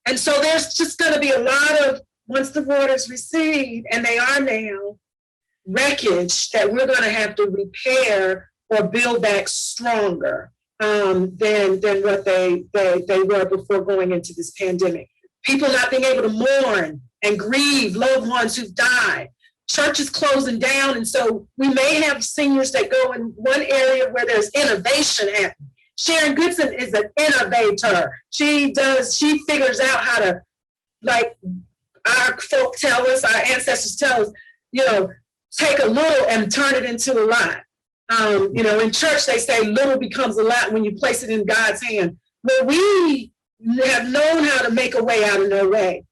And so there's just going to be a lot of, once the waters recede, and they are now, wreckage that we're going to have to repair or build back stronger than what they were before going into this pandemic. People not being able to mourn and grieve loved ones who've died. Churches closing down, and so we may have seniors that go in one area where there's innovation happening. Sharon Goodson is an innovator. She figures out how to, like our folk tell us, our ancestors tell us, take a little and turn it into a lot. In church, they say little becomes a lot when you place it in God's hand. Well, we have known how to make a way out of no way.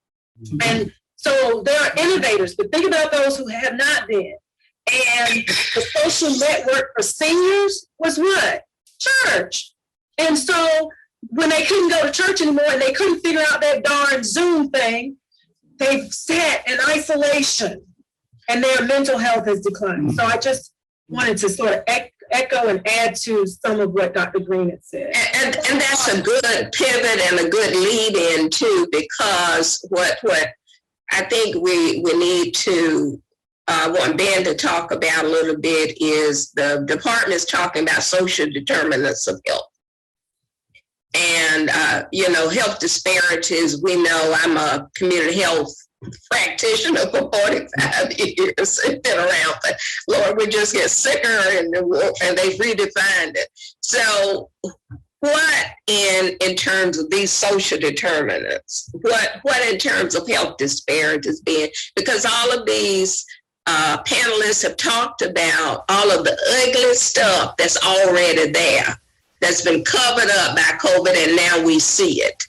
Mm-hmm. And so there are innovators, but think about those who have not been. And the social network for seniors was what? Church. And so when they couldn't go to church anymore and they couldn't figure out that darn Zoom thing, they sat in isolation and their mental health has declined. So I just wanted to sort of echo and add to some of what Dr. Green had said. And that's a good pivot and a good lead in too, because what I think we need to want Ben to talk about a little bit is the department's talking about social determinants of health. And, health disparities, we know I'm a community health practitioner for 45 years. I've been around, but Lord, we just get sicker and they've redefined it. So what in terms of these social determinants, what in terms of health disparities being, because all of these panelists have talked about all of the ugly stuff that's already there, that's been covered up by COVID, and now we see it.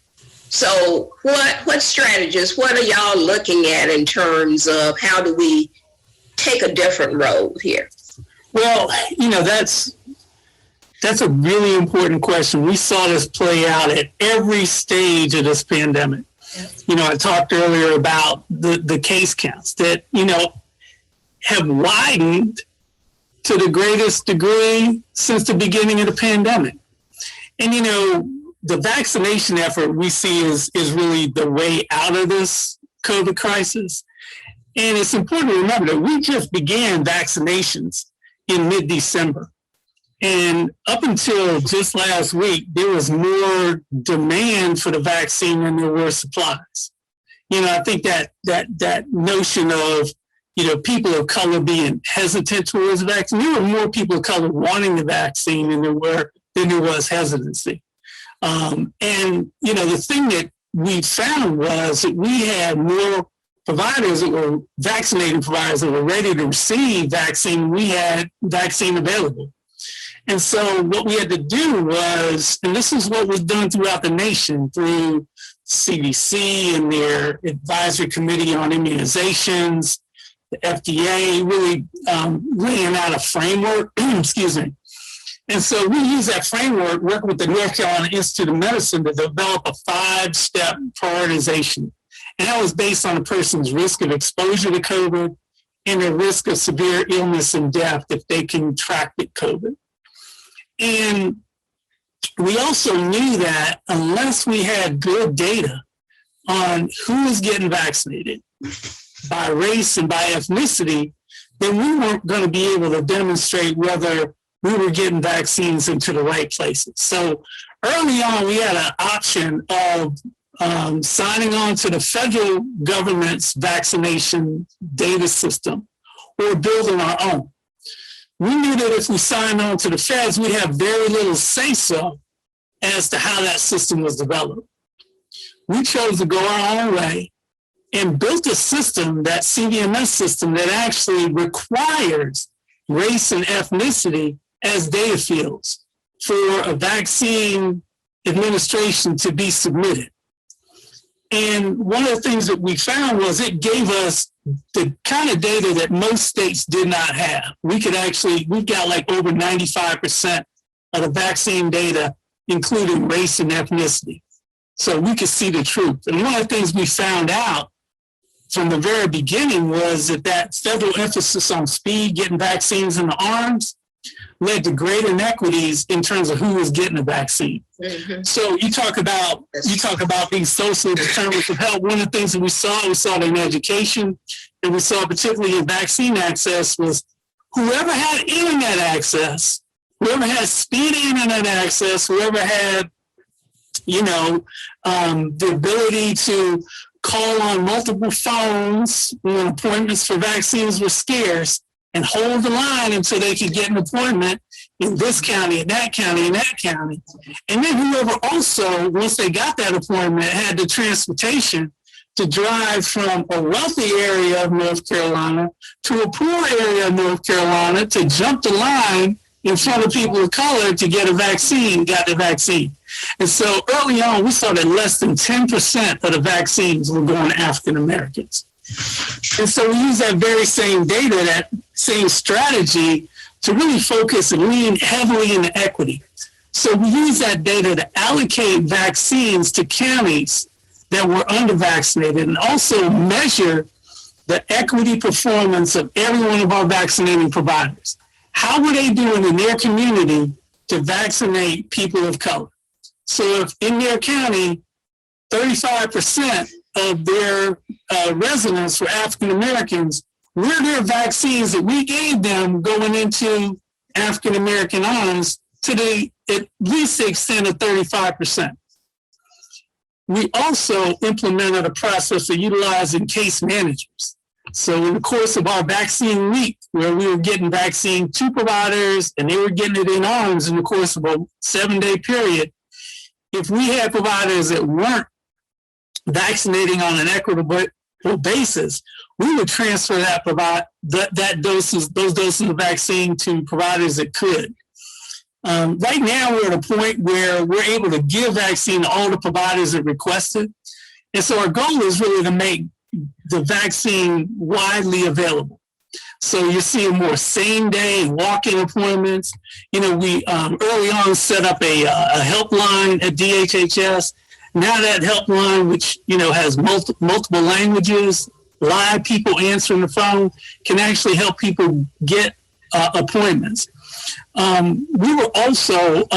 So what strategies, what are y'all looking at in terms of how do we take a different road here? Well, that's a really important question. We saw this play out at every stage of this pandemic. I talked earlier about the case counts that, have widened to the greatest degree since the beginning of the pandemic. And, the vaccination effort we see is really the way out of this COVID crisis. And it's important to remember that we just began vaccinations in mid-December. And up until just last week, there was more demand for the vaccine than there were supplies. I think that notion of, people of color being hesitant towards the vaccine, there were more people of color wanting the vaccine than there was hesitancy. The thing that we found was that we had more providers that were vaccinated providers that were ready to receive vaccine. We had vaccine available. And so what we had to do was, and this is what was done throughout the nation through CDC and their advisory committee on immunizations, the FDA really laying out a framework, excuse me. And so we use that framework, working with the North Carolina Institute of Medicine to develop a 5-step prioritization. And that was based on a person's risk of exposure to COVID and their risk of severe illness and death if they contracted COVID. And we also knew that unless we had good data on who was getting vaccinated by race and by ethnicity, then we weren't going to be able to demonstrate whether we were getting vaccines into the right places. So early on, we had an option of signing on to the federal government's vaccination data system or building our own. We knew that if we signed on to the feds, we'd have very little say-so as to how that system was developed. We chose to go our own way and built a system, that CVMS system, that actually requires race and ethnicity as data fields for a vaccine administration to be submitted. And one of the things that we found was it gave us the kind of data that most states did not have. We've got like over 95% of the vaccine data, including race and ethnicity. So we could see the truth. And one of the things we found out from the very beginning was that federal emphasis on speed, getting vaccines in the arms, led to great inequities in terms of who was getting the vaccine. Mhm. So you talk about these social determinants of health. One of the things that we saw it in education, and we saw particularly in vaccine access, was whoever had internet access, whoever had speedy internet access, whoever had, the ability to call on multiple phones when appointments for vaccines were scarce, and hold the line until they could get an appointment in this county, in that county, in that county. And then whoever also, once they got that appointment, had the transportation to drive from a wealthy area of North Carolina to a poor area of North Carolina to jump the line in front of people of color to get a vaccine, got the vaccine. And so early on, we saw that less than 10% of the vaccines were going to African Americans. And so we use that very same data, that same strategy to really focus and lean heavily into equity. So we use that data to allocate vaccines to counties that were undervaccinated and also measure the equity performance of every one of our vaccinating providers. How were they doing in their community to vaccinate people of color? So if in their county, 35% of their residents were African Americans, were there vaccines that we gave them going into African American arms to at least the extent of 35%. We also implemented a process of utilizing case managers. So in the course of our vaccine week, where we were getting vaccine to providers and they were getting it in arms in the course of a 7-day period, if we had providers that weren't vaccinating on an equitable basis, we would transfer those doses of vaccine to providers that could. Right now, we're at a point where we're able to give vaccine to all the providers that requested. And so our goal is really to make the vaccine widely available. So you're seeing more same-day walk-in appointments. We early on set up a helpline at DHHS. Now that helpline, which has multiple languages, live people answering the phone, can actually help people get appointments. We were also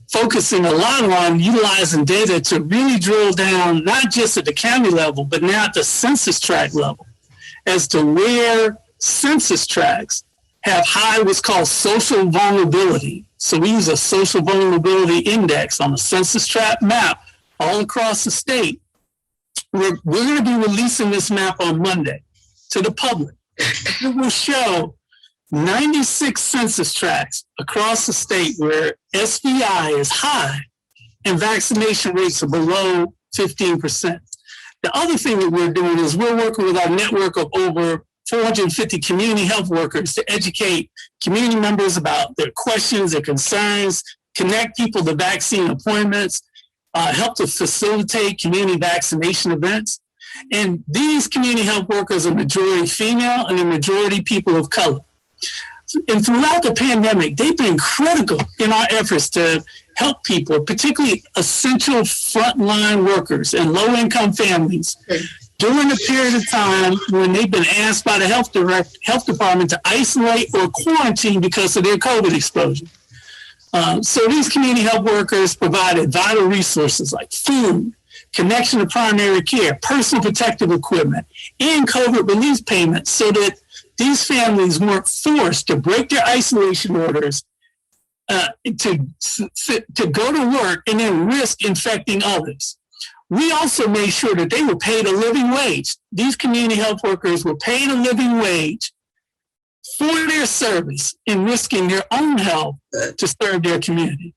focusing a lot on utilizing data to really drill down, not just at the county level, but now at the census tract level, as to where census tracts have high what's called social vulnerability. So we use a social vulnerability index on a census tract map all across the state. We're going to be releasing this map on Monday to the public. It will show 96 census tracts across the state where SVI is high and vaccination rates are below 15%. The other thing that we're doing is we're working with our network of over 450 community health workers to educate community members about their questions, their concerns, connect people to vaccine appointments, help to facilitate community vaccination events. And these community health workers are majority female and a majority people of color. And throughout the pandemic, they've been critical in our efforts to help people, particularly essential frontline workers and low-income families, during a period of time when they've been asked by the health department to isolate or quarantine because of their COVID exposure. So these community health workers provided vital resources like food, connection to primary care, personal protective equipment, and COVID relief payments so that these families weren't forced to break their isolation orders to go to work and then risk infecting others. We also made sure that they were paid a living wage. These community health workers were paid a living wage for their service in risking their own health to serve their community.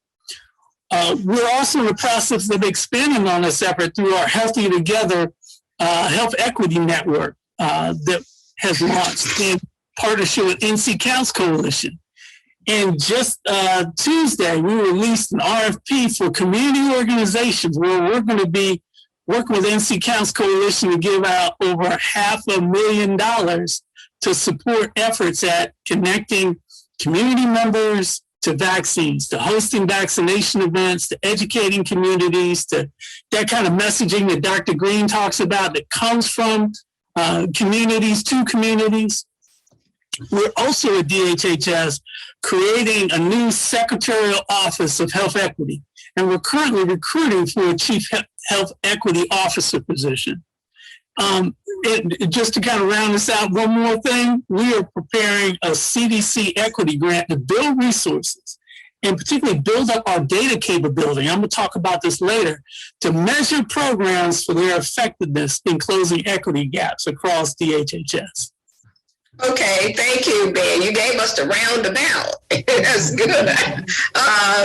We're also in the process of expanding on this effort through our Healthy Together Health Equity Network that has launched in partnership with NC Counts Coalition. And just Tuesday, we released an RFP for community organizations where we're going to be working with NC Counts Coalition to give out over $500,000 to support efforts at connecting community members to vaccines, to hosting vaccination events, to educating communities, to that kind of messaging that Dr. Green talks about that comes from communities to communities. We're also at DHHS creating a new secretarial office of health equity, and we're currently recruiting for a chief health equity officer position. Just to kind of round this out, one more thing, we are preparing a CDC equity grant to build resources and particularly build up our data capability. I'm going to talk about this later, to measure programs for their effectiveness in closing equity gaps across DHHS. Okay, thank you, Ben. You gave us the roundabout. That's good.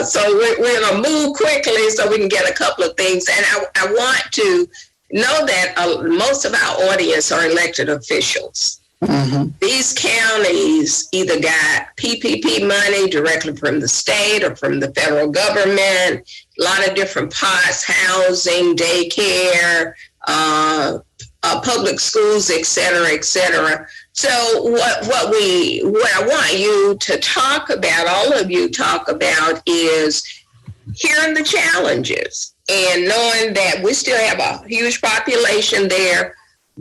So we're going to move quickly so we can get a couple of things. And I want to know that most of our audience are elected officials. Mm-hmm. These counties either got PPP money directly from the state or from the federal government, a lot of different pots, housing, daycare, public schools, et cetera, et cetera. So what I want you to talk about, all of you talk about, is hearing the challenges and knowing that we still have a huge population there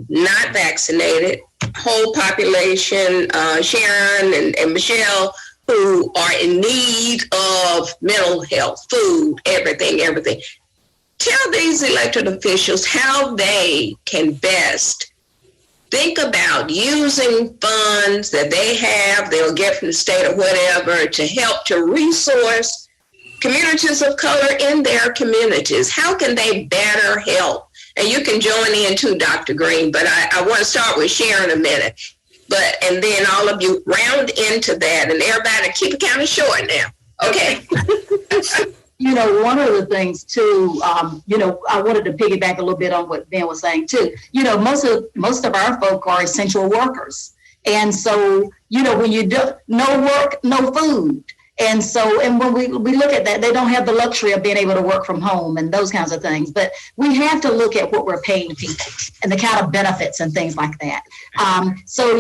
not vaccinated, whole population, Sharon and Michelle, who are in need of mental health, food, everything. Tell these elected officials how they can best think about using funds that they have, they'll get from the state or whatever, to help to resource communities of color in their communities. How can they better help? And you can join in too, Dr. Green, but I want to start with Sharon a minute. And then all of you round into that, and everybody keep it kind of short now. Okay. You know, one of the things too, I wanted to piggyback a little bit on what Ben was saying too. You know, most of our folk are essential workers. And so, when you do no work, no food. And so, and when we look at that, they don't have the luxury of being able to work from home and those kinds of things. But we have to look at what we're paying people and the kind of benefits and things like that. So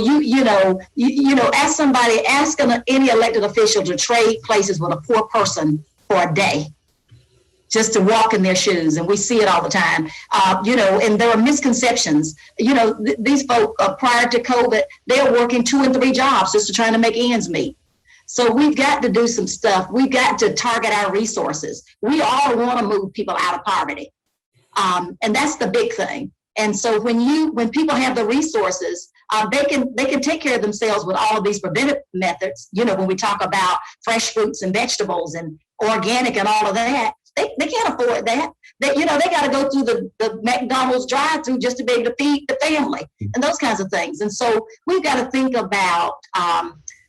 ask any elected official to trade places with a poor person for a day, just to walk in their shoes. And we see it all the time, and there are misconceptions. These folk prior to COVID, they're working 2 and 3 jobs just to try to make ends meet. So we've got to do some stuff. We've got to target our resources. We all want to move people out of poverty. And that's the big thing. And so when people have the resources, they can take care of themselves with all of these preventive methods. When we talk about fresh fruits and vegetables and organic and all of that, they can't afford that. They got to go through the McDonald's drive-through just to be able to feed the family and those kinds of things. And so we've got to think about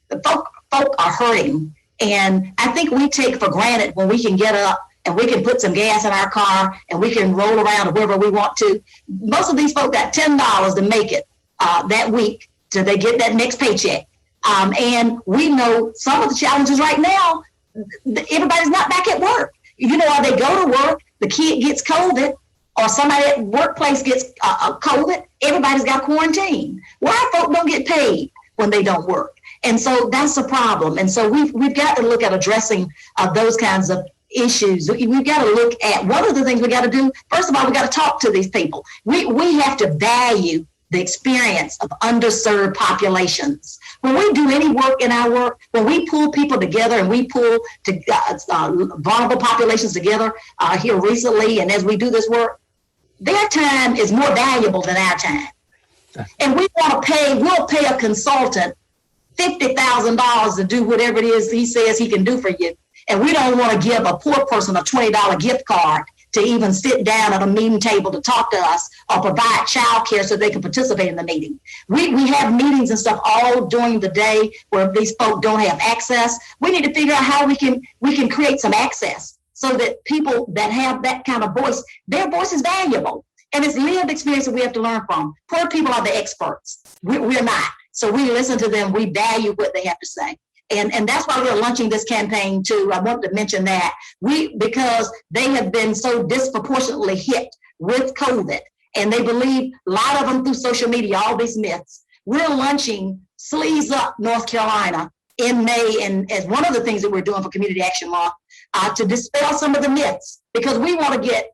the folk are hurting. And I think we take for granted when we can get up and we can put some gas in our car and we can roll around to wherever we want to. Most of these folk got $10 to make it that week till they get that next paycheck. And we know some of the challenges right now, everybody's not back at work. Or they go to work, the kid gets COVID, or somebody at the workplace gets COVID, everybody's got quarantine. Why folk don't get paid when they don't work? And so that's a problem. And so we've got to look at addressing those kinds of issues. We've got to look at one of the things we got to do. First of all, we got to talk to these people. We have to value the experience of underserved populations. When we do any work in our work, when we pull people together and we pull vulnerable populations together here recently, and as we do this work, their time is more valuable than our time. And we'll pay a consultant $50,000 to do whatever it is he says he can do for you. And we don't want to give a poor person a $20 gift card to even sit down at a meeting table to talk to us or provide childcare so they can participate in the meeting. We have meetings and stuff all during the day where these folk don't have access. We need to figure out how we can create some access so that people that have that kind of voice, their voice is valuable. And it's lived experience that we have to learn from. Poor people are the experts. We're not. So we listen to them. We value what they have to say. And that's why we're launching this campaign too. I want to mention that because they have been so disproportionately hit with COVID, and they believe a lot of them through social media, all these myths. We're launching Sleeves Up North Carolina in May, and as one of the things that we're doing for Community Action Month, to dispel some of the myths, because we want to get,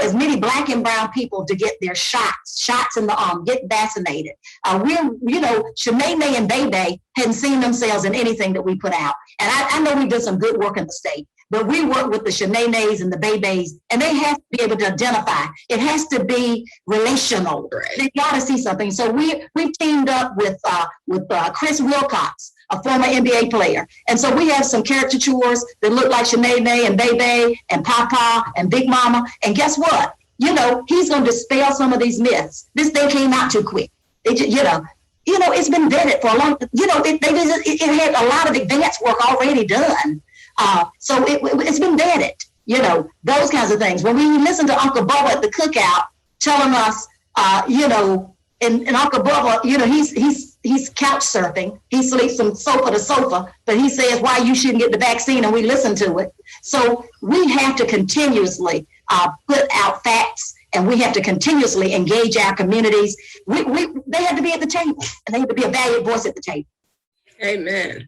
as many Black and brown people to get their shots in the arm, get vaccinated. Shanae and Bebe hadn't seen themselves in anything that we put out. And I know we did some good work in the state, but we work with the Shanaes and the Bebes, and they have to be able to identify. It has to be relational. They got to see something. So we teamed up with Chris Wilcox, a former NBA player. And so we have some caricatures that look like Shanae and Bebe and Papa and Big Mama. And guess what? He's going to dispel some of these myths. This thing came out too quick. It's been vetted for a long, it had a lot of advanced work already done. So it's been vetted, those kinds of things. When we listen to Uncle Bubba at the cookout telling us, and Uncle Bubba, he's couch surfing. He sleeps from sofa to sofa, but he says why you shouldn't get the vaccine, and we listen to it. So we have to continuously put out facts, and we have to continuously engage our communities. They have to be at the table, and they have to be a valued voice at the table. Amen.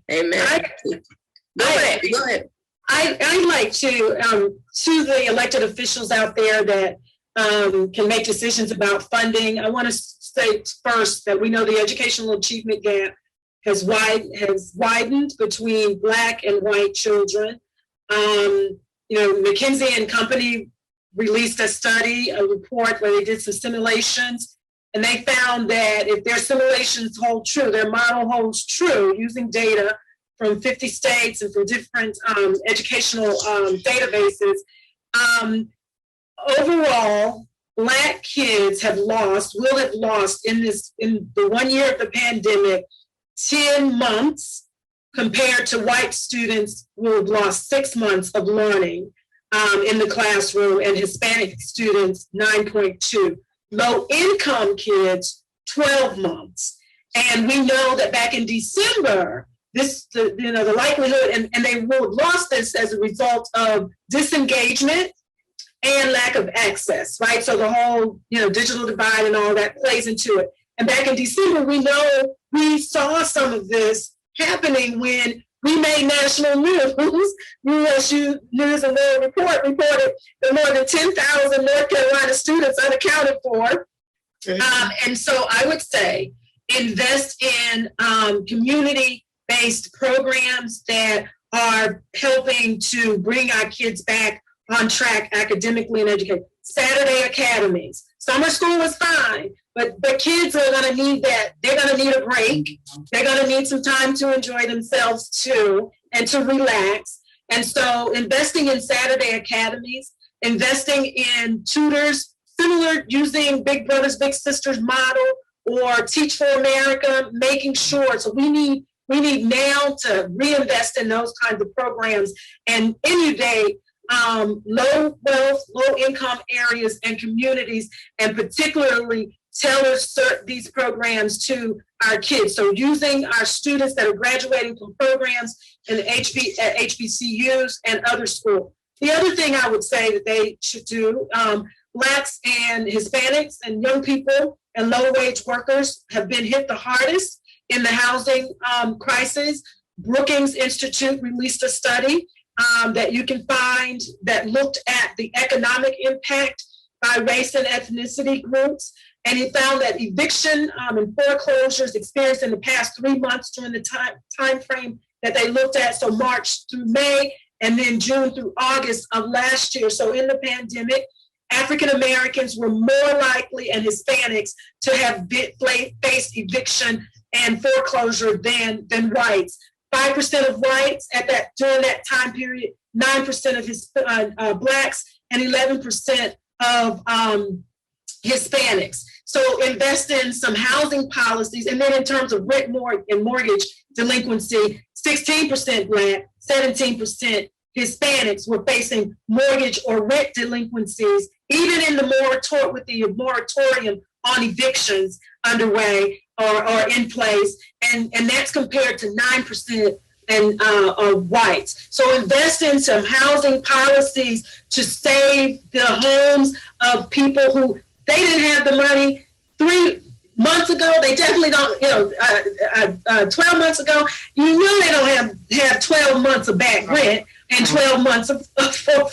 Go ahead. I'd like to the elected officials out there that can make decisions about funding. I want to say first that we know the educational achievement gap has widened between Black and white children. McKinsey and Company released a report where they did some simulations, and they found that if their simulations hold true, their model holds true using data from 50 states and from different educational databases, overall, Black kids will have lost in the 1 year of the pandemic, 10 months, compared to white students who have lost 6 months of learning in the classroom, and Hispanic students 9.2. Low income kids, 12 months. And we know that back in December, the likelihood, and they will have lost this as a result of disengagement and lack of access, right? So the whole, digital divide and all that plays into it. And back in December, we know we saw some of this happening when we made national news. USU News and World Report reported that more than 10,000 North Carolina students unaccounted for. And so I would say invest in community-based programs that are helping to bring our kids back on track academically and educationally. Saturday academies. Summer school was fine, but kids are going to need that. They're going to need a break. They're going to need some time to enjoy themselves too and to relax. And so investing in Saturday academies, investing in tutors, similar using Big Brothers Big Sisters model or Teach for America, making sure. So we need now to reinvest in those kinds of programs and inundate low wealth, low income areas and communities, and particularly tailor these programs to our kids. So using our students that are graduating from programs in the HBCUs and other schools. The other thing I would say that they should do, Blacks and Hispanics and young people and low wage workers have been hit the hardest in the housing crisis. Brookings Institute released a study that you can find that looked at the economic impact by race and ethnicity groups. And he found that eviction and foreclosures experienced in the past 3 months during the time frame that they looked at, so March through May, and then June through August of last year. So in the pandemic, African Americans were more likely, and Hispanics, to have faced eviction and foreclosure than whites. 5% of whites during that time period, 9% of Blacks, and 11% of Hispanics. So invest in some housing policies. And then in terms of rent and mortgage delinquency, 16% Black, 17% Hispanics were facing mortgage or rent delinquencies, even in with the moratorium on evictions underway or in place, and that's compared to 9% of whites. So invest in some housing policies to save the homes of people who they didn't have the money. months ago. They definitely don't, 12 months ago, you know they don't have 12 months of back rent and 12 months of their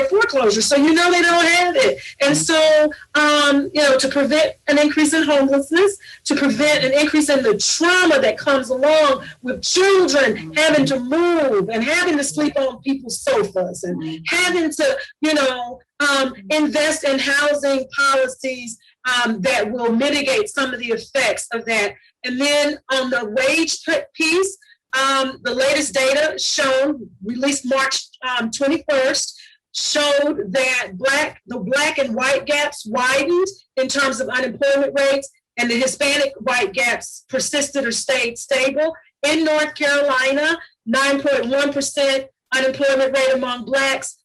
foreclosure. So you know they don't have it. And so, to prevent an increase in homelessness, to prevent an increase in the trauma that comes along with children having to move and having to sleep on people's sofas and having to, invest in housing policies that will mitigate some of the effects of that. And then on the wage piece, the latest data shown, released March 21st, showed that the black and white gaps widened in terms of unemployment rates, and the Hispanic white gaps persisted or stayed stable. In North Carolina, 9.1% unemployment rate among blacks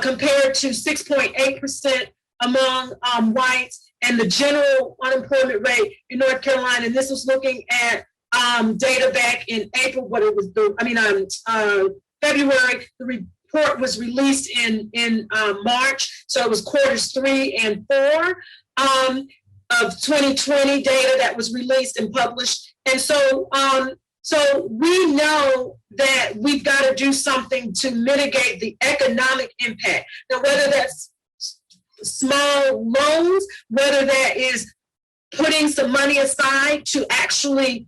compared to 6.8% among whites, and the general unemployment rate in North Carolina, and this was looking at data back in April, February. The report was released in March, so it was quarters 3 and 4 of 2020 data that was released and published. And so we know that we've got to do something to mitigate the economic impact. Now, whether that's small loans, whether that is putting some money aside to actually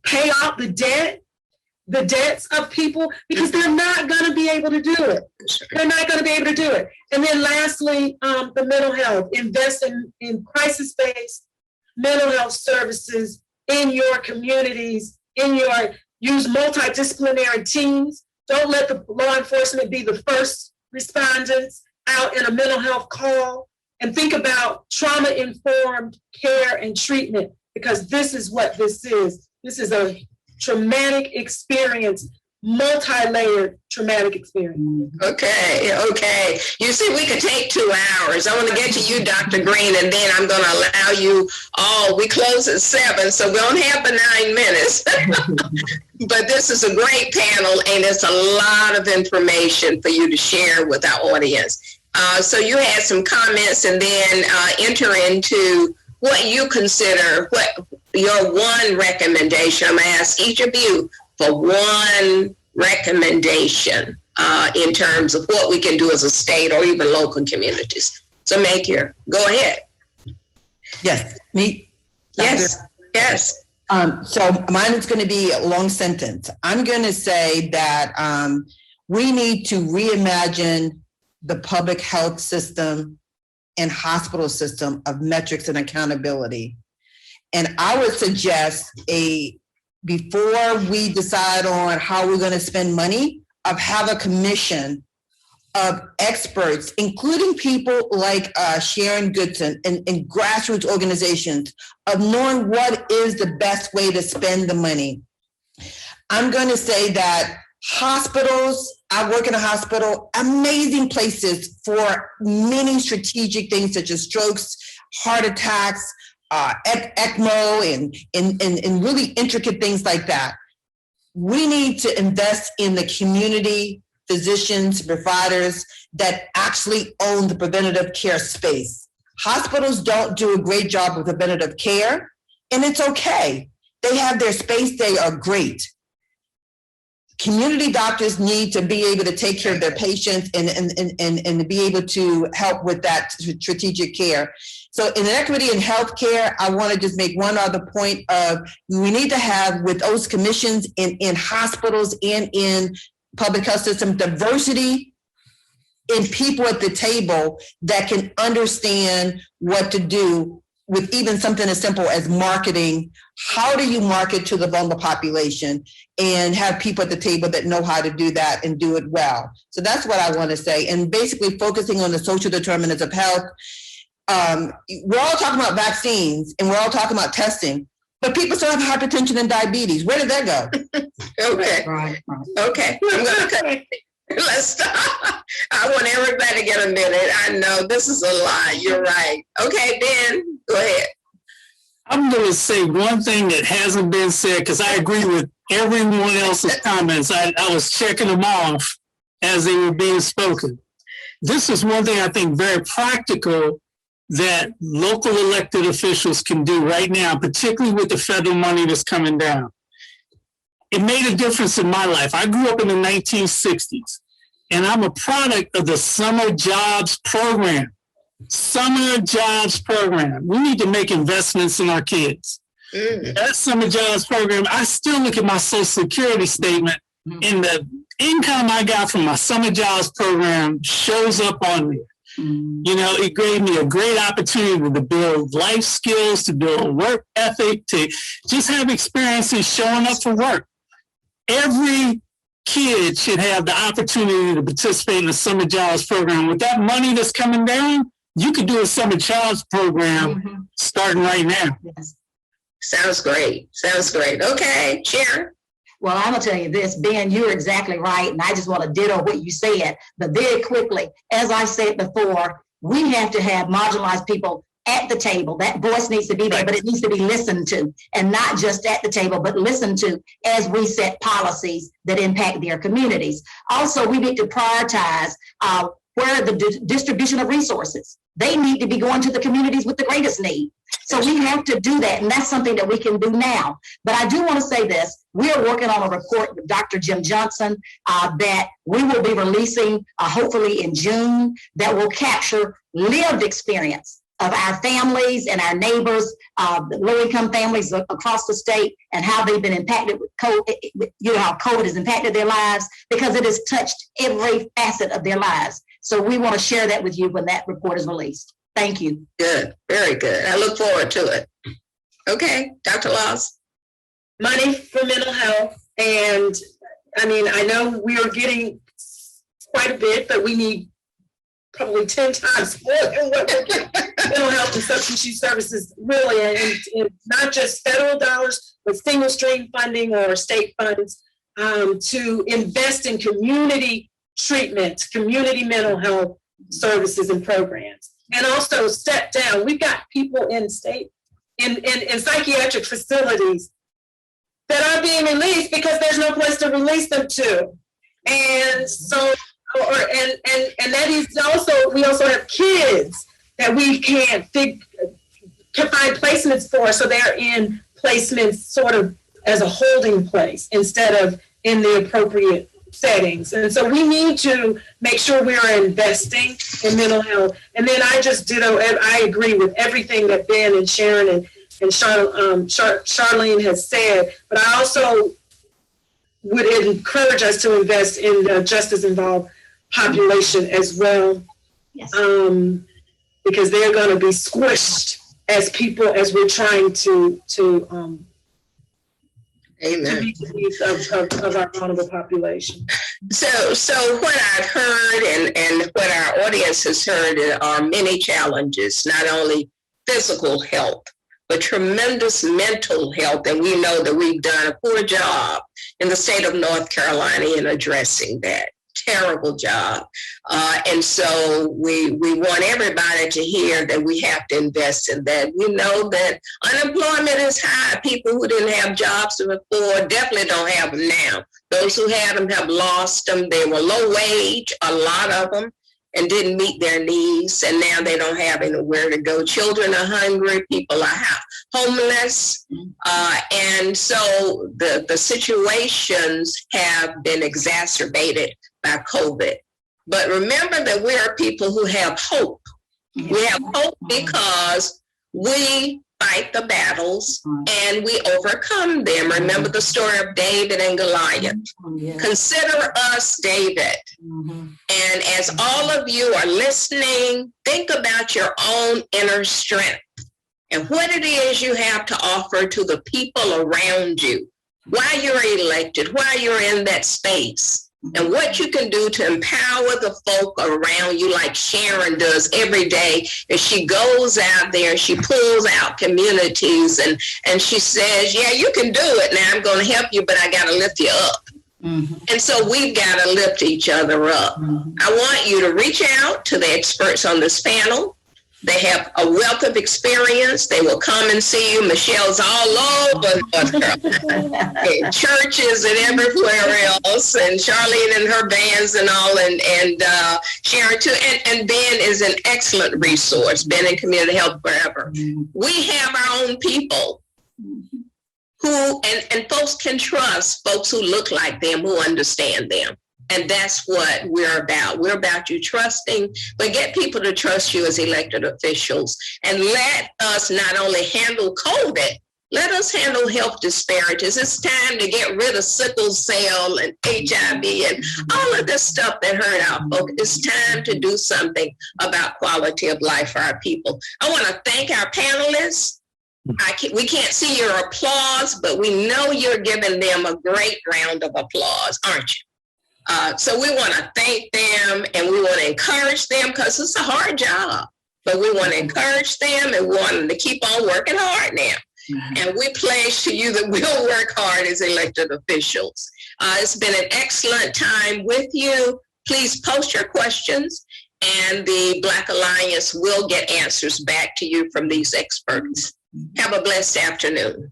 pay off the debts of people, because they're not going to be able to do it. They're not going to be able to do it. And then lastly, the mental health. Invest in crisis-based mental health services in your communities, use multidisciplinary teams. Don't let the law enforcement be the first responders out in a mental health call, and think about trauma-informed care and treatment, because this is what this is. This is a traumatic experience, multi-layered traumatic experience. Okay. You see, we could take 2 hours. I want to get to you, Dr. Green, and then I'm going to allow you all. We close at 7, so we don't have the 9 minutes. But this is a great panel, and it's a lot of information for you to share with our audience. So you had some comments, and then enter into what you consider what your one recommendation. I'm going to ask each of you for one recommendation in terms of what we can do as a state or even local communities. So go ahead. Yes, me? Yes. So mine is going to be a long sentence. I'm going to say that we need to reimagine the public health system and hospital system of metrics and accountability. And I would suggest before we decide on how we're going to spend money, have a commission of experts, including people like Sharon Goodson and grassroots organizations, of knowing what is the best way to spend the money. I'm going to say that hospitals, I work in a hospital, amazing places for many strategic things such as strokes, heart attacks, ECMO, and really intricate things like that. We need to invest in the community physicians, providers that actually own the preventative care space. Hospitals don't do a great job of preventative care, and it's okay. They have their space, they are great. Community doctors need to be able to take care of their patients and be able to help with that strategic care. So in equity in healthcare, I want to just make one other point of we need to have with those commissions in hospitals and in public health system, diversity in people at the table that can understand what to do with even something as simple as marketing. How do you market to the vulnerable population and have people at the table that know how to do that and do it well? So that's what I want to say. And basically focusing on the social determinants of health. We're all talking about vaccines and we're all talking about testing, but people still have hypertension and diabetes. Where did that go? Okay. Right. Okay. I'm going to let's stop. I want everybody to get a minute. I know this is a lot. You're right. Okay, Ben, go ahead. I'm going to say one thing that hasn't been said, because I agree with everyone else's comments. I was checking them off as they were being spoken. This is one thing I think very practical that local elected officials can do right now, particularly with the federal money that's coming down. It made a difference in my life. I grew up in the 1960s, and I'm a product of the Summer Jobs Program. Summer Jobs Program. We need to make investments in our kids. That Summer Jobs Program, I still look at my Social Security statement, and the income I got from my Summer Jobs Program shows up on me. You know, it gave me a great opportunity to build life skills, to build work ethic, to just have experiences showing up for work. Every kid should have the opportunity to participate in the Summer Jobs Program. With that money that's coming down, you could do a Summer Jobs Program starting right now. Yes. Sounds great. Sounds great. Okay, Chair. Well, I'm gonna tell you this, Ben, you're exactly right, and I just want to ditto what you said. But very quickly, as I said before, we have to have marginalized people at the table. That voice needs to be there, but it needs to be listened to, and not just at the table, but listened to as we set policies that impact their communities. Also, we need to prioritize where the distribution of resources. They need to be going to the communities with the greatest need. So we have to do that, and that's something that we can do now. But I do want to say this. We are working on a report with Dr. Jim Johnson that we will be releasing hopefully in June that will capture lived experience of our families and our neighbors, low-income families across the state, and how they've been impacted with COVID, you know, how COVID has impacted their lives, because it has touched every facet of their lives. So we want to share that with you when that report is released. Thank you. Good, very good. I look forward to it. Okay, Dr. Laws. Money for mental health. And I mean, I know we are getting quite a bit, but we need probably 10 times more than what we're getting. Mental health and substance use services, really, and not just federal dollars, but single stream funding or state funds to invest in community treatment, community mental health services and programs. And also step down. We've got people in psychiatric facilities that are being released because there's no place to release them to. And so, and that is also, we also have kids that we can find placements for. So they're in placements sort of as a holding place instead of in the appropriate settings. And so we need to make sure we are investing in mental health. And then I agree with everything that Ben and Sharon and Charlene has said, but I also would encourage us to invest in the justice involved population as well. Yes. Because they're going to be squished as we're trying to Amen. meet the needs of our vulnerable population. So what I've heard and what our audience has heard are many challenges, not only physical health, but tremendous mental health. And we know that we've done a poor job in the state of North Carolina in addressing that. Terrible job. And so we want everybody to hear that we have to invest in that. We know that unemployment is high. People who didn't have jobs before definitely don't have them now. Those who had them have lost them. They were low wage, a lot of them, and didn't meet their needs. And now they don't have anywhere to go. Children are hungry. People are homeless. And so the situations have been exacerbated by COVID. But remember that we are people who have hope. We have hope because we fight the battles and we overcome them. Remember the story of David and Goliath. Consider us David. And as all of you are listening, think about your own inner strength and what it is you have to offer to the people around you while you're elected, while you're in that space. And what you can do to empower the folk around you, like Sharon does every day, as she goes out there, she pulls out communities and she says, yeah, you can do it. Now I'm going to help you, but I got to lift you up. And so we've got to lift each other up. I want you to reach out to the experts on this panel. They have a wealth of experience. They will come and see you. Michelle's all over North Carolina, in churches and everywhere else, and Charlene and her bands and all, and Sharon too. And Ben is an excellent resource. Ben in Community Health Forever. We have our own people who, and folks can trust folks who look like them, who understand them. And that's what we're about. We're about you trusting, but get people to trust you as elected officials, and let us not only handle COVID, let us handle health disparities. It's time to get rid of sickle cell and HIV and all of this stuff that hurt our folks. It's time to do something about quality of life for our people. I want to thank our panelists. We can't see your applause, but we know you're giving them a great round of applause, aren't you? So we want to thank them, and we want to encourage them, because it's a hard job, but we want to encourage them, and we want them to keep on working hard now. And we pledge to you that we'll work hard as elected officials. It's been an excellent time with you. Please post your questions, and the Black Alliance will get answers back to you from these experts. Have a blessed afternoon.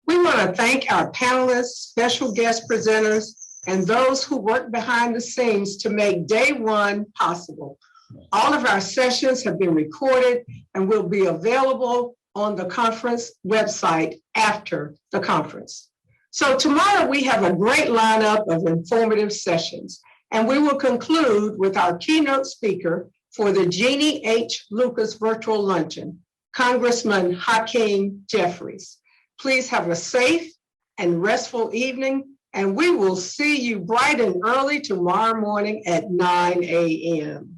We want to thank our panelists, special guest presenters, and those who work behind the scenes to make day one possible. All of our sessions have been recorded and will be available on the conference website after the conference. So tomorrow we have a great lineup of informative sessions, and we will conclude with our keynote speaker for the Jeannie H. Lucas Virtual Luncheon, Congressman Hakeem Jeffries. Please have a safe and restful evening, and we will see you bright and early tomorrow morning at 9 a.m.